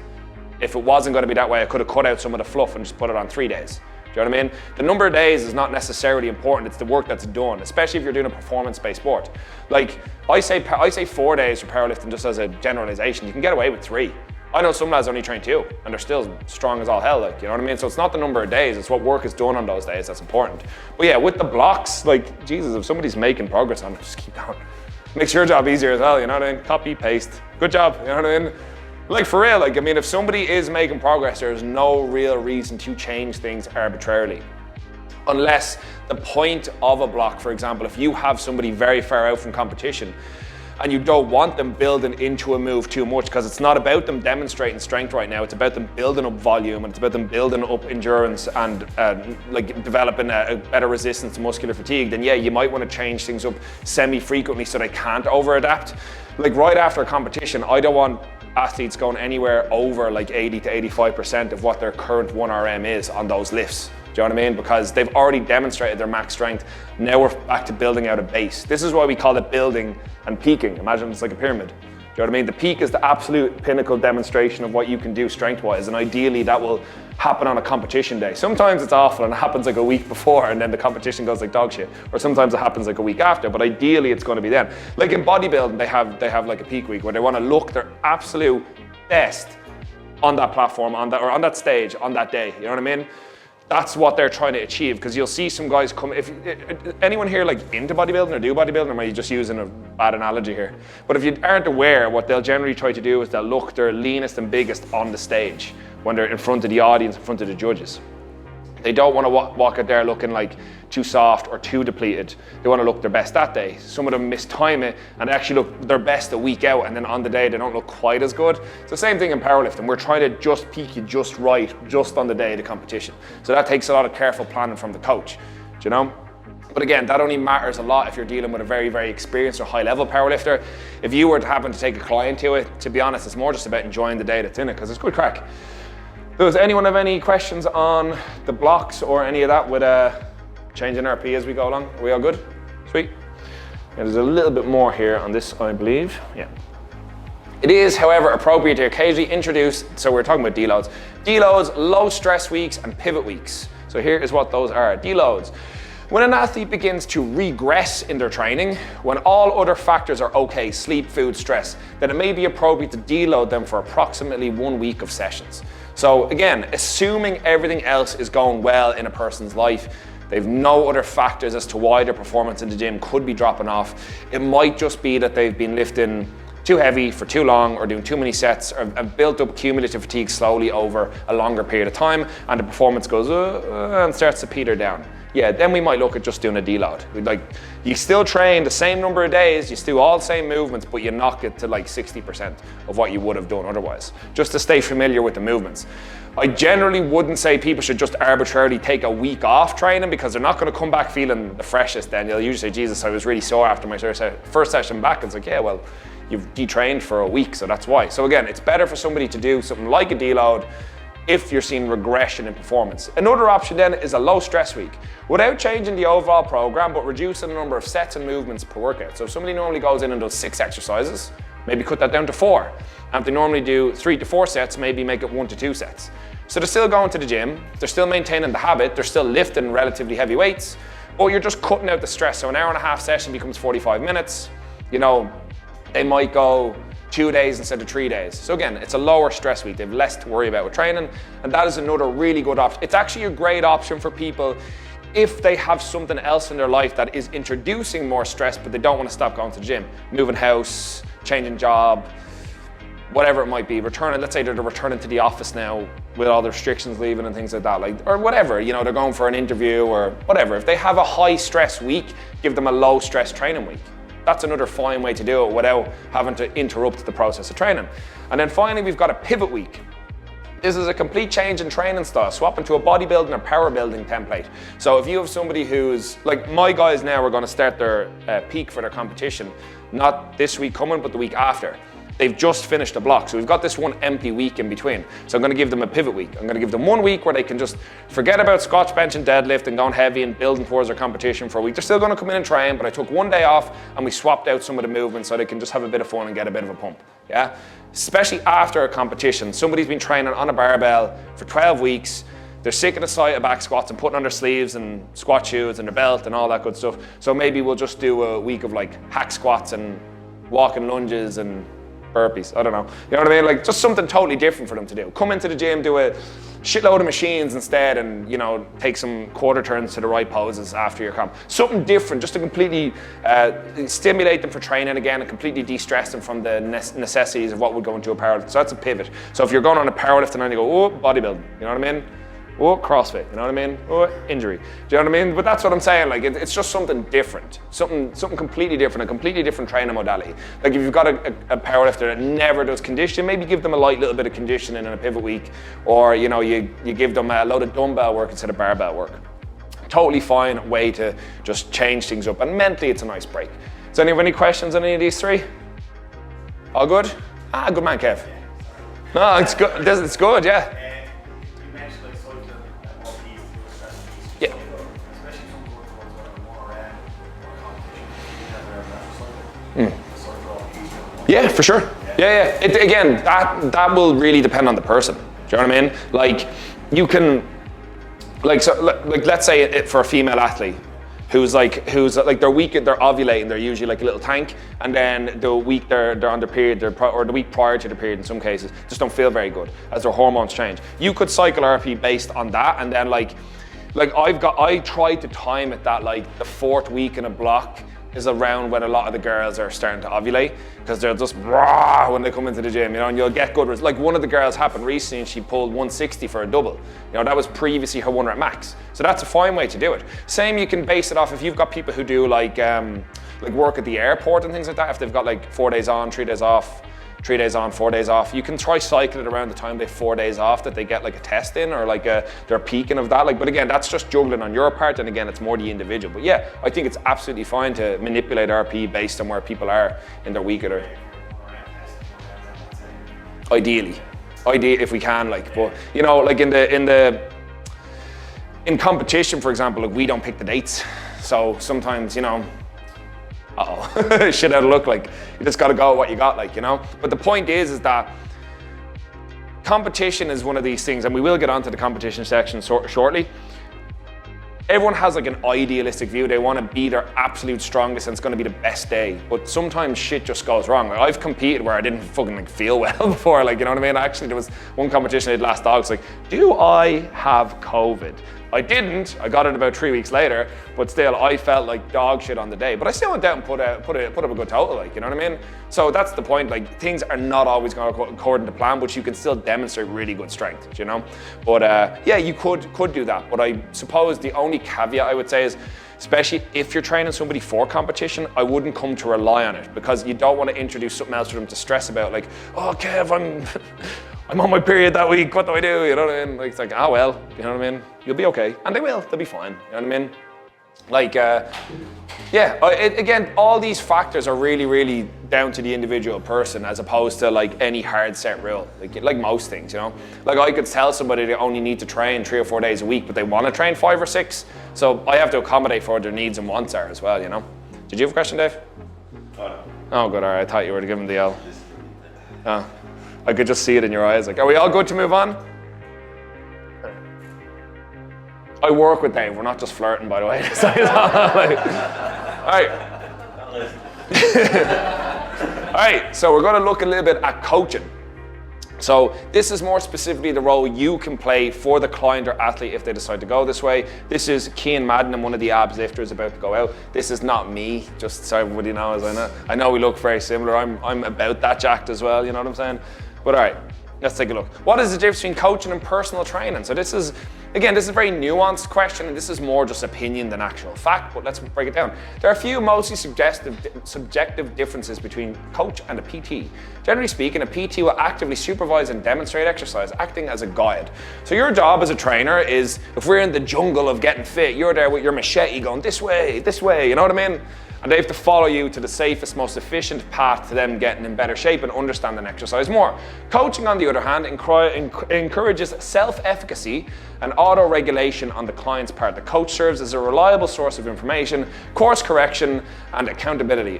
If it wasn't going to be that way, I could have cut out some of the fluff and just put it on 3 days. Do you know what I mean? The number of days is not necessarily important. It's the work that's done, especially if you're doing a performance-based sport. Like, I say 4 days for powerlifting just as a generalization. You can get away with 3. I know some lads only train 2 and they're still strong as all hell, like, you know what I mean? So it's not the number of days, it's what work is done on those days that's important. But yeah, with the blocks, like, Jesus, if somebody's making progress on it, just keep going. Makes your job easier as well, you know what I mean? Copy, paste, good job, you know what I mean? Like, for real, like, I mean, if somebody is making progress, there's no real reason to change things arbitrarily. Unless the point of a block, for example, if you have somebody very far out from competition, and you don't want them building into a move too much, because it's not about them demonstrating strength right now, it's about them building up volume, and it's about them building up endurance and like developing a better resistance to muscular fatigue, then yeah, you might want to change things up semi-frequently so they can't over-adapt. Like right after a competition, I don't want athletes going anywhere over like 80 to 85% of what their current 1RM is on those lifts. Do you know what I mean? Because they've already demonstrated their max strength. Now we're back to building out a base. This is why we call it building and peaking. Imagine it's like a pyramid. Do you know what I mean? The peak is the absolute pinnacle demonstration of what you can do strength-wise, and ideally that will happen on a competition day. Sometimes it's awful and it happens like a week before and then the competition goes like dog shit, or sometimes it happens like a week after, but ideally it's going to be then. Like in bodybuilding, they have like a peak week where they want to look their absolute best on that platform, on that stage, on that day. You know what I mean? That's what they're trying to achieve, because you'll see some guys come, if anyone here like into bodybuilding or do bodybuilding, or am I just using a bad analogy here? But if you aren't aware, what they'll generally try to do is they'll look their leanest and biggest on the stage when they're in front of the audience, in front of the judges. They don't want to walk out there looking like too soft or too depleted. They want to look their best that day. Some of them mistime it and actually look their best a week out, and then on the day they don't look quite as good. It's the same thing in powerlifting. We're trying to just peak you just right, just on the day of the competition. So that takes a lot of careful planning from the coach, do you know? But again, that only matters a lot if you're dealing with a very, very experienced or high-level powerlifter. If you were to happen to take a client to it, to be honest, it's more just about enjoying the day that's in it, because it's good crack. Does anyone have any questions on the blocks or any of that with changing RP as we go along? Are we all good? Sweet. Yeah, there's a little bit more here on this, I believe. Yeah. It is, however, appropriate to occasionally introduce, so we're talking about deloads. Deloads, low stress weeks, and pivot weeks. So here is what those are. Deloads. When an athlete begins to regress in their training, when all other factors are okay, sleep, food, stress, then it may be appropriate to deload them for approximately 1 week of sessions. So again, assuming everything else is going well in a person's life, they've no other factors as to why their performance in the gym could be dropping off. It might just be that they've been lifting too heavy for too long, or doing too many sets, or have built up cumulative fatigue slowly over a longer period of time, and the performance goes and starts to peter down. Yeah, then we might look at just doing a deload. Like, you still train the same number of days, you still all the same movements, but you knock it to like 60% of what you would have done otherwise, just to stay familiar with the movements. I generally wouldn't say people should just arbitrarily take a week off training, because they're not going to come back feeling the freshest then. They'll usually say, Jesus, I was really sore after my first session back. It's like, yeah, well, you've detrained for a week, so that's why. So again, it's better for somebody to do something like a deload if you're seeing regression in performance. Another option then is a low stress week, without changing the overall program, but reducing the number of sets and movements per workout. So if somebody normally goes in and does 6 exercises, maybe cut that down to 4. And if they normally do 3 to 4 sets, maybe make it 1 to 2 sets. So they're still going to the gym, they're still maintaining the habit, they're still lifting relatively heavy weights, but you're just cutting out the stress. So an hour and a half session becomes 45 minutes. You know, they might go 2 days instead of 3 days. So again, it's a lower stress week. They have less to worry about with training, and that is another really good option. It's actually a great option for people if they have something else in their life that is introducing more stress, but they don't want to stop going to the gym. Moving house, changing job, whatever it might be. Returning, let's say they're returning to the office now with all the restrictions leaving and things like that, like, or whatever, you know, they're going for an interview or whatever. If they have a high stress week, give them a low stress training week. That's another fine way to do it without having to interrupt the process of training. And then finally, we've got a pivot week. This is a complete change in training style, swapping to a bodybuilding or power building template. So if you have somebody who's, like my guys now are gonna start their peak for their competition, not this week coming, but the week after. They've just finished a block, so we've got this one empty week in between. So I'm gonna give them a pivot week. I'm gonna give them 1 week where they can just forget about squat, bench, and deadlift and going heavy and building towards their competition for a week. They're still gonna come in and train, but I took 1 day off and we swapped out some of the movements so they can just have a bit of fun and get a bit of a pump, yeah? Especially after a competition. Somebody's been training on a barbell for 12 weeks, they're sick of the sight of back squats and putting on their sleeves and squat shoes and their belt and all that good stuff. So maybe we'll just do a week of like hack squats and walking lunges and burpees, I don't know. You know what I mean? Like just something totally different for them to do. Come into the gym, do a shitload of machines instead and, you know, take some quarter turns to the right poses after your comp. Something different, just to completely stimulate them for training again and completely de-stress them from the necessities of what would go into a powerlifting. So that's a pivot. So if you're going on a powerlifting and you go, oh, bodybuilding, you know what I mean? Oh, CrossFit, you know what I mean? Oh, injury, do you know what I mean? But that's what I'm saying, like it's just something different, something completely different, a completely different training modality. Like if you've got a powerlifter that never does conditioning, maybe give them a light little bit of conditioning in a pivot week, or you know, you give them a load of dumbbell work instead of barbell work. Totally fine way to just change things up, and mentally it's a nice break. Does anyone have any questions on any of these three? All good? Ah, good man, Kev. No, it's good, it's good, yeah. Yeah, for sure. Yeah. Again, that will really depend on the person. Do you know what I mean? Like, you can, like let's say for a female athlete who's like they're weak, they're ovulating, they're usually like a little tank, and then the week they're on their period, or the week prior to the period in some cases, just don't feel very good as their hormones change. You could cycle RP based on that, and then like I tried to time it that like the 4th week in a block is around when a lot of the girls are starting to ovulate, because they're just raw when they come into the gym, you know, and you'll get good results. Like one of the girls happened recently and she pulled 160 for a double. You know, that was previously her 1 rep max. So that's a fine way to do it. Same, you can base it off if you've got people who do like work at the airport and things like that. If they've got like 4 days on, 3 days off, 3 days on, 4 days off, you can try cycle it around the time they have 4 days off that they get like a test in, or like they're peaking of that. Like, but again, that's just juggling on your part, and again, it's more the individual. But yeah, I think it's absolutely fine to manipulate RP based on where people are in their week or ideally if we can, like. But you know, like in competition, for example, like we don't pick the dates, so sometimes, you know, shit out of luck, like you just got to go with what you got, like, you know. But the point is that competition is one of these things, and we will get onto the competition section shortly. Everyone has like an idealistic view. They want to be their absolute strongest and it's going to be the best day. But sometimes shit just goes wrong. Like, I've competed where I didn't fucking like feel well before, like, you know what I mean? Actually, there was one competition I did last August, like, do I have COVID? I didn't. I got it about 3 weeks later, but still, I felt like dog shit on the day. But I still went out and put up a good total, like, you know what I mean? So that's the point. Like, things are not always going to go according to plan, but you can still demonstrate really good strength, you know? But yeah, you could do that. But I suppose the only caveat I would say is, especially if you're training somebody for competition, I wouldn't come to rely on it, because you don't want to introduce something else for them to stress about, like, oh, Kev, I'm on my period that week, what do I do? You know what I mean? Like, it's like, oh well, you know what I mean? You'll be okay. And they'll be fine, you know what I mean? Like, yeah, again, all these factors are really, really down to the individual person, as opposed to like any hard set rule, like most things, you know? Like, I could tell somebody they only need to train 3 or 4 days a week, but they want to train 5 or 6. So I have to accommodate for what their needs and wants are as well, you know? Did you have a question, Dave? Oh, no. Oh, good, all right, I thought you were to give him the L. Oh. I could just see it in your eyes. Like, are we all good to move on? I work with Dave. We're not just flirting, by the way. All right. All right. So we're going to look a little bit at coaching. So this is more specifically the role you can play for the client or athlete if they decide to go this way. This is Cian Madden, one of the abs lifters about to go out. This is not me, just so everybody knows. I know we look very similar. I'm about that jacked as well, you know what I'm saying? But all right, let's take a look. What is the difference between coaching and personal training? So this is, again, this is a very nuanced question, and this is more just opinion than actual fact, but let's break it down. There are a few mostly subjective differences between coach and a PT. Generally speaking, a PT will actively supervise and demonstrate exercise, acting as a guide. So your job as a trainer is, if we're in the jungle of getting fit, you're there with your machete going this way, you know what I mean? And they have to follow you to the safest, most efficient path to them getting in better shape and understanding exercise more. Coaching, on the other hand, encourages self-efficacy and auto-regulation on the client's part. The coach serves as a reliable source of information, course correction, and accountability.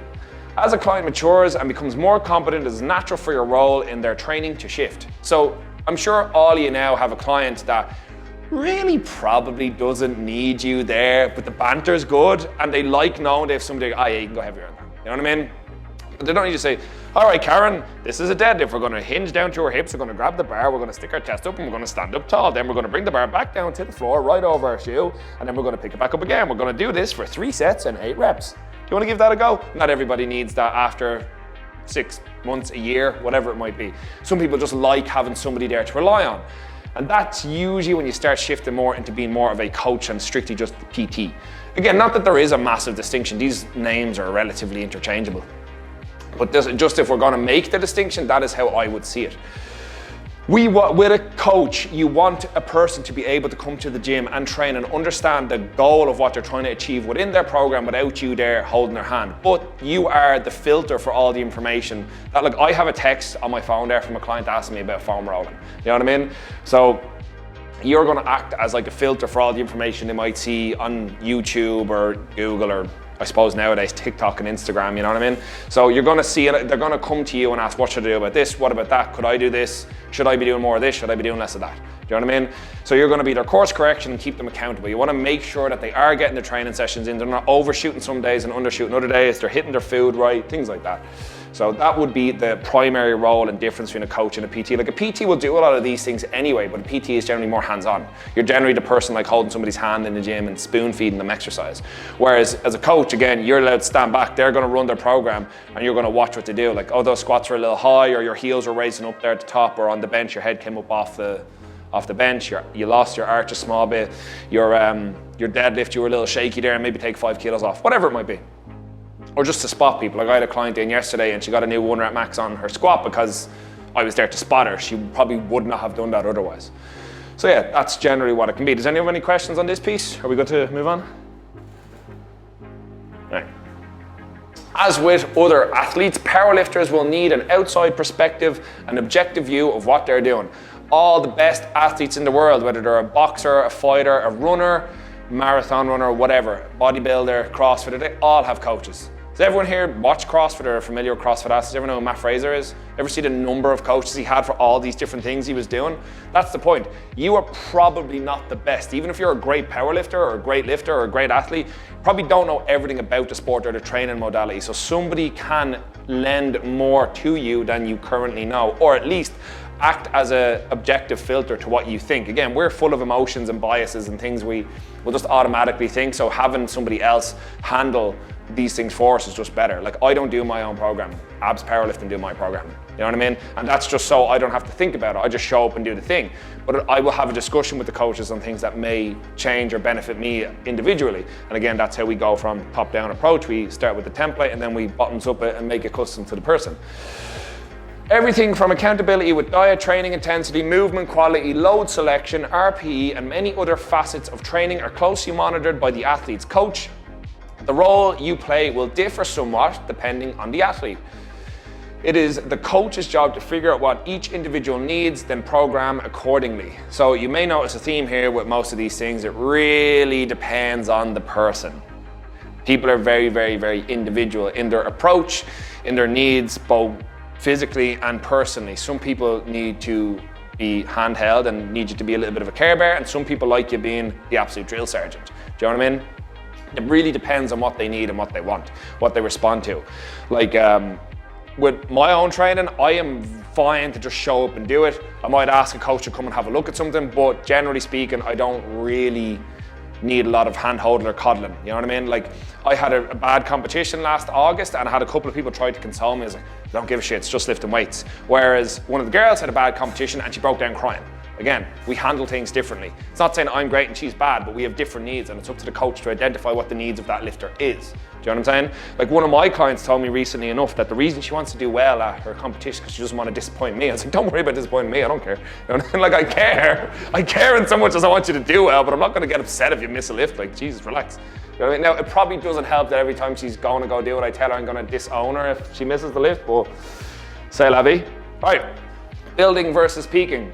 As a client matures and becomes more competent, it is natural for your role in their training to shift. So I'm sure all of you now have a client that really probably doesn't need you there, but the banter's good and they like knowing they have somebody, yeah, you can go heavier on that. You know what I mean? But they don't need to say, all right, Karen, this is a deadlift. We're going to hinge down to our hips. We're going to grab the bar. We're going to stick our chest up and we're going to stand up tall. Then we're going to bring the bar back down to the floor, right over our shoe. And then we're going to pick it back up again. We're going to do this for 3 sets and 8 reps. Do you want to give that a go? Not everybody needs that after 6 months, a year, whatever it might be. Some people just like having somebody there to rely on. And that's usually when you start shifting more into being more of a coach and strictly just PT. Again, not that there is a massive distinction. These names are relatively interchangeable. But just if we're going to make the distinction, that is how I would see it. With a coach, you want a person to be able to come to the gym and train and understand the goal of what they're trying to achieve within their program without you there holding their hand. But you are the filter for all the information. Like, I have a text on my phone there from a client asking me about foam rolling. You know what I mean? So you're going to act as like a filter for all the information they might see on YouTube or Google or I suppose nowadays TikTok and Instagram, you know what I mean? So you're gonna see it, they're gonna come to you and ask, what should I do about this? What about that? Could I do this? Should I be doing more of this? Should I be doing less of that? Do you know what I mean? So you're gonna be their course correction and keep them accountable. You wanna make sure that they are getting their training sessions in, they're not overshooting some days and undershooting other days, they're hitting their food right, things like that. So that would be the primary role and difference between a coach and a PT. Like a PT will do a lot of these things anyway, but a PT is generally more hands-on. You're generally the person like holding somebody's hand in the gym and spoon feeding them exercise. Whereas as a coach, again, you're allowed to stand back, they're gonna run their program and you're gonna watch what they do. Like, oh, those squats are a little high, or your heels are raising up there at the top, or on the bench, your head came up off the bench, you lost your arch a small bit, your deadlift, you were a little shaky there, and maybe take 5 kilos off, whatever it might be. Or just to spot people. Like I had a client in yesterday and she got a new 1 rep max on her squat because I was there to spot her. She probably would not have done that otherwise. So yeah, that's generally what it can be. Does anyone have any questions on this piece? Are we good to move on? Right. As with other athletes, powerlifters will need an outside perspective, an objective view of what they're doing. All the best athletes in the world, whether they're a boxer, a fighter, a runner, marathon runner, whatever, bodybuilder, CrossFitter, they all have coaches. Does everyone here watch CrossFit or are familiar with CrossFit athletes? Does everyone know who Matt Fraser is? Ever see the number of coaches he had for all these different things he was doing? That's the point. You are probably not the best. Even if you're a great powerlifter or a great lifter or a great athlete, you probably don't know everything about the sport or the training modality. So somebody can lend more to you than you currently know, or at least act as an objective filter to what you think. Again, we're full of emotions and biases and things we will just automatically think, so having somebody else handle these things for us is just better. Like, I don't do my own program. Abs Powerlifting do my program. You know what I mean? And that's just so I don't have to think about it. I just show up and do the thing. But I will have a discussion with the coaches on things that may change or benefit me individually. And again, that's how we go from top-down approach. We start with the template and then we bottoms up it and make it custom to the person. Everything from accountability with diet, training intensity, movement quality, load selection, RPE, and many other facets of training are closely monitored by the athlete's coach. The role you play will differ somewhat depending on the athlete. It is the coach's job to figure out what each individual needs, then program accordingly. So you may notice a theme here with most of these things. It really depends on the person. People are very, very, very individual in their approach, in their needs, both physically and personally. Some people need to be handheld and need you to be a little bit of a care bear, and some people like you being the absolute drill sergeant. Do you know what I mean? It really depends on what they need and what they want, what they respond to. Like with my own training, I am fine to just show up and do it. I might ask a coach to come and have a look at something, but generally speaking, I don't really need a lot of hand holding or coddling, you know what I mean? Like, I had a bad competition last August and I had a couple of people try to console me. I was like, don't give a shit, it's just lifting weights. Whereas one of the girls had a bad competition and she broke down crying. Again, we handle things differently. It's not saying I'm great and she's bad, but we have different needs and it's up to the coach to identify what the needs of that lifter is. Do you know what I'm saying? Like, one of my clients told me recently enough that the reason she wants to do well at her competition is because she doesn't want to disappoint me. I was like, don't worry about disappointing me, I don't care. You know what I mean? Like, I care in so much as I want you to do well, but I'm not going to get upset if you miss a lift. Like, Jesus, relax. You know what I mean? Now, it probably doesn't help that every time she's going to go do it, I tell her I'm going to disown her if she misses the lift, but c'est la vie. All right, building versus peaking.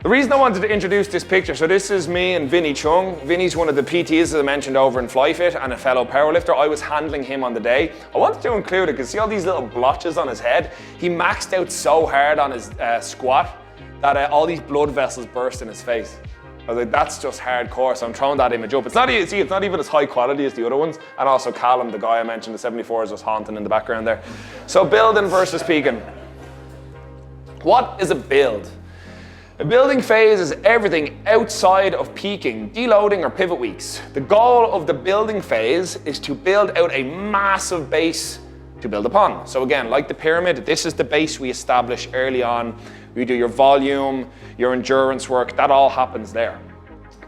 The reason I wanted to introduce this picture, so this is me and Vinny Chung. Vinny's one of the PTs, as I mentioned, over in Flyefit and a fellow powerlifter. I was handling him on the day. I wanted to include it because see all these little blotches on his head? He maxed out so hard on his squat that all these blood vessels burst in his face. I was like, that's just hardcore, so I'm throwing that image up. It's not even as high quality as the other ones. And also Callum, the guy I mentioned, the 74 is just haunting in the background there. So building versus peaking. What is a build? A building phase is everything outside of peaking, deloading, or pivot weeks. The goal of the building phase is to build out a massive base to build upon. So again, like the pyramid, this is the base we establish early on. You do your volume, your endurance work, that all happens there.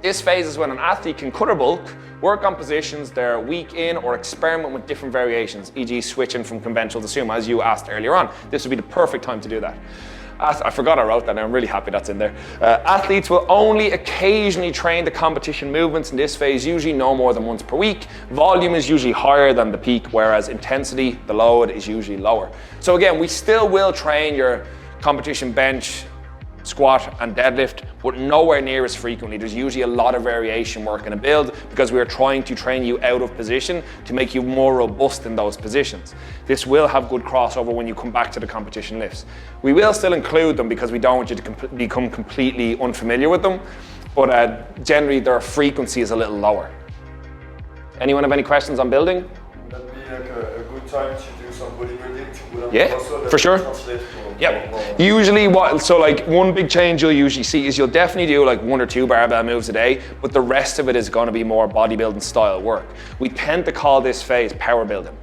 This phase is when an athlete can cut or bulk, work on positions they're weak in, or experiment with different variations, e.g. switching from conventional to sumo, as you asked earlier on. This would be the perfect time to do that. I forgot I wrote that, and I'm really happy that's in there. Athletes will only occasionally train the competition movements in this phase, usually no more than once per week. Volume is usually higher than the peak, whereas intensity, the load, is usually lower. So again, we still will train your competition bench squat and deadlift, but nowhere near as frequently. There's usually a lot of variation work in a build because we are trying to train you out of position to make you more robust in those positions. This will have good crossover when you come back to the competition lifts. We will still include them because we don't want you to become completely unfamiliar with them, but generally their frequency is a little lower. Anyone have any questions on building? That'd be like a good time to do some bodybuilding to put on Yeah, muscle that for sure. translate Yep. Usually one big change you'll usually see is you'll definitely do like 1 or 2 barbell moves a day, but the rest of it is going to be more bodybuilding style work. We tend to call this phase power building.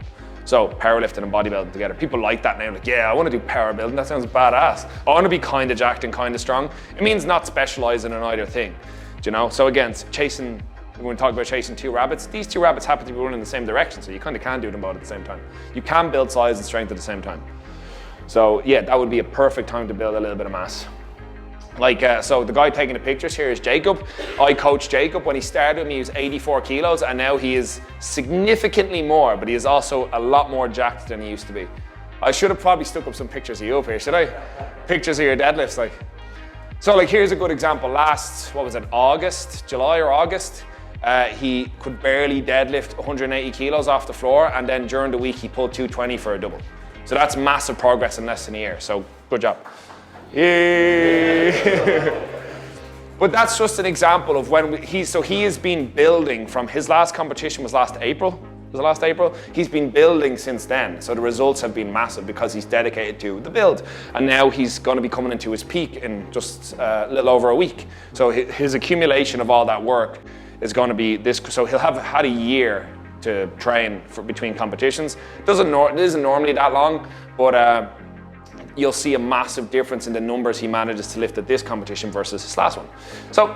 So powerlifting and bodybuilding together. People like that now, like, yeah, I want to do power building, that sounds badass. I want to be kind of jacked and kind of strong. It means not specializing in either thing, do you know? So again, when we talk about chasing 2 rabbits, these 2 rabbits happen to be running in the same direction, so you kind of can do them both at the same time. You can build size and strength at the same time. So yeah, that would be a perfect time to build a little bit of mass. Like, so the guy taking the pictures here is Jacob. I coached Jacob when he started with me, he was 84 kilos, and now he is significantly more, but he is also a lot more jacked than he used to be. I should have probably stuck up some pictures of you up here, should I? Pictures of your deadlifts, like. So like, here's a good example. Last, what was it, July or August, he could barely deadlift 180 kilos off the floor, and then during the week he pulled 220 for a double. So that's massive progress in less than a year, so good job. Yay. But that's just an example of when he has been building from his last competition was last April. Was it last April? He's been building since then, so the results have been massive because he's dedicated to the build. And now he's going to be coming into his peak in just a little over a week. So his accumulation of all that work is going to be this, so he'll have had a year to train between competitions. It isn't normally that long, but you'll see a massive difference in the numbers he manages to lift at this competition versus his last one. So,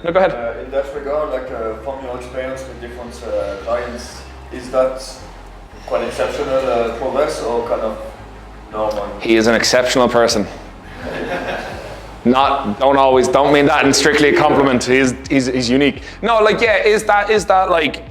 no, go ahead. In that regard, like from your experience with different clients, is that quite exceptional progress or kind of normal? He is an exceptional person. Don't mean that in strictly a compliment. He's unique. No, like, yeah, is that like,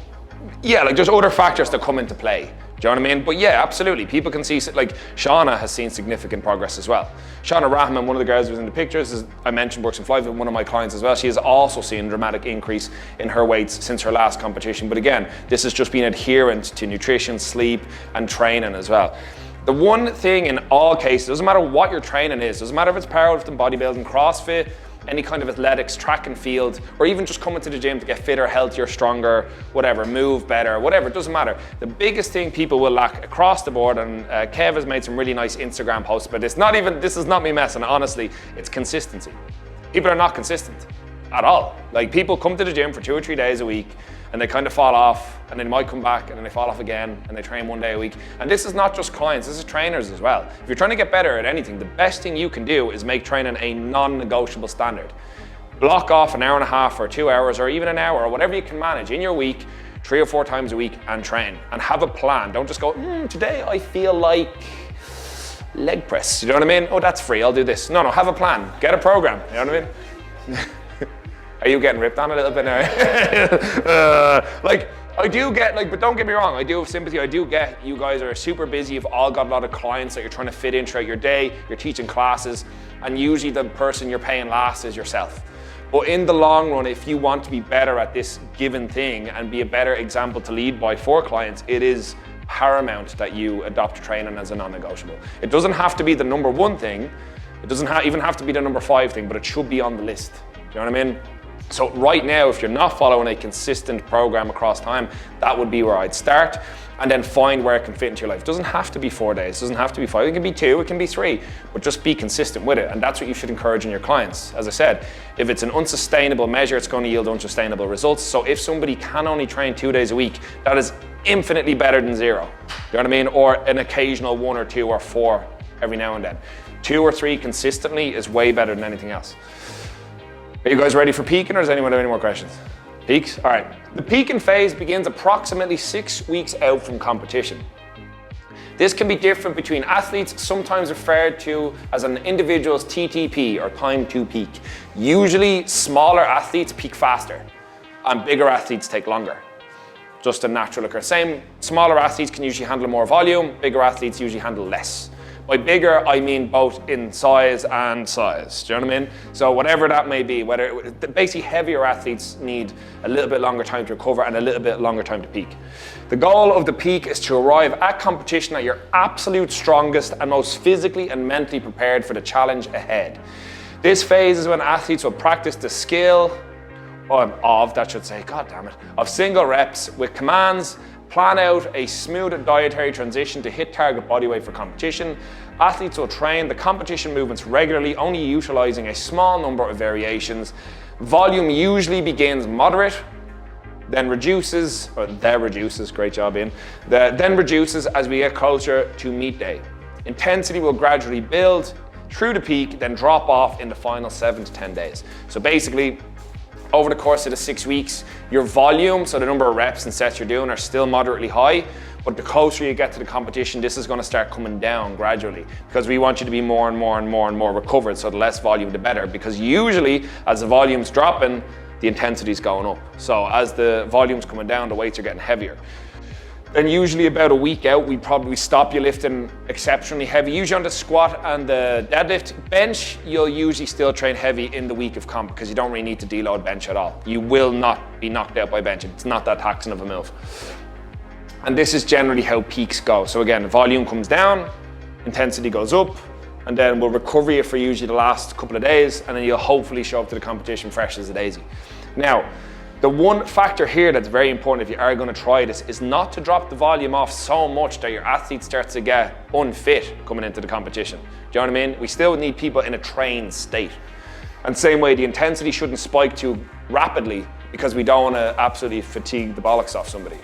yeah, like there's other factors that come into play. Do you know what I mean? But yeah, absolutely. People can see, like Shauna has seen significant progress as well. Shauna Rahman, one of the girls who was in the pictures, as I mentioned, works in Flyefit, one of my clients as well. She has also seen a dramatic increase in her weights since her last competition. But again, this has just been adherent to nutrition, sleep, and training as well. The one thing in all cases, doesn't matter what your training is, doesn't matter if it's powerlifting, bodybuilding, CrossFit, any kind of athletics, track and field, or even just coming to the gym to get fitter, healthier, stronger, whatever, move better, whatever, it doesn't matter. The biggest thing people will lack across the board, and Kev has made some really nice Instagram posts about this, this is not me messing, honestly, it's consistency. People are not consistent at all. Like, people come to the gym for 2 or 3 days a week, and they kind of fall off, and they might come back, and then they fall off again, and they train 1 day a week. And this is not just clients, this is trainers as well. If you're trying to get better at anything, the best thing you can do is make training a non-negotiable standard. Block off an hour and a half or 2 hours or even an hour or whatever you can manage in your week, 3 or 4 times a week, and train. And have a plan. Don't just go, today I feel like leg press. You know what I mean? Oh, that's free, I'll do this. No, have a plan. Get a program. You know what I mean? Are you getting ripped on a little bit now? Like, I do get, like, but don't get me wrong, I do have sympathy. I do get you guys are super busy. You've all got a lot of clients that you're trying to fit in throughout your day. You're teaching classes, and usually the person you're paying last is yourself. But in the long run, if you want to be better at this given thing and be a better example to lead by for clients, it is paramount that you adopt training as a non-negotiable. It doesn't have to be the number 1 thing. It doesn't even have to be the number 5 thing, but it should be on the list. Do you know what I mean? So right now, if you're not following a consistent program across time, that would be where I'd start, and then find where it can fit into your life. It doesn't have to be 4 days, it doesn't have to be 5, it can be 2, it can be 3, but just be consistent with it. And that's what you should encourage in your clients. As I said, if it's an unsustainable measure, it's going to yield unsustainable results. So if somebody can only train 2 days a week, that is infinitely better than 0. You know what I mean? Or an occasional 1 or 2 or 4 every now and then. 2 or 3 consistently is way better than anything else. Are you guys ready for peaking, or does anyone have any more questions? Peaks? All right. The peaking phase begins approximately 6 weeks out from competition. This can be different between athletes, sometimes referred to as an individual's TTP, or time to peak. Usually, smaller athletes peak faster, and bigger athletes take longer. Just a natural occurrence. Smaller athletes can usually handle more volume, bigger athletes usually handle less. By bigger, I mean both in size and size. Do you know what I mean? So whatever that may be, basically heavier athletes need a little bit longer time to recover and a little bit longer time to peak. The goal of the peak is to arrive at competition at your absolute strongest and most physically and mentally prepared for the challenge ahead. This phase is when athletes will practice the skill of single reps with commands, plan out a smooth dietary transition to hit target body weight for competition. Athletes will train the competition movements regularly, only utilizing a small number of variations. Volume usually begins moderate, then reduces, great job Ian, then reduces as we get closer to meet day. Intensity will gradually build through the peak, then drop off in the final 7 to 10 days. So basically, over the course of the 6 weeks, your volume, so the number of reps and sets you're doing, are still moderately high, but the closer you get to the competition, this is going to start coming down gradually, because we want you to be more and more recovered, so the less volume the better, because usually as the volume's dropping, the intensity's going up. So as the volume's coming down, the weights are getting heavier. Then usually about a week out, we probably stop you lifting exceptionally heavy. Usually on the squat and the deadlift. Bench, you'll usually still train heavy in the week of comp because you don't really need to deload bench at all. You will not be knocked out by bench. It's not that taxing of a move. And this is generally how peaks go. So again, the volume comes down, intensity goes up, and then we'll recover you for usually the last couple of days, and then you'll hopefully show up to the competition fresh as a daisy. Now, the one factor here that's very important if you are going to try this is not to drop the volume off so much that your athlete starts to get unfit coming into the competition. Do you know what I mean? We still need people in a trained state. And same way, the intensity shouldn't spike too rapidly because we don't want to absolutely fatigue the bollocks off somebody.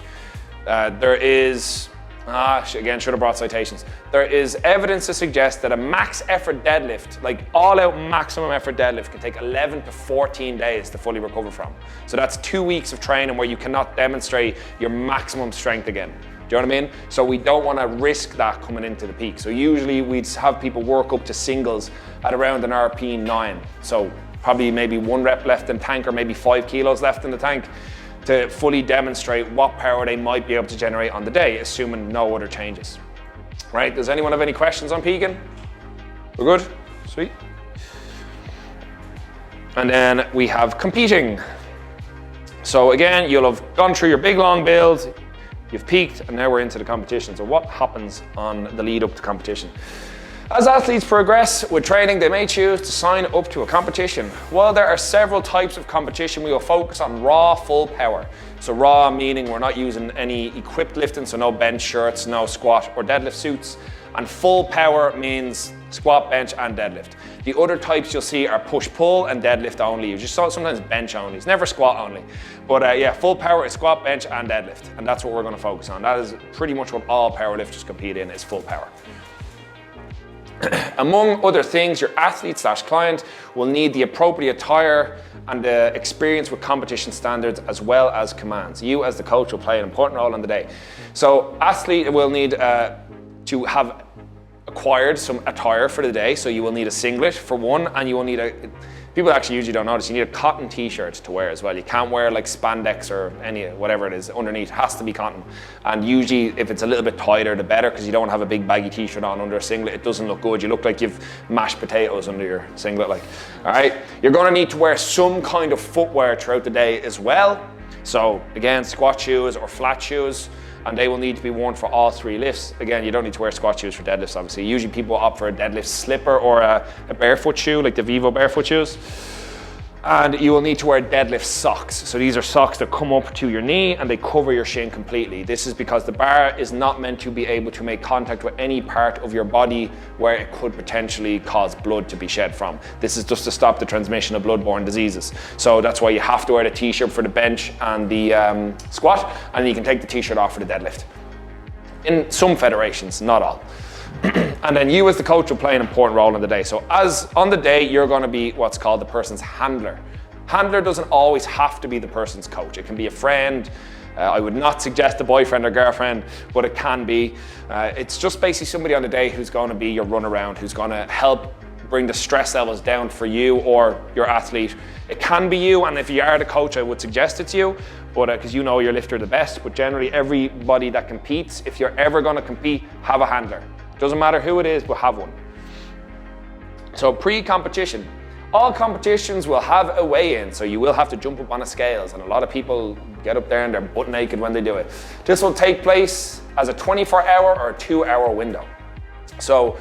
Again, should have brought citations. There is evidence to suggest that a max effort deadlift, like all out maximum effort deadlift, can take 11 to 14 days to fully recover from. So that's 2 weeks of training where you cannot demonstrate your maximum strength again. Do you know what I mean? So we don't want to risk that coming into the peak. So usually we'd have people work up to singles at around an RP 9. So probably maybe 1 rep left in tank or maybe 5 kilos left in the tank, to fully demonstrate what power they might be able to generate on the day, assuming no other changes. Right, does anyone have any questions on peaking? We're good? Sweet. And then we have competing. So again, you'll have gone through your big long build, you've peaked, and now we're into the competition. So what happens on the lead up to competition? As athletes progress with training, they may choose to sign up to a competition. While there are several types of competition, we will focus on raw full power. So raw meaning we're not using any equipped lifting, so no bench shirts, no squat or deadlift suits. And full power means squat, bench and deadlift. The other types you'll see are push-pull and deadlift only. You just saw sometimes bench only. It's never squat only. But full power is squat, bench and deadlift. And that's what we're going to focus on. That is pretty much what all powerlifters compete in, is full power. Among other things, your athlete/client will need the appropriate attire and the experience with competition standards as well as commands. You as the coach will play an important role on the day. So athlete will need to have acquired some attire for the day. So you will need a singlet for one, and you will need people actually usually don't notice, you need a cotton t-shirt to wear as well. You can't wear like spandex or whatever it is underneath. It has to be cotton. And usually if it's a little bit tighter, the better, because you don't have a big baggy t-shirt on under a singlet. It doesn't look good. You look like you've mashed potatoes under your singlet. All right. You're going to need to wear some kind of footwear throughout the day as well. So again, squat shoes or flat shoes, and they will need to be worn for all 3 lifts. Again, you don't need to wear squat shoes for deadlifts, obviously. Usually people opt for a deadlift slipper or a barefoot shoe, like the Vivo barefoot shoes. And you will need to wear deadlift socks. So these are socks that come up to your knee and they cover your shin completely. This is because the bar is not meant to be able to make contact with any part of your body where it could potentially cause blood to be shed from. This is just to stop the transmission of bloodborne diseases. So that's why you have to wear the t-shirt for the bench and the squat, and you can take the t-shirt off for the deadlift. In some federations, not all. And then you as the coach will play an important role in the day. So as on the day, you're going to be what's called the person's handler. Handler doesn't always have to be the person's coach. It can be a friend. I would not suggest a boyfriend or girlfriend, but it can be. It's just basically somebody on the day who's going to be your runaround, who's going to help bring the stress levels down for you or your athlete. It can be you, and if you are the coach, I would suggest it's you, but because you know your lifter the best. But generally, everybody that competes, if you're ever going to compete, have a handler. Doesn't matter who it is, but have one. So pre-competition, all competitions will have a weigh-in, so you will have to jump up on a scales, and a lot of people get up there and they're butt naked when they do it. This will take place as a 24-hour or a 2-hour window. So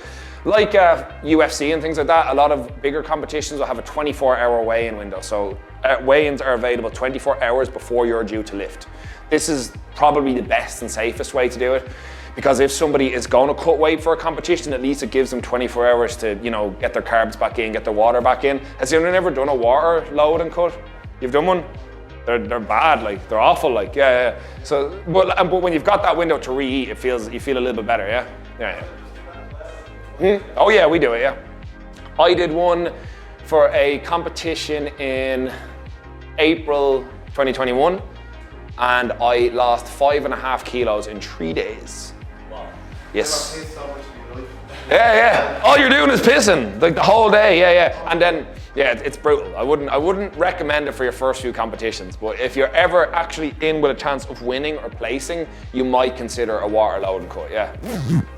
like UFC and things like that, a lot of bigger competitions will have a 24-hour weigh-in window. So weigh-ins are available 24 hours before you're due to lift. This is probably the best and safest way to do it, because if somebody is going to cut weight for a competition, at least it gives them 24 hours to, you know, get their carbs back in, get their water back in. Has anyone ever done a water load and cut? You've done one? They're bad, like, they're awful, like, yeah. So, but when you've got that window to re-eat, you feel a little bit better, yeah? Yeah. Oh yeah, we do it, yeah. I did one for a competition in April 2021, and I lost 5.5 kilos in 3 days. Wow. Yes. Yeah. All you're doing is pissing, like the whole day, yeah. And then, yeah, it's brutal. I wouldn't recommend it for your first few competitions, but if you're ever actually in with a chance of winning or placing, you might consider a water load and cut, yeah.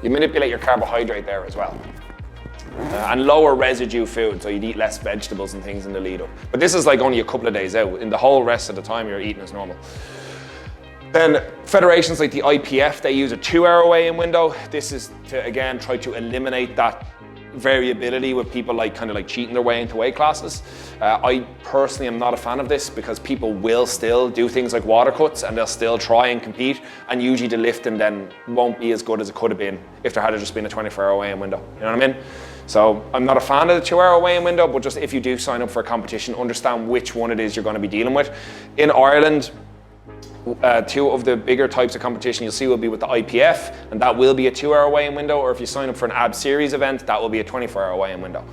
You manipulate your carbohydrate there as well. And lower residue food, so you'd eat less vegetables and things in the lead up. But this is like only a couple of days out. In the whole rest of the time, you're eating as normal. Then federations like the IPF, they use a 2-hour weigh-in window. This is to, again, try to eliminate that variability with people kind of cheating their way into weight classes. I personally am not a fan of this, because people will still do things like water cuts and they'll still try and compete, and usually the lifting then won't be as good as it could have been if there had just been a 24-hour weigh-in window. You know what I mean? So I'm not a fan of the 2-hour weigh-in window, but just if you do sign up for a competition, understand which one it is you're going to be dealing with. In Ireland, 2 of the bigger types of competition you'll see will be with the IPF, and that will be a 2-hour weigh-in window, or if you sign up for an AB series event, that will be a 24-hour weigh-in window.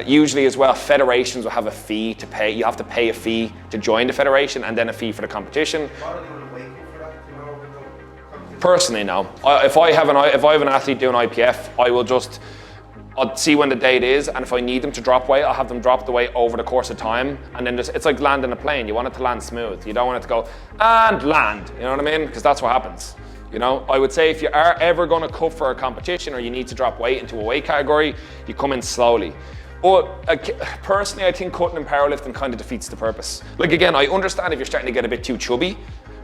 Usually as well, federations will have a fee to pay. You have to pay a fee to join the federation, and then a fee for the competition. Personally, no. If I have an athlete doing IPF, I'll see when the date is, and if I need them to drop weight, I'll have them drop the weight over the course of time, and then it's like landing a plane. You want it to land smooth. You don't want it to go and land, you know what I mean? Because that's what happens. You know, I would say if you are ever going to cut for a competition or you need to drop weight into a weight category, you come in slowly. But personally, I think cutting in powerlifting kind of defeats the purpose. Like, again, I understand if you're starting to get a bit too chubby,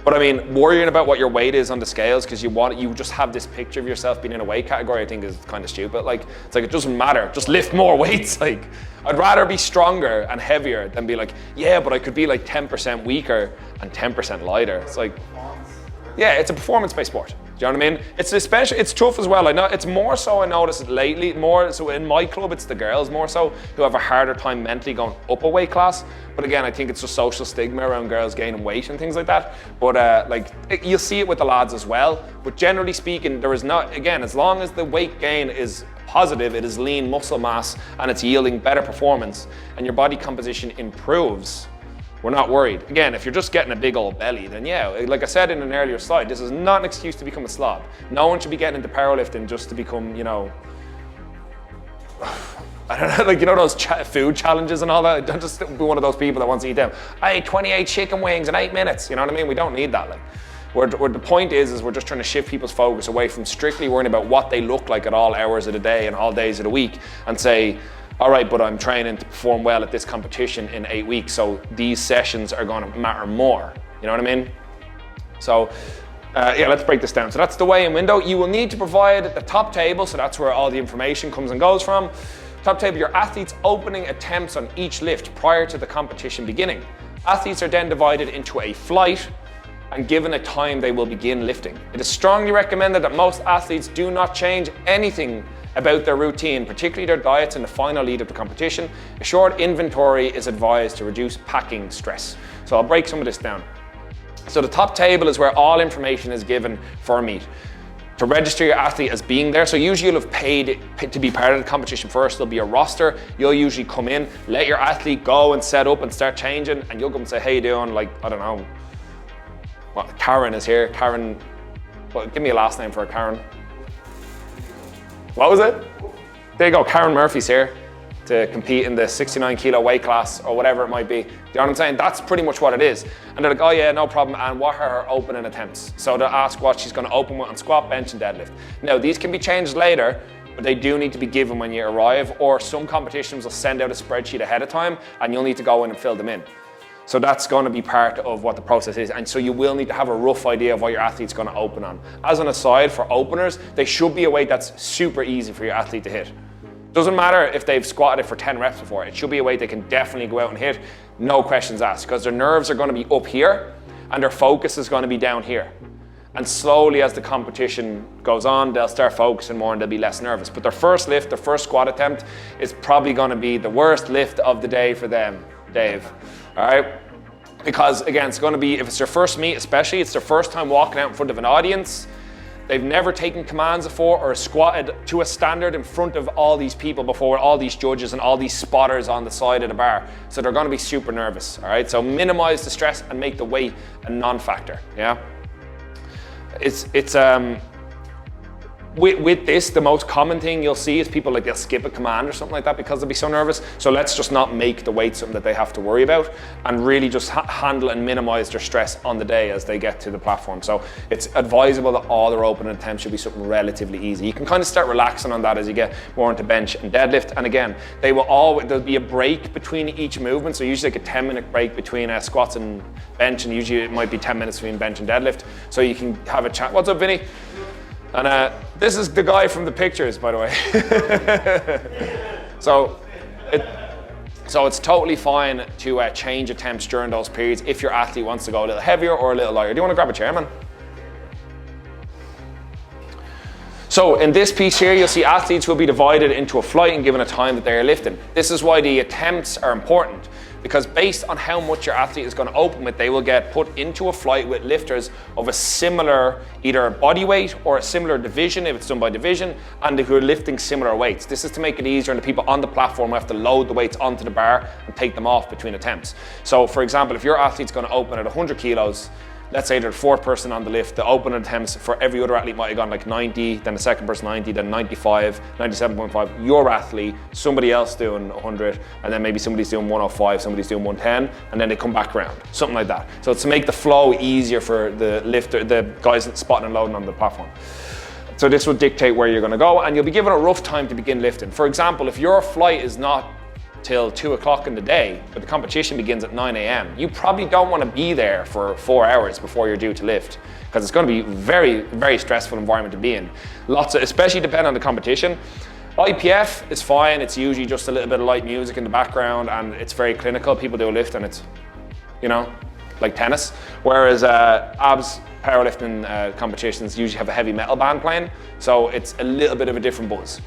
but I mean, worrying about what your weight is on the scales because you just have this picture of yourself being in a weight category, I think is kind of stupid. Like, it's like, it doesn't matter, just lift more weights. Like, I'd rather be stronger and heavier than be like, yeah, but I could be like 10% weaker and 10% lighter. It's like, yeah, it's a performance-based sport. Do you know what I mean? It's tough as well. I know it's more so, I noticed lately, more so in my club, it's the girls more so who have a harder time mentally going up a weight class. But again, I think it's just social stigma around girls gaining weight and things like that. But you'll see it with the lads as well. But generally speaking, there is not, again, as long as the weight gain is positive, it is lean muscle mass and it's yielding better performance and your body composition improves, we're not worried. Again, if you're just getting a big old belly, then yeah, like I said in an earlier slide, this is not an excuse to become a slob. No one should be getting into powerlifting just to become, you know, I don't know, like, you know, those food challenges and all that. Don't just be one of those people that wants to eat them. I ate 28 chicken wings in 8 minutes. You know what I mean? We don't need that. Like, where the point is we're just trying to shift people's focus away from strictly worrying about what they look like at all hours of the day and all days of the week, and say, all right, but I'm training to perform well at this competition in 8 weeks, so these sessions are going to matter more. You know what I mean? So, yeah, let's break this down. So that's the weigh-in window. You will need to provide the top table, so that's where all the information comes and goes from. Top table, your athletes' opening attempts on each lift prior to the competition beginning. Athletes are then divided into a flight and given a time they will begin lifting. It is strongly recommended that most athletes do not change anything about their routine, particularly their diets in the final lead of the competition. A short inventory is advised to reduce packing stress. So I'll break some of this down. So the top table is where all information is given for a meet. To register your athlete as being there, so usually you'll have paid to be part of the competition first. There'll be a roster. You'll usually come in, let your athlete go and set up and start changing, and you'll come and say, how you doing? Like, I don't know, well, Karen is here. Karen, well, give me a last name for her, Karen. What was it? There you go, Karen Murphy's here. to compete in the 69 kilo weight class or whatever it might be. You know what I'm saying? That's pretty much what it is. And they're like, oh yeah, no problem. And what are her opening attempts? So they'll ask what she's going to open with on squat, bench, and deadlift. Now, these can be changed later, but they do need to be given when you arrive, or some competitions will send out a spreadsheet ahead of time and you'll need to go in and fill them in. So that's going to be part of what the process is. And so you will need to have a rough idea of what your athlete's going to open on. As an aside, for openers, they should be a weight that's super easy for your athlete to hit. Doesn't matter if they've squatted it for 10 reps before, it should be a weight they can definitely go out and hit, no questions asked, because their nerves are going to be up here and their focus is going to be down here. And slowly as the competition goes on, they'll start focusing more and they'll be less nervous. But their first lift, their first squat attempt is probably going to be the worst lift of the day for them, Dave. All right? Because again, it's going to be, if it's their first meet especially, it's their first time walking out in front of an audience. They've never taken commands before or squatted to a standard in front of all these people before, all these judges and all these spotters on the side of the bar. So they're going to be super nervous, all right? So minimize the stress and make the weight a non-factor, yeah? With this, the most common thing you'll see is people they'll skip a command or something like that because they'll be so nervous. So let's just not make the weight something that they have to worry about and really just handle and minimize their stress on the day as they get to the platform. So it's advisable that all their opening attempts should be something relatively easy. You can kind of start relaxing on that as you get more into bench and deadlift. And again, there'll be a break between each movement. So usually like a 10-minute break between squats and bench, and usually it might be 10 minutes between bench and deadlift. So you can have a chat. What's up, Vinny? And this is the guy from the pictures, by the way. So it's totally fine to change attempts during those periods if your athlete wants to go a little heavier or a little lighter. Do you want to grab a chair, man? So in this piece here, you'll see athletes will be divided into a flight and given a time that they are lifting. This is why the attempts are important, because based on how much your athlete is going to open with, they will get put into a flight with lifters of a similar either body weight or a similar division if it's done by division, and who are lifting similar weights. This is to make it easier on the people on the platform who have to load the weights onto the bar and take them off between attempts. So for example, if your athlete's going to open at 100 kilos, let's say they're the fourth person on the lift, the open attempts for every other athlete might have gone like 90, then the second person 90, then 95, 97.5. Your athlete, somebody else doing 100, and then maybe somebody's doing 105, somebody's doing 110, and then they come back around, something like that. So it's to make the flow easier for the lifter, the guys spotting and loading on the platform. So this will dictate where you're going to go, and you'll be given a rough time to begin lifting. For example, if your flight is not till 2 o'clock in the day, but the competition begins at 9 a.m. You probably don't want to be there for 4 hours before you're due to lift, because it's going to be very, very stressful environment to be in. Especially depending on the competition. IPF is fine. It's usually just a little bit of light music in the background and it's very clinical. People do a lift and it's, like tennis. Whereas abs powerlifting competitions usually have a heavy metal band playing. So it's a little bit of a different buzz.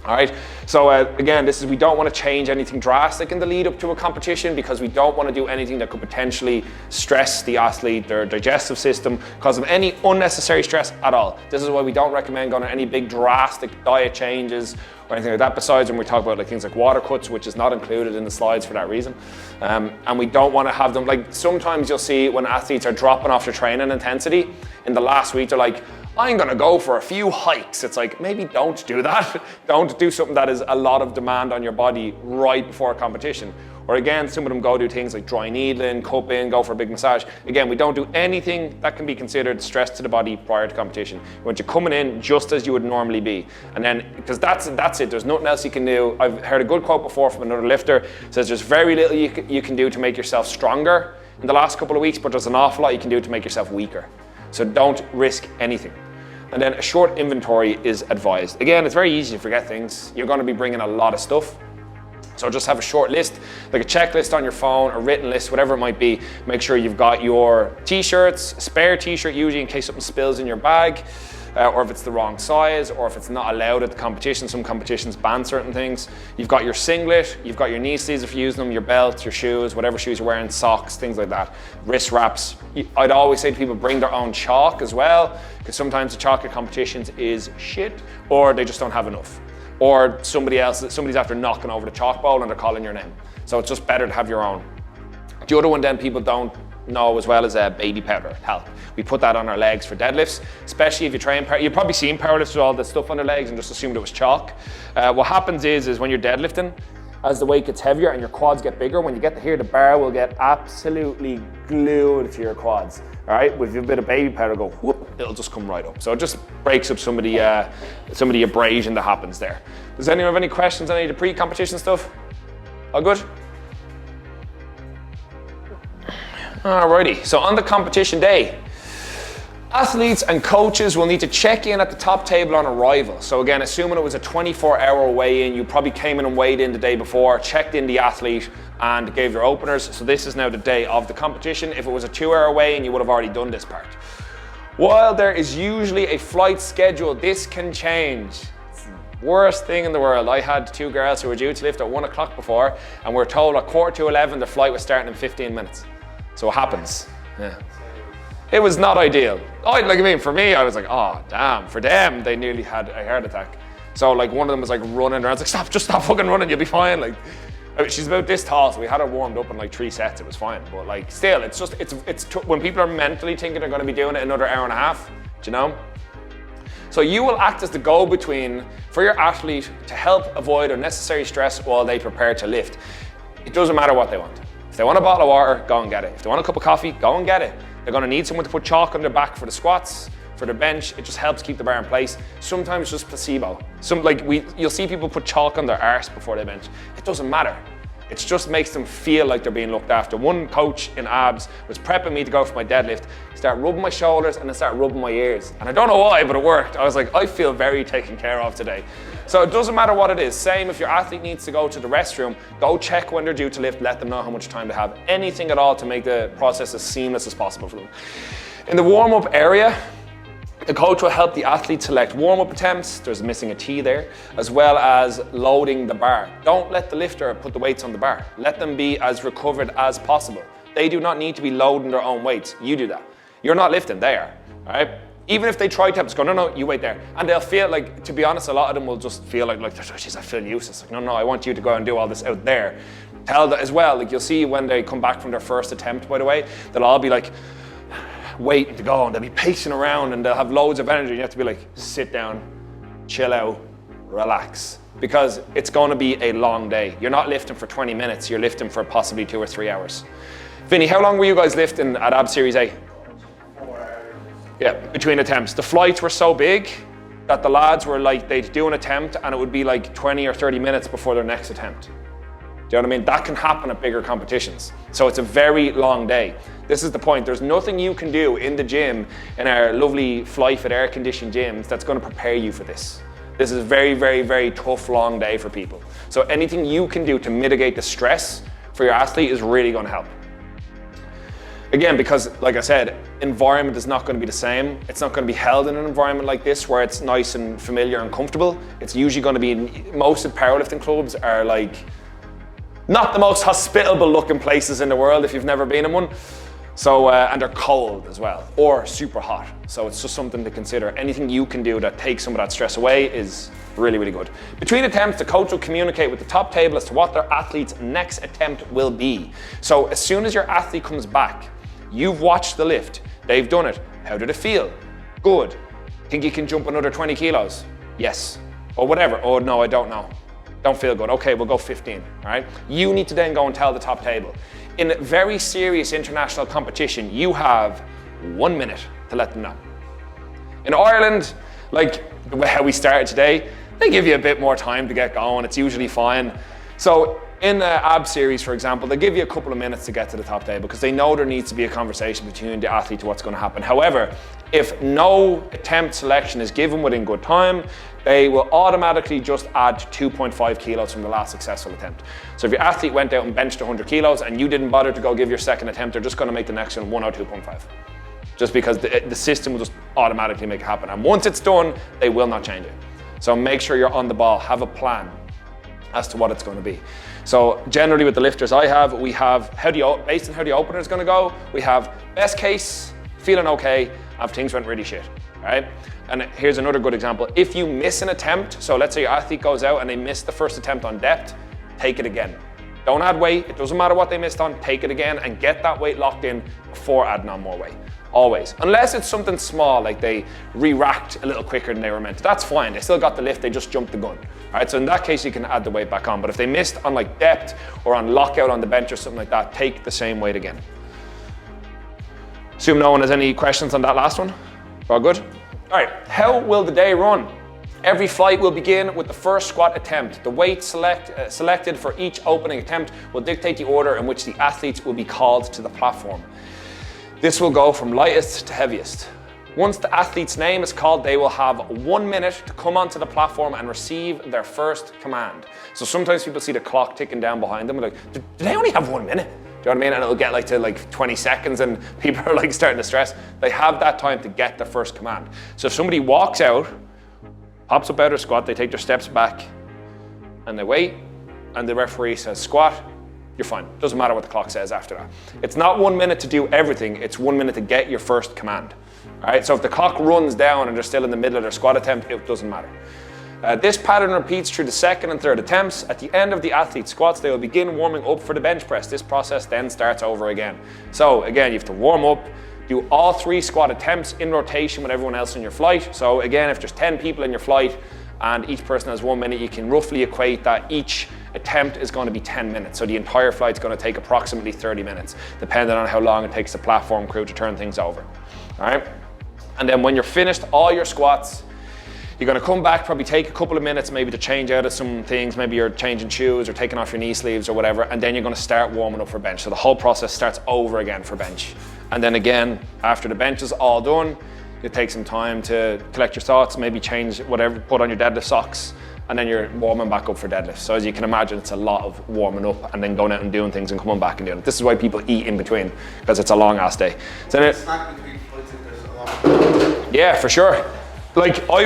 All right, so again, we don't want to change anything drastic in the lead up to a competition, because we don't want to do anything that could potentially stress the athlete, their digestive system, cause them any unnecessary stress at all. This is why we don't recommend going on any big drastic diet changes or anything like that, besides when we talk about things like water cuts, which is not included in the slides for that reason. And we don't want to have them, sometimes you'll see when athletes are dropping off their training intensity, in the last week they're like, I'm gonna go for a few hikes. It's like, maybe don't do that. Don't do something that is a lot of demand on your body right before a competition. Or again, some of them go do things like dry needling, cupping, go for a big massage. Again, we don't do anything that can be considered stress to the body prior to competition. We want you coming in just as you would normally be. And then, because that's it, there's nothing else you can do. I've heard a good quote before from another lifter, it says there's very little you can do to make yourself stronger in the last couple of weeks, but there's an awful lot you can do to make yourself weaker. So don't risk anything. And then a short inventory is advised. Again, it's very easy to forget things. You're going to be bringing a lot of stuff. So just have a short list, like a checklist on your phone, a written list, whatever it might be. Make sure you've got your t-shirts, a spare t-shirt usually in case something spills in your bag, or if it's the wrong size, or if it's not allowed at the competition. Some competitions ban certain things. You've got your singlet, you've got your knee sleeves if you're using them, your belt, your shoes, whatever shoes you're wearing, socks, things like that. Wrist wraps. I'd always say to people, bring their own chalk as well, because sometimes the chalk at competitions is shit, or they just don't have enough. Or somebody's after knocking over the chalk bowl and they're calling your name. So it's just better to have your own. The other one then people don't know as well as baby powder, talc. We put that on our legs for deadlifts, especially if you train, you've probably seen powerlifters with all the stuff on their legs and just assumed it was chalk. What happens is when you're deadlifting, as the weight gets heavier and your quads get bigger, when you get to here, the bar will get absolutely glued to your quads. All right, with a bit of baby powder, go whoop, it'll just come right up. So it just breaks up some of the abrasion that happens there. Does anyone have any questions on any of the pre-competition stuff? All good? Alrighty, so on the competition day, athletes and coaches will need to check in at the top table on arrival. So again, assuming it was a 24-hour weigh-in, you probably came in and weighed in the day before, checked in the athlete, and gave their openers. So this is now the day of the competition. If it was a 2-hour weigh-in, you would have already done this part. While there is usually a flight schedule, this can change. It's the worst thing in the world. I had 2 girls who were due to lift at 1 o'clock before, and we're told at 11:15 the flight was starting in 15 minutes. So it happens. Yeah. It was not ideal. For me, I was like, oh, damn. For them, they nearly had a heart attack. So like one of them was like running, and I was like, just stop fucking running, you'll be fine. Like, she's about this tall, so we had her warmed up in like 3 sets, it was fine. But like still, it's when people are mentally thinking they're gonna be doing it another hour and a half, do you know? So you will act as the go-between for your athlete to help avoid unnecessary stress while they prepare to lift. It doesn't matter what they want. If they want a bottle of water, go and get it. If they want a cup of coffee, go and get it. They're gonna need someone to put chalk on their back for the squats, for their bench. It just helps keep the bar in place. Sometimes it's just placebo. You'll see people put chalk on their arse before they bench. It doesn't matter. It just makes them feel like they're being looked after. One coach in abs was prepping me to go for my deadlift. He started rubbing my shoulders and then started rubbing my ears. And I don't know why, but it worked. I was like, I feel very taken care of today. So it doesn't matter what it is. Same if your athlete needs to go to the restroom, go check when they're due to lift, let them know how much time they have. Anything at all to make the process as seamless as possible for them. In the warm-up area, the coach will help the athlete select warm-up attempts, there's missing a T there, as well as loading the bar. Don't let the lifter put the weights on the bar. Let them be as recovered as possible. They do not need to be loading their own weights. You do that. You're not lifting, they are, all right? Even if they try to, go, no, you wait there. And they'll feel like, to be honest, a lot of them will just feel like geez, I feel useless. Like, no, I want you to go and do all this out there. Tell that as well, like you'll see when they come back from their first attempt, by the way, they'll all be like, waiting to go, and they'll be pacing around and they'll have loads of energy. You have to be like, sit down, chill out, relax, because it's going to be a long day. You're not lifting for 20 minutes, you're lifting for possibly 2 or 3 hours. Vinny, how long were you guys lifting at Ab Series A? 4 hours. Yeah, between attempts. The flights were so big that the lads were like, they'd do an attempt and it would be like 20 or 30 minutes before their next attempt. Do you know what I mean? That can happen at bigger competitions. So it's a very long day. This is the point. There's nothing you can do in the gym, in our lovely Flyefit air-conditioned gyms, that's going to prepare you for this. This is a very, very, very tough, long day for people. So anything you can do to mitigate the stress for your athlete is really going to help. Again, because like I said, environment is not going to be the same. It's not going to be held in an environment like this where it's nice and familiar and comfortable. It's usually going to be, most of powerlifting clubs are like, not the most hospitable looking places in the world if you've never been in one. So, and they're cold as well, or super hot. So it's just something to consider. Anything you can do that takes some of that stress away is really, really good. Between attempts, the coach will communicate with the top table as to what their athlete's next attempt will be. So as soon as your athlete comes back, you've watched the lift, they've done it. How did it feel? Good. Think you can jump another 20 kilos? Yes. Or whatever. Oh no, I don't know. Don't feel good. Okay, we'll go 15, all right? You need to then go and tell the top table. In very serious international competition, you have 1 minute to let them know. In Ireland, like how we started today, they give you a bit more time to get going. It's usually fine. So in the Ab Series, for example, they give you a couple of minutes to get to the top table because they know there needs to be a conversation between the athlete to what's going to happen. However, if no attempt selection is given within good time, they will automatically just add 2.5 kilos from the last successful attempt. So if your athlete went out and benched 100 kilos and you didn't bother to go give your second attempt, they're just going to make the next one 102.5. Just because the system will just automatically make it happen. And once it's done, they will not change it. So make sure you're on the ball, have a plan as to what it's going to be. So generally with the lifters I have, we have, based on how the opener is going to go, we have best case, feeling okay, if things went really shit, all right? And here's another good example. If you miss an attempt, so let's say your athlete goes out and they missed the first attempt on depth, take it again. Don't add weight, it doesn't matter what they missed on, take it again and get that weight locked in before adding on more weight. always. Unless it's something small, like they re-racked a little quicker than they were meant to. That's fine, they still got the lift, they just jumped the gun. All right, so in that case, you can add the weight back on. But if they missed on like depth or on lockout on the bench or something like that, take the same weight again. Assume no one has any questions on that last one? All good? All right, how will the day run? Every flight will begin with the first squat attempt. The weight selected for each opening attempt will dictate the order in which the athletes will be called to the platform. This will go from lightest to heaviest. Once the athlete's name is called, they will have 1 minute to come onto the platform and receive their first command. So sometimes people see the clock ticking down behind them, like, do they only have 1 minute? Do you know what I mean? And it'll get like to like 20 seconds and people are like starting to stress. They have that time to get their first command. So if somebody walks out, pops up out of squat, they take their steps back and they wait, and the referee says squat, you're fine. Doesn't matter what the clock says after that. It's not 1 minute to do everything, it's 1 minute to get your first command. All right, so if the clock runs down and they're still in the middle of their squat attempt, it doesn't matter. This pattern repeats through the second and third attempts. At the end of the athlete's squats, they will begin warming up for the bench press. This process then starts over again. So again, you have to warm up, do all 3 squat attempts in rotation with everyone else in your flight. So again, if there's 10 people in your flight and each person has 1 minute, you can roughly equate that each attempt is going to be 10 minutes. So the entire flight's going to take approximately 30 minutes, depending on how long it takes the platform crew to turn things over. All right? And then when you're finished all your squats, you're going to come back, probably take a couple of minutes maybe to change out of some things. Maybe you're changing shoes or taking off your knee sleeves or whatever, and then you're going to start warming up for bench. So the whole process starts over again for bench. And then again, after the bench is all done, you take some time to collect your thoughts, maybe change whatever, put on your deadlift socks, and then you're warming back up for deadlift. So as you can imagine, it's a lot of warming up and then going out and doing things and coming back and doing it. This is why people eat in between, because it's a long ass day. So then Snack between flights if there's a lot. yeah, for sure. Like I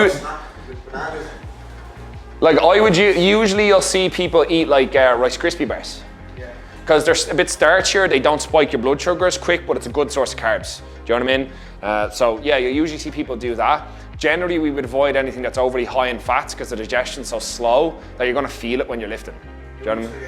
would usually you'll see people eat like Rice Krispie bars. Because they're a bit starchier, they don't spike your blood sugar as quick, but it's a good source of carbs. Do you know what I mean? So yeah, you usually see people do that. Generally, we would avoid anything that's overly high in fats because the digestion's so slow that you're going to feel it when you're lifting. Do you know what I mean?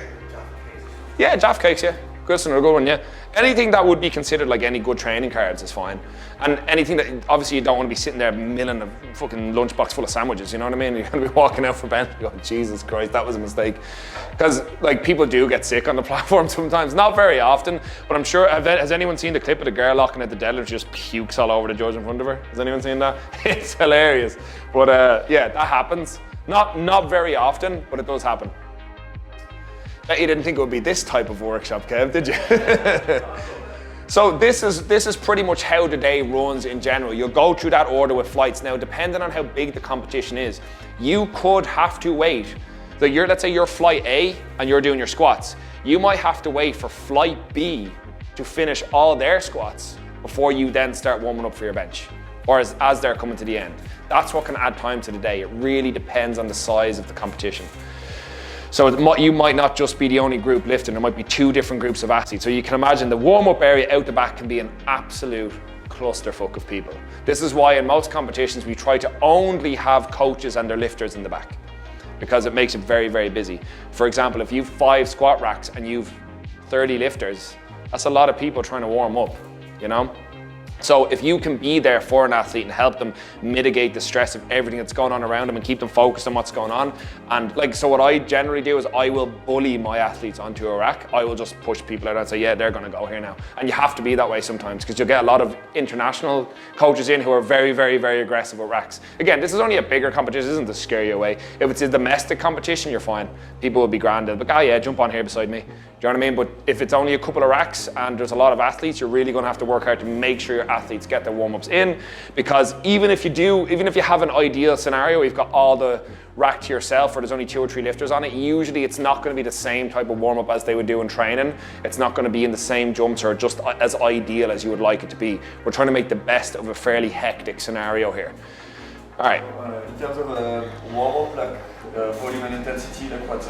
Yeah, Jaffa cakes, yeah. Good one, yeah. Anything that would be considered like any good training carbs is fine. And anything that, obviously you don't want to be sitting there milling a fucking lunchbox full of sandwiches, you know what I mean? You're going to be walking out for bench and going, Jesus Christ, that was a mistake. Because like people do get sick on the platform sometimes, not very often, but I'm sure, has anyone seen the clip of the girl locking at the deadlift, just pukes all over the judge in front of her? Has anyone seen that? It's hilarious. But yeah, that happens. Not very often, but it does happen. You didn't think it would be this type of workshop, Kev, did you? So this is pretty much how the day runs in general. You'll go through that order with flights. Now, depending on how big the competition is, you could have to wait. So let's say you're flight A and you're doing your squats. You might have to wait for flight B to finish all their squats before you then start warming up for your bench, or as they're coming to the end. That's what can add time to the day. It really depends on the size of the competition. So you might not just be the only group lifting, there might be 2 different groups of athletes. So you can imagine the warm-up area out the back can be an absolute clusterfuck of people. This is why in most competitions we try to only have coaches and their lifters in the back, because it makes it very, very busy. For example, if you've 5 squat racks and you've 30 lifters, that's a lot of people trying to warm up, you know? So if you can be there for an athlete and help them mitigate the stress of everything that's going on around them and keep them focused on what's going on. And like, so what I generally do is I will bully my athletes onto a rack. I will just push people out and say, yeah, they're gonna go here now. And you have to be that way sometimes because you'll get a lot of international coaches in who are very, very, very aggressive with racks. Again, this is only a bigger competition, this isn't to scare you away. If it's a domestic competition, you're fine. People will be grand. They'll be like, oh yeah, jump on here beside me. Do you know what I mean? But if it's only a couple of racks and there's a lot of athletes, you're really gonna have to work hard to make sure your athletes get their warm-ups in, because even if you have an ideal scenario, you've got all the rack to yourself or there's only 2 or 3 lifters on it, usually it's not going to be the same type of warm-up as they would do in training. It's not going to be in the same jumps or just as ideal as you would like it to be. We're trying to make the best of a fairly hectic scenario here. All right. In terms of warm-up, like volume and intensity, like what's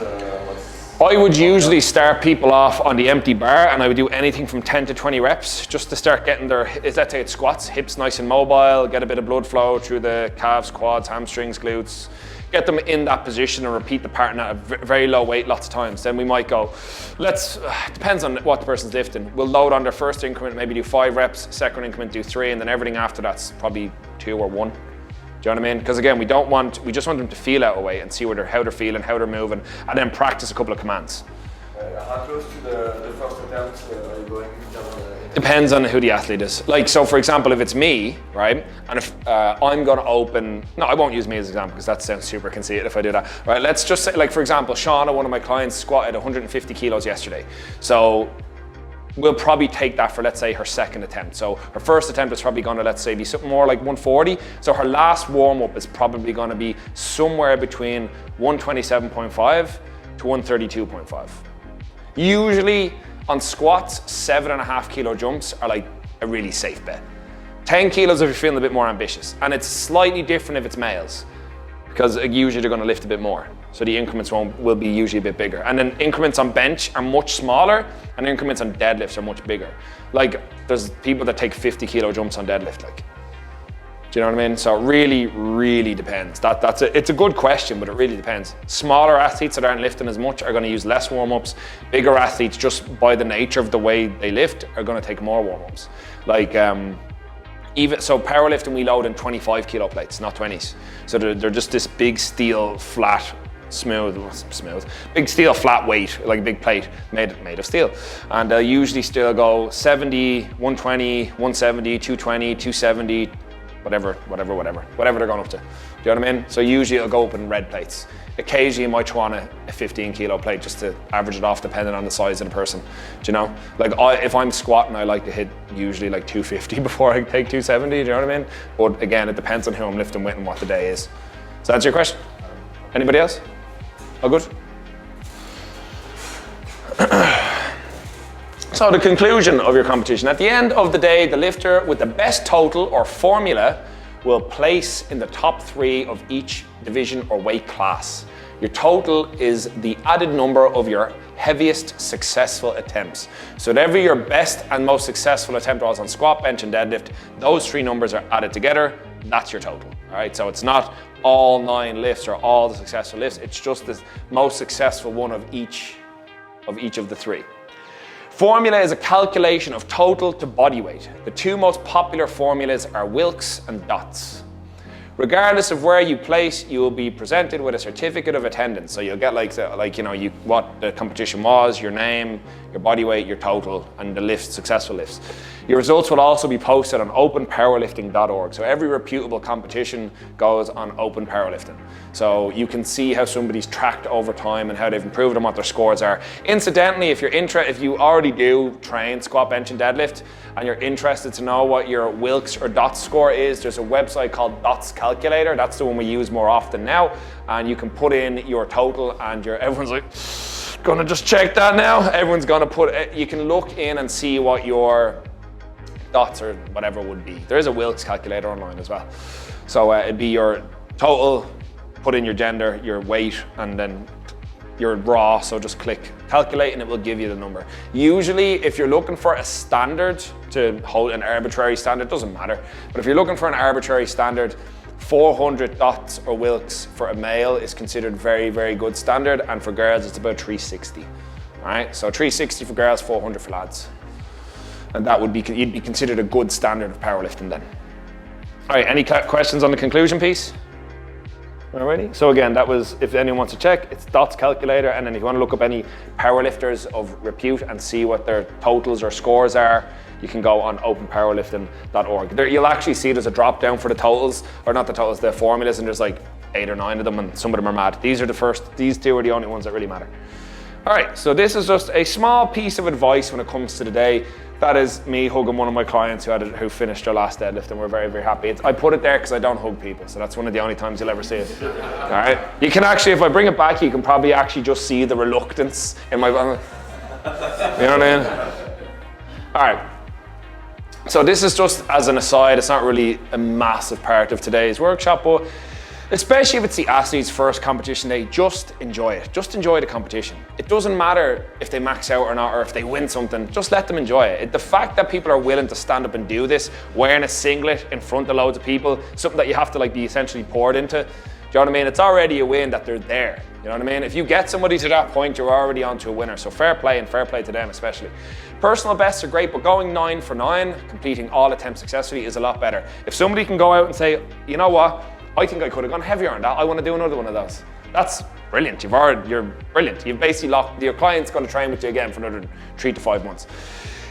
I would usually start people off on the empty bar, and I would do anything from 10 to 20 reps just to start getting their, let's say it's squats, hips nice and mobile, get a bit of blood flow through the calves, quads, hamstrings, glutes, get them in that position and repeat the pattern at a very low weight lots of times. Then we might go, depends on what the person's lifting. We'll load on their first increment, maybe do 5 reps, second increment do 3, and then everything after that's probably 2 or 1. Do you know what I mean? Because again, we just want them to feel out a weight and see how they're feeling, how they're moving, and then practice a couple of commands. How close to the first attempt are you going? Depends on who the athlete is. Like, so for example, if it's me, right, and if I'm gonna open, no, I won't use me as an example because that sounds super conceited if I do that, right? Let's just say, like for example, Shauna, one of my clients, squatted 150 kilos yesterday. So we'll probably take that for, let's say, her second attempt. So her first attempt is probably gonna, let's say, be something more like 140. So her last warm-up is probably gonna be somewhere between 127.5 to 132.5. Usually on squats, 7.5 kilo jumps are like a really safe bet. 10 kilos if you're feeling a bit more ambitious. And it's slightly different if it's males, because usually they're gonna lift a bit more. So the increments will be usually a bit bigger. And then increments on bench are much smaller, and increments on deadlifts are much bigger. Like, there's people that take 50 kilo jumps on deadlift, like. Do you know what I mean? So it really, really depends. It's a good question, but it really depends. Smaller athletes that aren't lifting as much are gonna use less warm-ups. Bigger athletes, just by the nature of the way they lift, are gonna take more warm-ups. Like, so powerlifting, we load in 25 kilo plates, not 20s. So they're just this big steel flat, big steel flat weight, like a big plate made of steel. And they'll usually still go 70, 120, 170, 220, 270, whatever they're going up to. Do you know what I mean? So usually it'll go up in red plates. Occasionally you might throw on a 15 kilo plate just to average it off depending on the size of the person. Do you know? Like if I'm squatting, I like to hit usually like 250 before I take 270, do you know what I mean? But again, it depends on who I'm lifting with and what the day is. Does that answer your question? Anybody else? All good? So the conclusion of your competition. At the end of the day, the lifter with the best total or formula will place in the top 3 of each division or weight class. Your total is the added number of your heaviest successful attempts. So whatever your best and most successful attempt was on squat, bench, and deadlift, those 3 numbers are added together. That's your total. All right. So it's not all 9 lifts or all the successful lifts. It's just the most successful one of each of the 3. Formula is a calculation of total to body weight. The 2 most popular formulas are Wilks and Dots. Regardless of where you place, you will be presented with a certificate of attendance. So you'll get what the competition was, your name, your body weight, your total, and the successful lifts. Your results will also be posted on openpowerlifting.org. So every reputable competition goes on Open Powerlifting. So you can see how somebody's tracked over time and how they've improved and what their scores are. Incidentally, if you already do train squat, bench, and deadlift, and you're interested to know what your Wilks or Dots score is, there's a website called Dots Calculator. That's the one we use more often now. And you can put in your total and everyone's like, gonna just check that now. Everyone's gonna you can look in and see what your Dots or whatever would be. There is a Wilks calculator online as well. So it'd be your total, put in your gender, your weight, and then your raw. So just click calculate and it will give you the number. Usually if you're looking for a standard to hold an arbitrary standard, doesn't matter. But if you're looking for an arbitrary standard, 400 Dots or Wilks for a male is considered very, very good standard. And for girls, it's about 360. All right, so 360 for girls, 400 for lads. And that you'd be considered a good standard of powerlifting then. All right, any questions on the conclusion piece? Alrighty, so again, that was, if anyone wants to check, it's Dots Calculator, and then if you want to look up any powerlifters of repute and see what their totals or scores are, you can go on openpowerlifting.org. There, you'll actually see there's a drop down for the totals, or not the totals, the formulas, and there's like 8 or 9 of them, and some of them are mad. These 2 are the only ones that really matter. All right, so this is just a small piece of advice when it comes to the day. That is me hugging one of my clients who finished their last deadlift, and we're very, very happy. I put it there because I don't hug people, so that's one of the only times you'll ever see it. All right, you can actually, if I bring it back, you can probably actually just see the reluctance in my, you know what I mean? All right, so this is just as an aside. It's not really a massive part of today's workshop, but especially if it's the athlete's first competition day, just enjoy it. Just enjoy the competition. It doesn't matter if they max out or not, or if they win something, just let them enjoy it. The fact that people are willing to stand up and do this, wearing a singlet in front of loads of people, something that you have to be essentially poured into, you know what I mean? It's already a win that they're there. You know what I mean? If you get somebody to that point, you're already onto a winner. So fair play, and fair play to them especially. Personal bests are great, but going 9 for 9, completing all attempts successfully is a lot better. If somebody can go out and say, you know what, I think I could have gone heavier on that, I want to do another one of those. That's brilliant. You're brilliant. You've basically locked, your client's going to train with you again for another 3 to 5 months.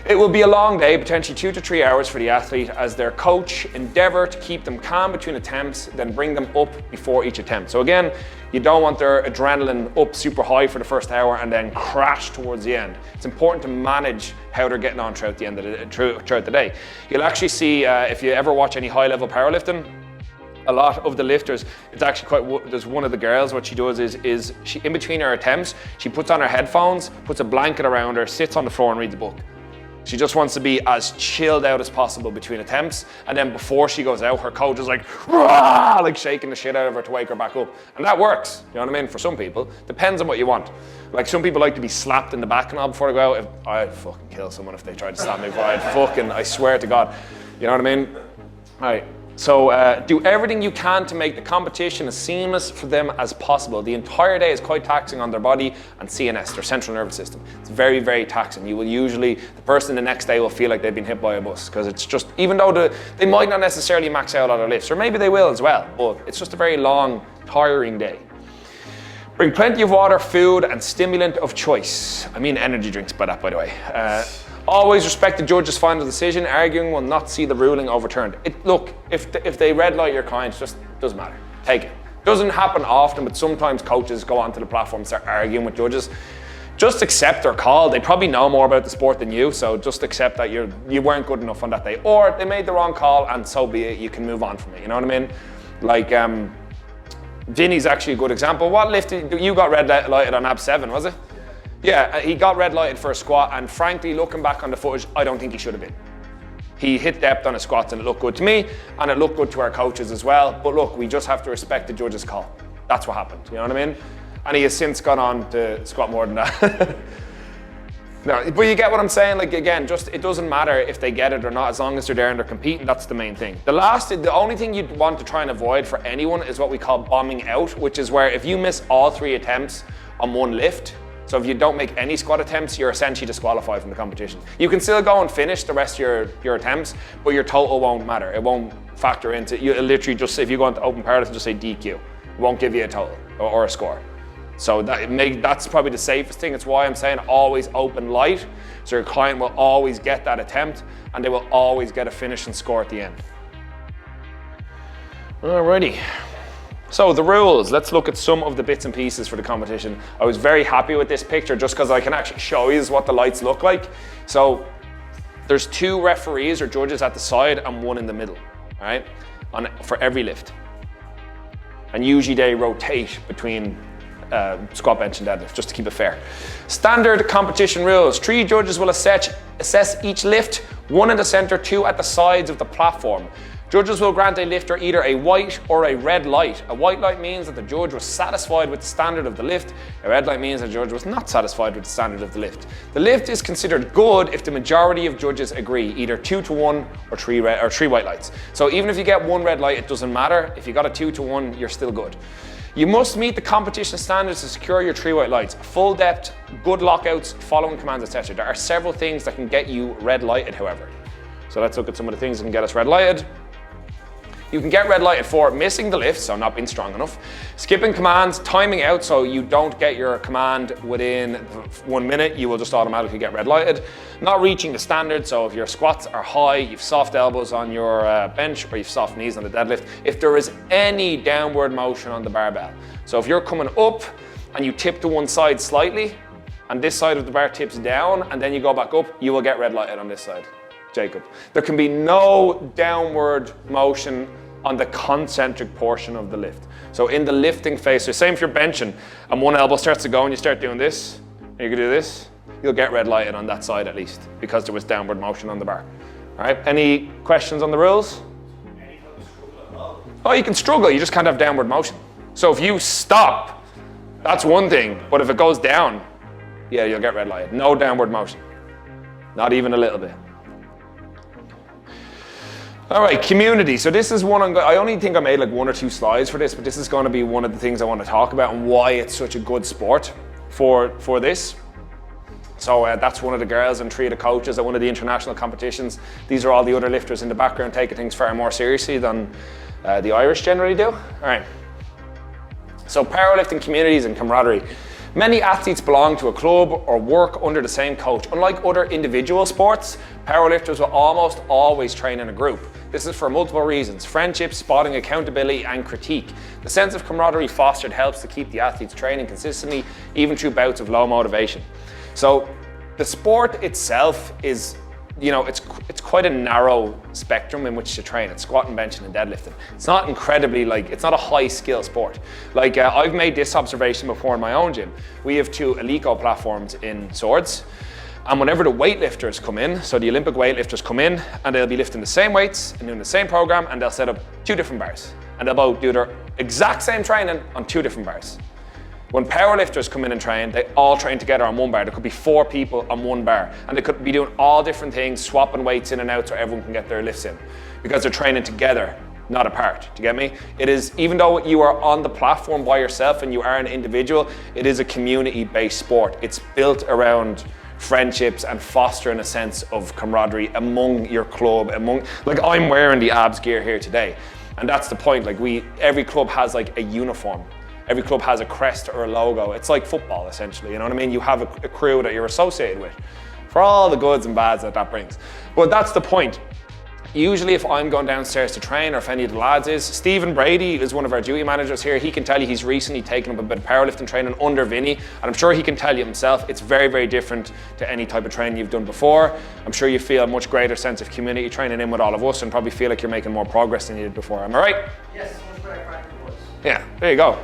It will be a long day, potentially 2 to 3 hours for the athlete, as their coach endeavour to keep them calm between attempts, then bring them up before each attempt. So again, you don't want their adrenaline up super high for the first hour and then crash towards the end. It's important to manage how they're getting on throughout the day. You'll actually see, if you ever watch any high-level powerlifting, a lot of the lifters, it's actually quite, there's one of the girls, what she does is she, in between her attempts, she puts on her headphones, puts a blanket around her, sits on the floor and reads a book. She just wants to be as chilled out as possible between attempts, and then before she goes out, her coach is like, rah, like shaking the shit out of her to wake her back up. And that works, you know what I mean? For some people, depends on what you want. Like some people like to be slapped in the back and all before they go out. I'd fucking kill someone if they tried to slap me before I swear to God. You know what I mean? All right. So do everything you can to make the competition as seamless for them as possible. The entire day is quite taxing on their body and CNS, their central nervous system. It's very, very taxing. You will usually, the person the next day will feel like they've been hit by a bus, because it's just, even though they might not necessarily max out on their lifts, or maybe they will as well, but it's just a very long, tiring day. Bring plenty of water, food, and stimulant of choice. I mean energy drinks by that, by the way. Always respect the judge's final decision. Arguing will not see the ruling overturned. Look, if they red light your client, just doesn't matter. Take it. Doesn't happen often, but sometimes coaches go onto the platform and start arguing with judges. Just accept their call. They probably know more about the sport than you, so just accept that you weren't good enough on that day, or they made the wrong call, and so be it. You can move on from it. You know what I mean? Like Vinny's actually a good example. What lift you got red lighted on ab 7? Was it? Yeah, he got red lighted for a squat, and frankly, looking back on the footage, I don't think he should have been. He hit depth on his squats and it looked good to me, and it looked good to our coaches as well. But look, we just have to respect the judge's call. That's what happened, you know what I mean? And he has since gone on to squat more than that. No, but you get what I'm saying? Like again, just it doesn't matter if they get it or not, as long as they're there and they're competing, that's the main thing. The only thing you'd want to try and avoid for anyone is what we call bombing out, which is where if you miss all 3 attempts on one lift, so if you don't make any squat attempts, you're essentially disqualified from the competition. You can still go and finish the rest of your attempts, but your total won't matter. It won't factor into, you literally just, if you go into open powerlifting, just say DQ. It won't give you a total or a score. So that's probably the safest thing. It's why I'm saying always open light, so your client will always get that attempt and they will always get a finish and score at the end. Alrighty. So the rules, let's look at some of the bits and pieces for the competition. I was very happy with this picture just because I can actually show you what the lights look like. So there's 2 referees or judges at the side and 1 in the middle, all right, for every lift. And usually they rotate between squat, bench and deadlift, just to keep it fair. Standard competition rules. 3 judges will assess each lift, 1 in the center, 2 at the sides of the platform. Judges will grant a lifter either a white or a red light. A white light means that the judge was satisfied with the standard of the lift. A red light means that the judge was not satisfied with the standard of the lift. The lift is considered good if the majority of judges agree, either 2 to 1 or 3 white lights. So even if you get 1 red light, it doesn't matter. If you got a 2 to 1, you're still good. You must meet the competition standards to secure your 3 white lights. Full depth, good lockouts, following commands, etc. There are several things that can get you red lighted, however. So let's look at some of the things that can get us red lighted. You can get red lighted for missing the lift, so not being strong enough, skipping commands, timing out, so you don't get your command within 1 minute, you will just automatically get red lighted, not reaching the standard, so if your squats are high, you've soft elbows on your bench, or you've soft knees on the deadlift, if there is any downward motion on the barbell. So if you're coming up and you tip to one side slightly, and this side of the bar tips down, and then you go back up, you will get red lighted on this side. Jacob. There can be no downward motion on the concentric portion of the lift. So in the lifting phase, so same if you're benching and one elbow starts to go and you start doing this, and you can do this, you'll get red lighted on that side at least, because there was downward motion on the bar. All right, any questions on the rules? Oh, you can struggle, you just can't have downward motion. So if you stop, that's one thing, but if it goes down, yeah, you'll get red lighted. No downward motion, not even a little bit. All right, community. So this is one I only think I made like 1 or 2 slides for this, but this is going to be one of the things I want to talk about and why it's such a good sport for this. So that's one of the girls and 3 of the coaches at one of the international competitions. These are all the other lifters in the background taking things far more seriously than the Irish generally do. All right. So powerlifting communities and camaraderie. Many athletes belong to a club or work under the same coach. Unlike other individual sports, powerlifters will almost always train in a group. This is for multiple reasons: friendship, spotting, accountability, and critique. The sense of camaraderie fostered helps to keep the athletes training consistently, even through bouts of low motivation. So the sport itself is, it's quite a narrow spectrum in which to train. It's squatting, benching, and deadlifting. It's not incredibly, it's not a high skill sport. I've made this observation before in my own gym. We have 2 Alico platforms in Swords. And whenever the weightlifters come in, so the Olympic weightlifters come in and they'll be lifting the same weights and doing the same program, and they'll set up 2 different bars. And they'll both do their exact same training on 2 different bars. When powerlifters come in and train, they all train together on 1 bar. There could be 4 people on 1 bar, and they could be doing all different things, swapping weights in and out so everyone can get their lifts in, because they're training together, not apart. Do you get me? It is, even though you are on the platform by yourself and you are an individual, it is a community-based sport. It's built around friendships and fostering a sense of camaraderie among your club, I'm wearing the abs gear here today, and that's the point. Every club has a uniform. Every club has a crest or a logo. It's like football, essentially, you know what I mean? You have a crew that you're associated with for all the goods and bads that brings. But that's the point. Usually if I'm going downstairs to train, or if any of the lads is, Stephen Brady is one of our duty managers here. He can tell you he's recently taken up a bit of powerlifting training under Vinny, and I'm sure he can tell you himself, it's very, very different to any type of training you've done before. I'm sure you feel a much greater sense of community training in with all of us, and probably feel like you're making more progress than you did before. Am I right? Yes, much better practice was. Yeah, there you go.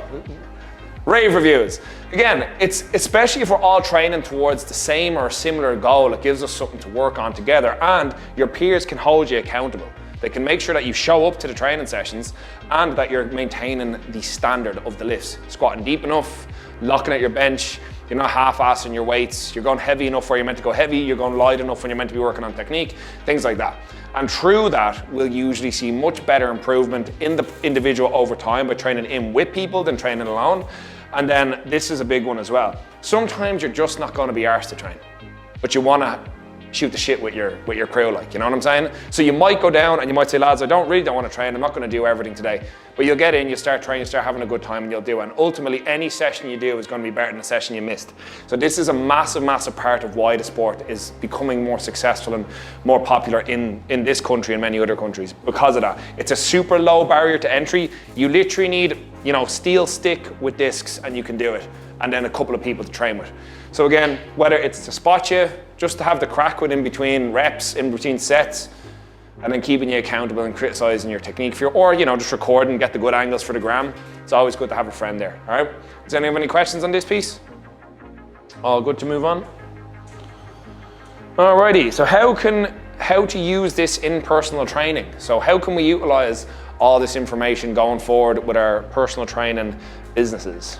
Rave reviews. Again, it's especially if we're all training towards the same or similar goal, it gives us something to work on together, and your peers can hold you accountable. They can make sure that you show up to the training sessions and that you're maintaining the standard of the lifts. Squatting deep enough, locking at your bench, you're not half-assing your weights, you're going heavy enough where you're meant to go heavy, you're going light enough when you're meant to be working on technique, things like that. And through that, we'll usually see much better improvement in the individual over time by training in with people than training alone. And then this is a big one as well. Sometimes you're just not going to be arsed to train, but you want to shoot the shit with your crew, you know what I'm saying? So you might go down and you might say, lads, I don't want to train, I'm not going to do everything today. But you'll get in, you start training, you start having a good time, and you'll do it. And ultimately, any session you do is going to be better than the session you missed. So this is a massive, massive part of why the sport is becoming more successful and more popular in this country and many other countries because of that. It's a super low barrier to entry. You literally need, steel stick with discs and you can do it. And then a couple of people to train with. So again, whether it's to spot you, just to have the crack with in between reps, in between sets, and then keeping you accountable and criticizing your technique or just recording, get the good angles for the gram. It's always good to have a friend there, all right? Does anyone have any questions on this piece? All good to move on? Alrighty, so how to use this in personal training? So how can we utilize all this information going forward with our personal training businesses?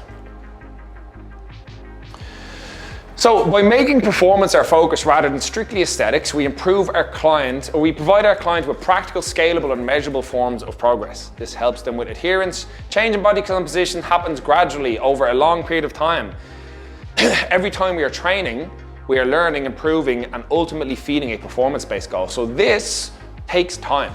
So by making performance our focus rather than strictly aesthetics, we provide our client with practical, scalable, and measurable forms of progress. This helps them with adherence. Change in body composition happens gradually over a long period of time. Every time we are training, we are learning, improving, and ultimately feeding a performance-based goal. So this takes time.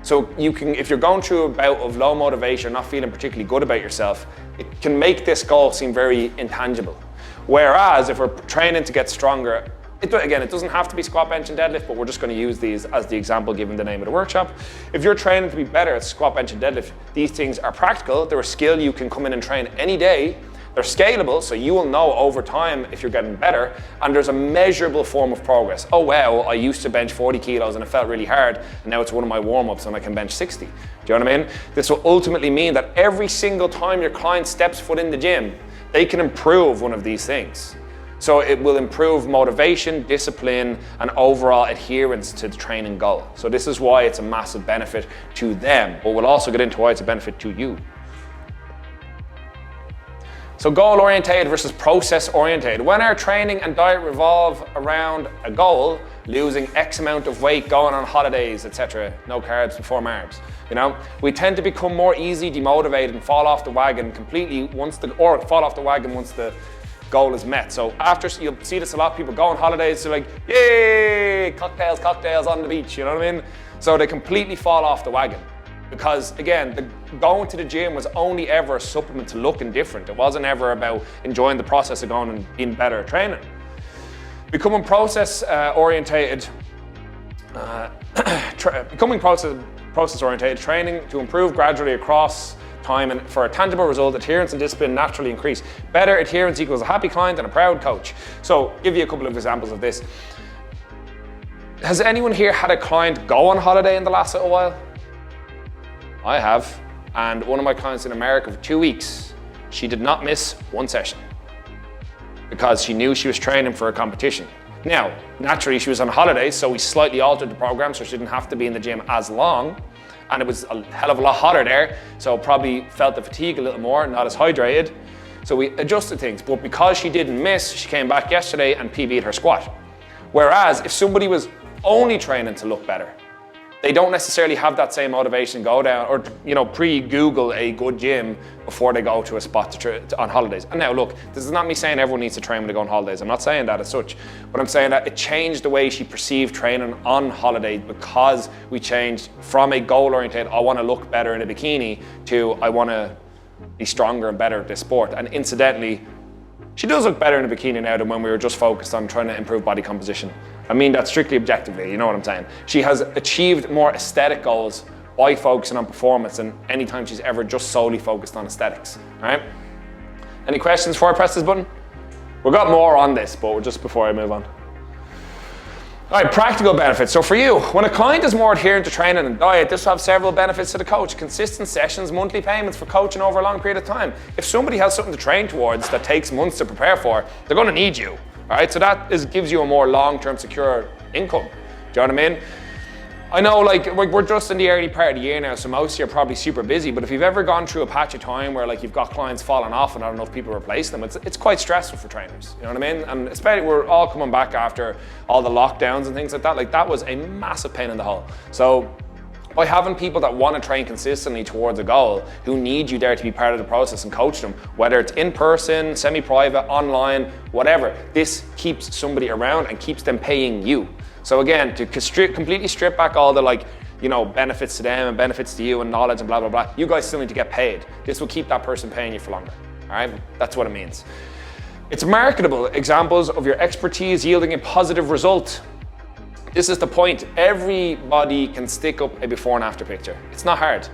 So if you're going through a bout of low motivation, not feeling particularly good about yourself, it can make this goal seem very intangible. Whereas if we're training to get stronger, it doesn't have to be squat, bench, and deadlift, but we're just going to use these as the example given the name of the workshop. If you're training to be better at squat, bench, and deadlift, these things are practical. They're a skill you can come in and train any day. They're scalable, so you will know over time if you're getting better, and there's a measurable form of progress. Oh wow, I used to bench 40 kilos and it felt really hard, and now it's one of my warm-ups and I can bench 60. Do you know what I mean? This will ultimately mean that every single time your client steps foot in the gym, they can improve one of these things. So it will improve motivation, discipline, and overall adherence to the training goal. So this is why it's a massive benefit to them, but we'll also get into why it's a benefit to you. So goal orientated versus process orientated. When our training and diet revolve around a goal, losing X amount of weight, going on holidays, etc., no carbs before marbs, you know, we tend to become more easily demotivated and fall off the wagon completely once the goal is met. So after, you'll see this a lot, people go on holidays, they're like, yay, cocktails on the beach, you know what I mean? So they completely fall off the wagon. Because again, going to the gym was only ever a supplement to looking different. It wasn't ever about enjoying the process of going and being better at training. Becoming process orientated training to improve gradually across time and for a tangible result, adherence and discipline naturally increase. Better adherence equals a happy client and a proud coach. So give you a couple of examples of this. Has anyone here had a client go on holiday in the last little while? I have, and one of my clients in America for 2 weeks, she did not miss one session because she knew she was training for a competition. Now, naturally she was on holiday, so we slightly altered the program so she didn't have to be in the gym as long, and it was a hell of a lot hotter there, so probably felt the fatigue a little more, not as hydrated. So we adjusted things, but because she didn't miss, she came back yesterday and PB'd her squat. Whereas if somebody was only training to look better, they don't necessarily have that same motivation to go down or, you know, pre-Google a good gym before they go to a spot on holidays. And now look, this is not me saying everyone needs to train when they go on holidays. I'm not saying that as such, but I'm saying that it changed the way she perceived training on holiday because we changed from a goal-oriented, I want to look better in a bikini, to I want to be stronger and better at this sport. And incidentally, she does look better in a bikini now than when we were just focused on trying to improve body composition. I mean that strictly objectively, you know what I'm saying? She has achieved more aesthetic goals by focusing on performance than any time she's ever just solely focused on aesthetics, all right? Any questions before I press this button? We've got more on this, but just before I move on. All right, practical benefits. So for you, when a client is more adherent to training and diet, this will have several benefits to the coach. Consistent sessions, monthly payments for coaching over a long period of time. If somebody has something to train towards that takes months to prepare for, they're gonna need you, all right? So that gives you a more long-term secure income. Do you know what I mean? I know, like, we're just in the early part of the year now, so most of you are probably super busy, but if you've ever gone through a patch of time where like you've got clients falling off and not enough people replace them, it's quite stressful for trainers, you know what I mean? And especially we're all coming back after all the lockdowns and things like that was a massive pain in the hull. So by having people that want to train consistently towards a goal, who need you there to be part of the process and coach them, whether it's in person, semi-private, online, whatever, this keeps somebody around and keeps them paying you. So again, to completely strip back all the, like, you know, benefits to them and benefits to you and knowledge and blah, blah, blah, you guys still need to get paid. This will keep that person paying you for longer, all right? That's what it means. It's marketable. Examples of your expertise yielding a positive result. This is the point. Everybody can stick up a before and after picture. It's not hard.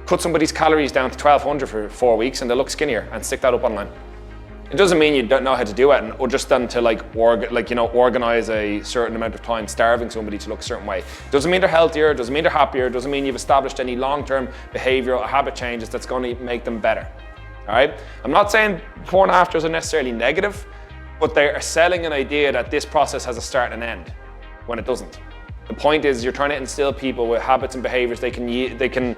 Cut somebody's calories down to 1,200 for 4 weeks and they look skinnier, and stick that up online. It doesn't mean you don't know how to do it, or just done to organize a certain amount of time starving somebody to look a certain way. It doesn't mean they're healthier, doesn't mean they're happier, doesn't mean you've established any long-term behavioral or habit changes that's going to make them better. All right? I'm not saying before and afters are necessarily negative, but they are selling an idea that this process has a start and an end, when it doesn't. The point is you're trying to instill people with habits and behaviors they can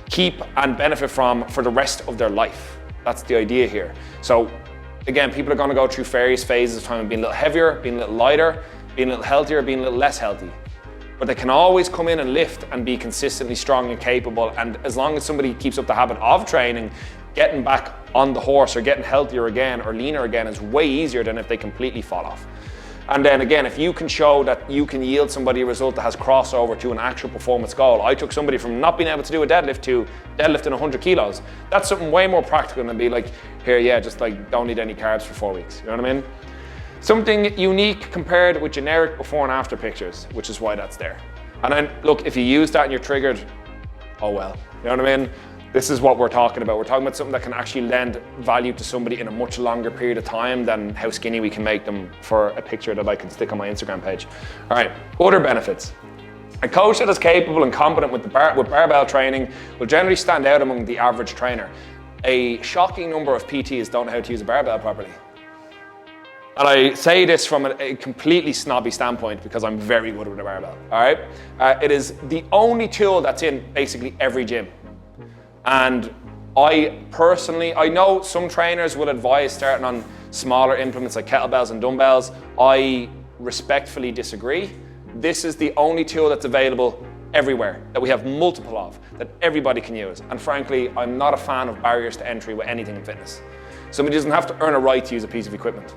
keep and benefit from for the rest of their life. That's the idea here. So again, people are going to go through various phases of time of being a little heavier, being a little lighter, being a little healthier, being a little less healthy. But they can always come in and lift and be consistently strong and capable. And as long as somebody keeps up the habit of training, getting back on the horse or getting healthier again or leaner again is way easier than if they completely fall off. And then again, if you can show that you can yield somebody a result that has crossover to an actual performance goal. I took somebody from not being able to do a deadlift to deadlifting 100 kilos. That's something way more practical than be like, here, yeah, just like don't need any carbs for 4 weeks. You know what I mean? Something unique compared with generic before and after pictures, which is why that's there. And then look, if you use that and you're triggered, oh well. You know what I mean? This is what we're talking about. We're talking about something that can actually lend value to somebody in a much longer period of time than how skinny we can make them for a picture that I can stick on my Instagram page. All right, other benefits. A coach that is capable and competent with barbell training will generally stand out among the average trainer. A shocking number of PTs don't know how to use a barbell properly. And I say this from a completely snobby standpoint because I'm very good with a barbell, all right? It is the only tool that's in basically every gym. And I know some trainers will advise starting on smaller implements like kettlebells and dumbbells. I respectfully disagree. This is the only tool that's available everywhere, that we have multiple of, that everybody can use. And frankly, I'm not a fan of barriers to entry with anything in fitness. Somebody doesn't have to earn a right to use a piece of equipment.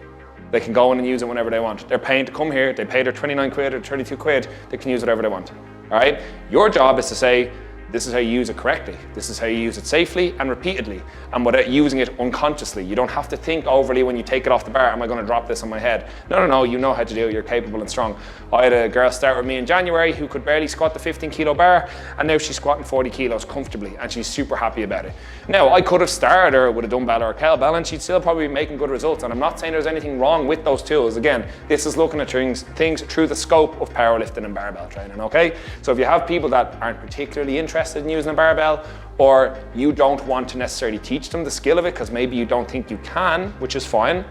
They can go in and use it whenever they want. They're paying to come here, they pay their 29 quid or 32 quid, they can use whatever they want, all right? Your job is to say, this is how you use it correctly. This is how you use it safely and repeatedly, and without using it unconsciously. You don't have to think overly when you take it off the bar, am I gonna drop this on my head? No, you know how to do it, you're capable and strong. I had a girl start with me in January who could barely squat the 15 kilo bar, and now she's squatting 40 kilos comfortably, and she's super happy about it. Now, I could have started her with a dumbbell or a kettlebell, and she'd still probably be making good results, and I'm not saying there's anything wrong with those tools. Again, this is looking at things through the scope of powerlifting and barbell training, okay? So if you have people that aren't particularly interested in using a barbell, or you don't want to necessarily teach them the skill of it because maybe you don't think you can, which is fine,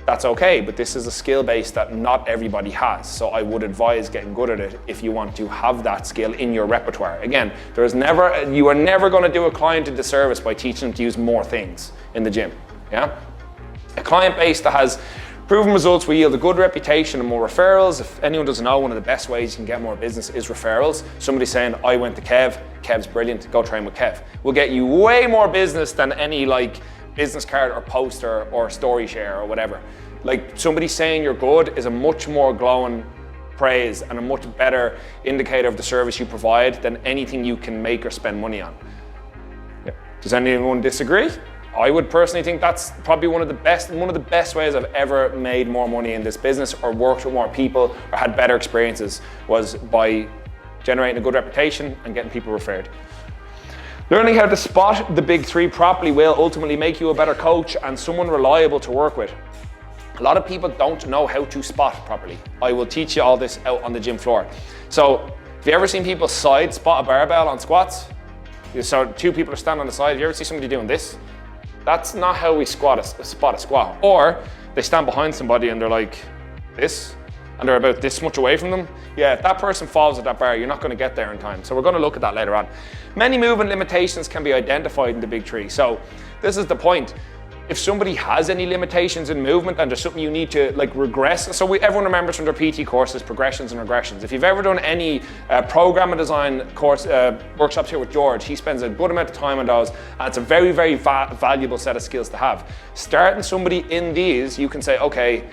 that's okay, but this is a skill base that not everybody has. So I would advise getting good at it if you want to have that skill in your repertoire. Again, you are never going to do a client a disservice by teaching them to use more things in the gym. Yeah, a client base that has proven results will yield a good reputation and more referrals. If anyone doesn't know, one of the best ways you can get more business is referrals. Somebody saying, I went to Kev, Kev's brilliant, go train with Kev. Will get you way more business than any like business card or poster or story share or whatever. Like somebody saying you're good is a much more glowing praise and a much better indicator of the service you provide than anything you can make or spend money on. Yeah. Does anyone disagree? I would personally think that's probably one of the best ways I've ever made more money in this business or worked with more people or had better experiences was by generating a good reputation and getting people referred. Learning how to spot the big three properly will ultimately make you a better coach and someone reliable to work with. A lot of people don't know how to spot properly. I will teach you all this out on the gym floor. So, have you ever seen people side spot a barbell on squats? So two people are standing on the side. Have you ever see somebody doing this? That's not how we spot a squat. Or they stand behind somebody and they're like this, and they're about this much away from them. Yeah, if that person falls at that bar, you're not going to get there in time. So we're going to look at that later on. Many movement limitations can be identified in the big three. So this is the point. If somebody has any limitations in movement and there's something you need to like regress, so everyone remembers from their PT courses, progressions and regressions. If you've ever done any program and design course workshops here with George, he spends a good amount of time on those, and it's a very, very valuable set of skills to have. Starting somebody in these, you can say, okay,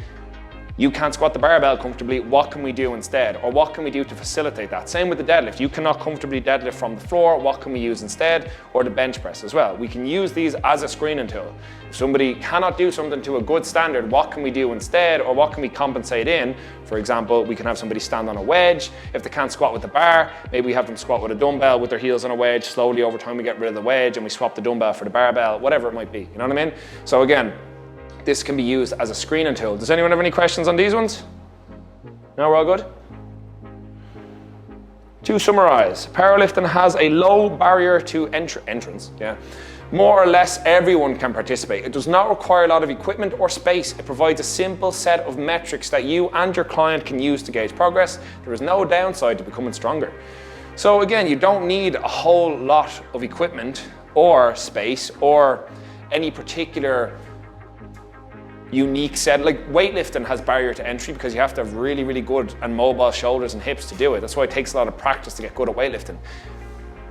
you can't squat the barbell comfortably, what can we do instead? Or what can we do to facilitate that? Same with the deadlift. You cannot comfortably deadlift from the floor, what can we use instead? Or the bench press as well. We can use these as a screening tool. If somebody cannot do something to a good standard, what can we do instead? Or what can we compensate in? For example, we can have somebody stand on a wedge. If they can't squat with the bar, maybe we have them squat with a dumbbell with their heels on a wedge. Slowly over time we get rid of the wedge and we swap the dumbbell for the barbell, whatever it might be, you know what I mean? So again, this can be used as a screening tool. Does anyone have any questions on these ones? No, we're all good? To summarize, powerlifting has a low barrier to entrance. Yeah. More or less everyone can participate. It does not require a lot of equipment or space. It provides a simple set of metrics that you and your client can use to gauge progress. There is no downside to becoming stronger. So again, you don't need a whole lot of equipment or space or any particular unique set. Like weightlifting has barrier to entry because you have to have really, really good and mobile shoulders and hips to do it. That's why it takes a lot of practice to get good at weightlifting.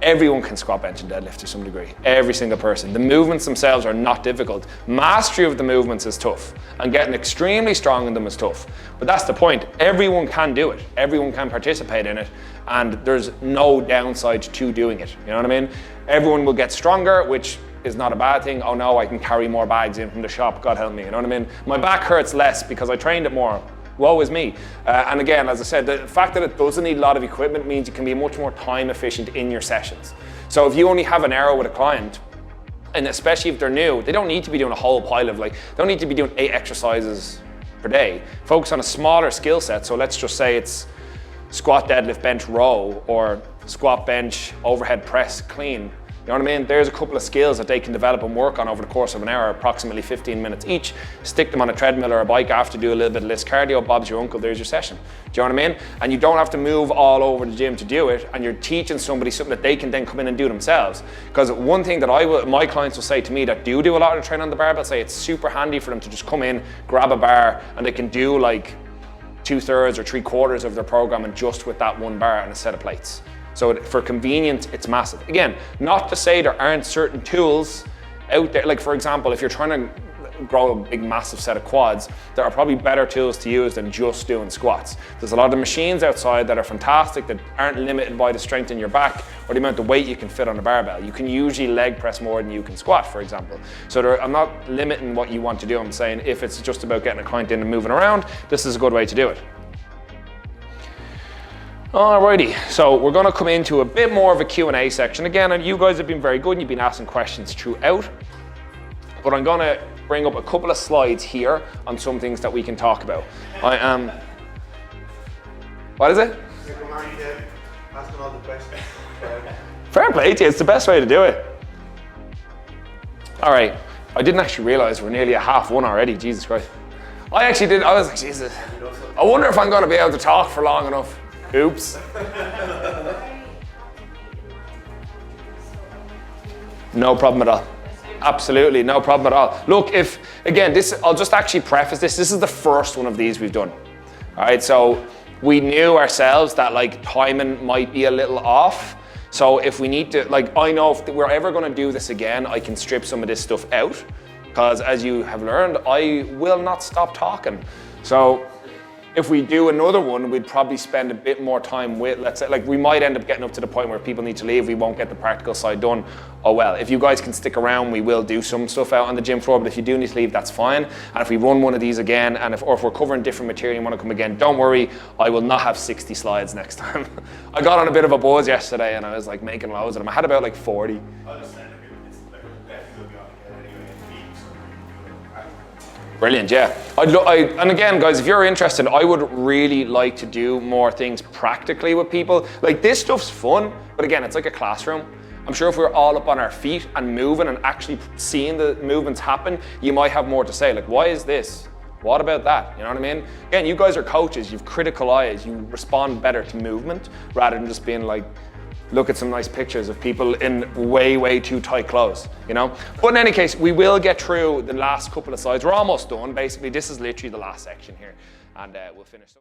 Everyone can squat, bench and deadlift to some degree. Every single person. The movements themselves are not difficult. Mastery of the movements is tough and getting extremely strong in them is tough. But that's the point. Everyone can do it. Everyone can participate in it and there's no downside to doing it. You know what I mean? Everyone will get stronger, which is not a bad thing. Oh no, I can carry more bags in from the shop, God help me, you know what I mean? My back hurts less because I trained it more. Woe is me. And again, as I said, the fact that it doesn't need a lot of equipment means you can be much more time efficient in your sessions. So if you only have an hour with a client, and especially if they're new, they don't need to be doing a whole pile of they don't need to be doing 8 exercises per day. Focus on a smaller skill set. So let's just say it's squat, deadlift, bench, row, or squat, bench, overhead press, clean. You know what I mean? There's a couple of skills that they can develop and work on over the course of an hour, approximately 15 minutes each. Stick them on a treadmill or a bike after, do a little bit of list cardio, Bob's your uncle, there's your session. Do you know what I mean? And you don't have to move all over the gym to do it, and you're teaching somebody something that they can then come in and do themselves. Because one thing that my clients will say to me that do a lot of training on the barbell, say it's super handy for them to just come in, grab a bar, and they can do like 2/3 or 3/4 of their programming just with that one bar and a set of plates. So for convenience, it's massive. Again, not to say there aren't certain tools out there. Like for example, if you're trying to grow a big massive set of quads, there are probably better tools to use than just doing squats. There's a lot of machines outside that are fantastic that aren't limited by the strength in your back or the amount of weight you can fit on a barbell. You can usually leg press more than you can squat, for example. So I'm not limiting what you want to do. I'm saying if it's just about getting a client in and moving around, this is a good way to do it. Alrighty, so we're going to come into a bit more of a Q&A section. Again, and you guys have been very good and you've been asking questions throughout. But I'm going to bring up a couple of slides here on some things that we can talk about. I am... What is it? Asking all the questions. Fair play to you, it's the best way to do it. Alright, I didn't actually realize we're nearly at half one already, Jesus Christ. I actually did, I was like, Jesus, I wonder if I'm going to be able to talk for long enough. Oops. No problem at all. Absolutely, no problem at all. Look, I'll just actually preface this. This is the first one of these we've done. All right, so we knew ourselves that like timing might be a little off. So if we need to, like, I know if we're ever going to do this again, I can strip some of this stuff out because as you have learned, I will not stop talking. So if we do another one, we'd probably spend a bit more time with, let's say, like we might end up getting up to the point where people need to leave, we won't get the practical side done. Oh well, if you guys can stick around, we will do some stuff out on the gym floor, but if you do need to leave, that's fine. And if we run one of these again, and if we're covering different material and you want to come again, don't worry, I will not have 60 slides next time. I got on a bit of a buzz yesterday and I was like making loads of them. I had about like 40. Brilliant, yeah. And again, guys, if you're interested, I would really like to do more things practically with people. Like this stuff's fun, but again, it's like a classroom. I'm sure if we're all up on our feet and moving and actually seeing the movements happen, you might have more to say. Like, why is this? What about that? You know what I mean? Again, you guys are coaches, you've critical eyes, you respond better to movement rather than just being like, look at some nice pictures of people in way too tight clothes, you know? But in any case, we will get through the last couple of slides. We're almost done. Basically, this is literally the last section here, and we'll finish.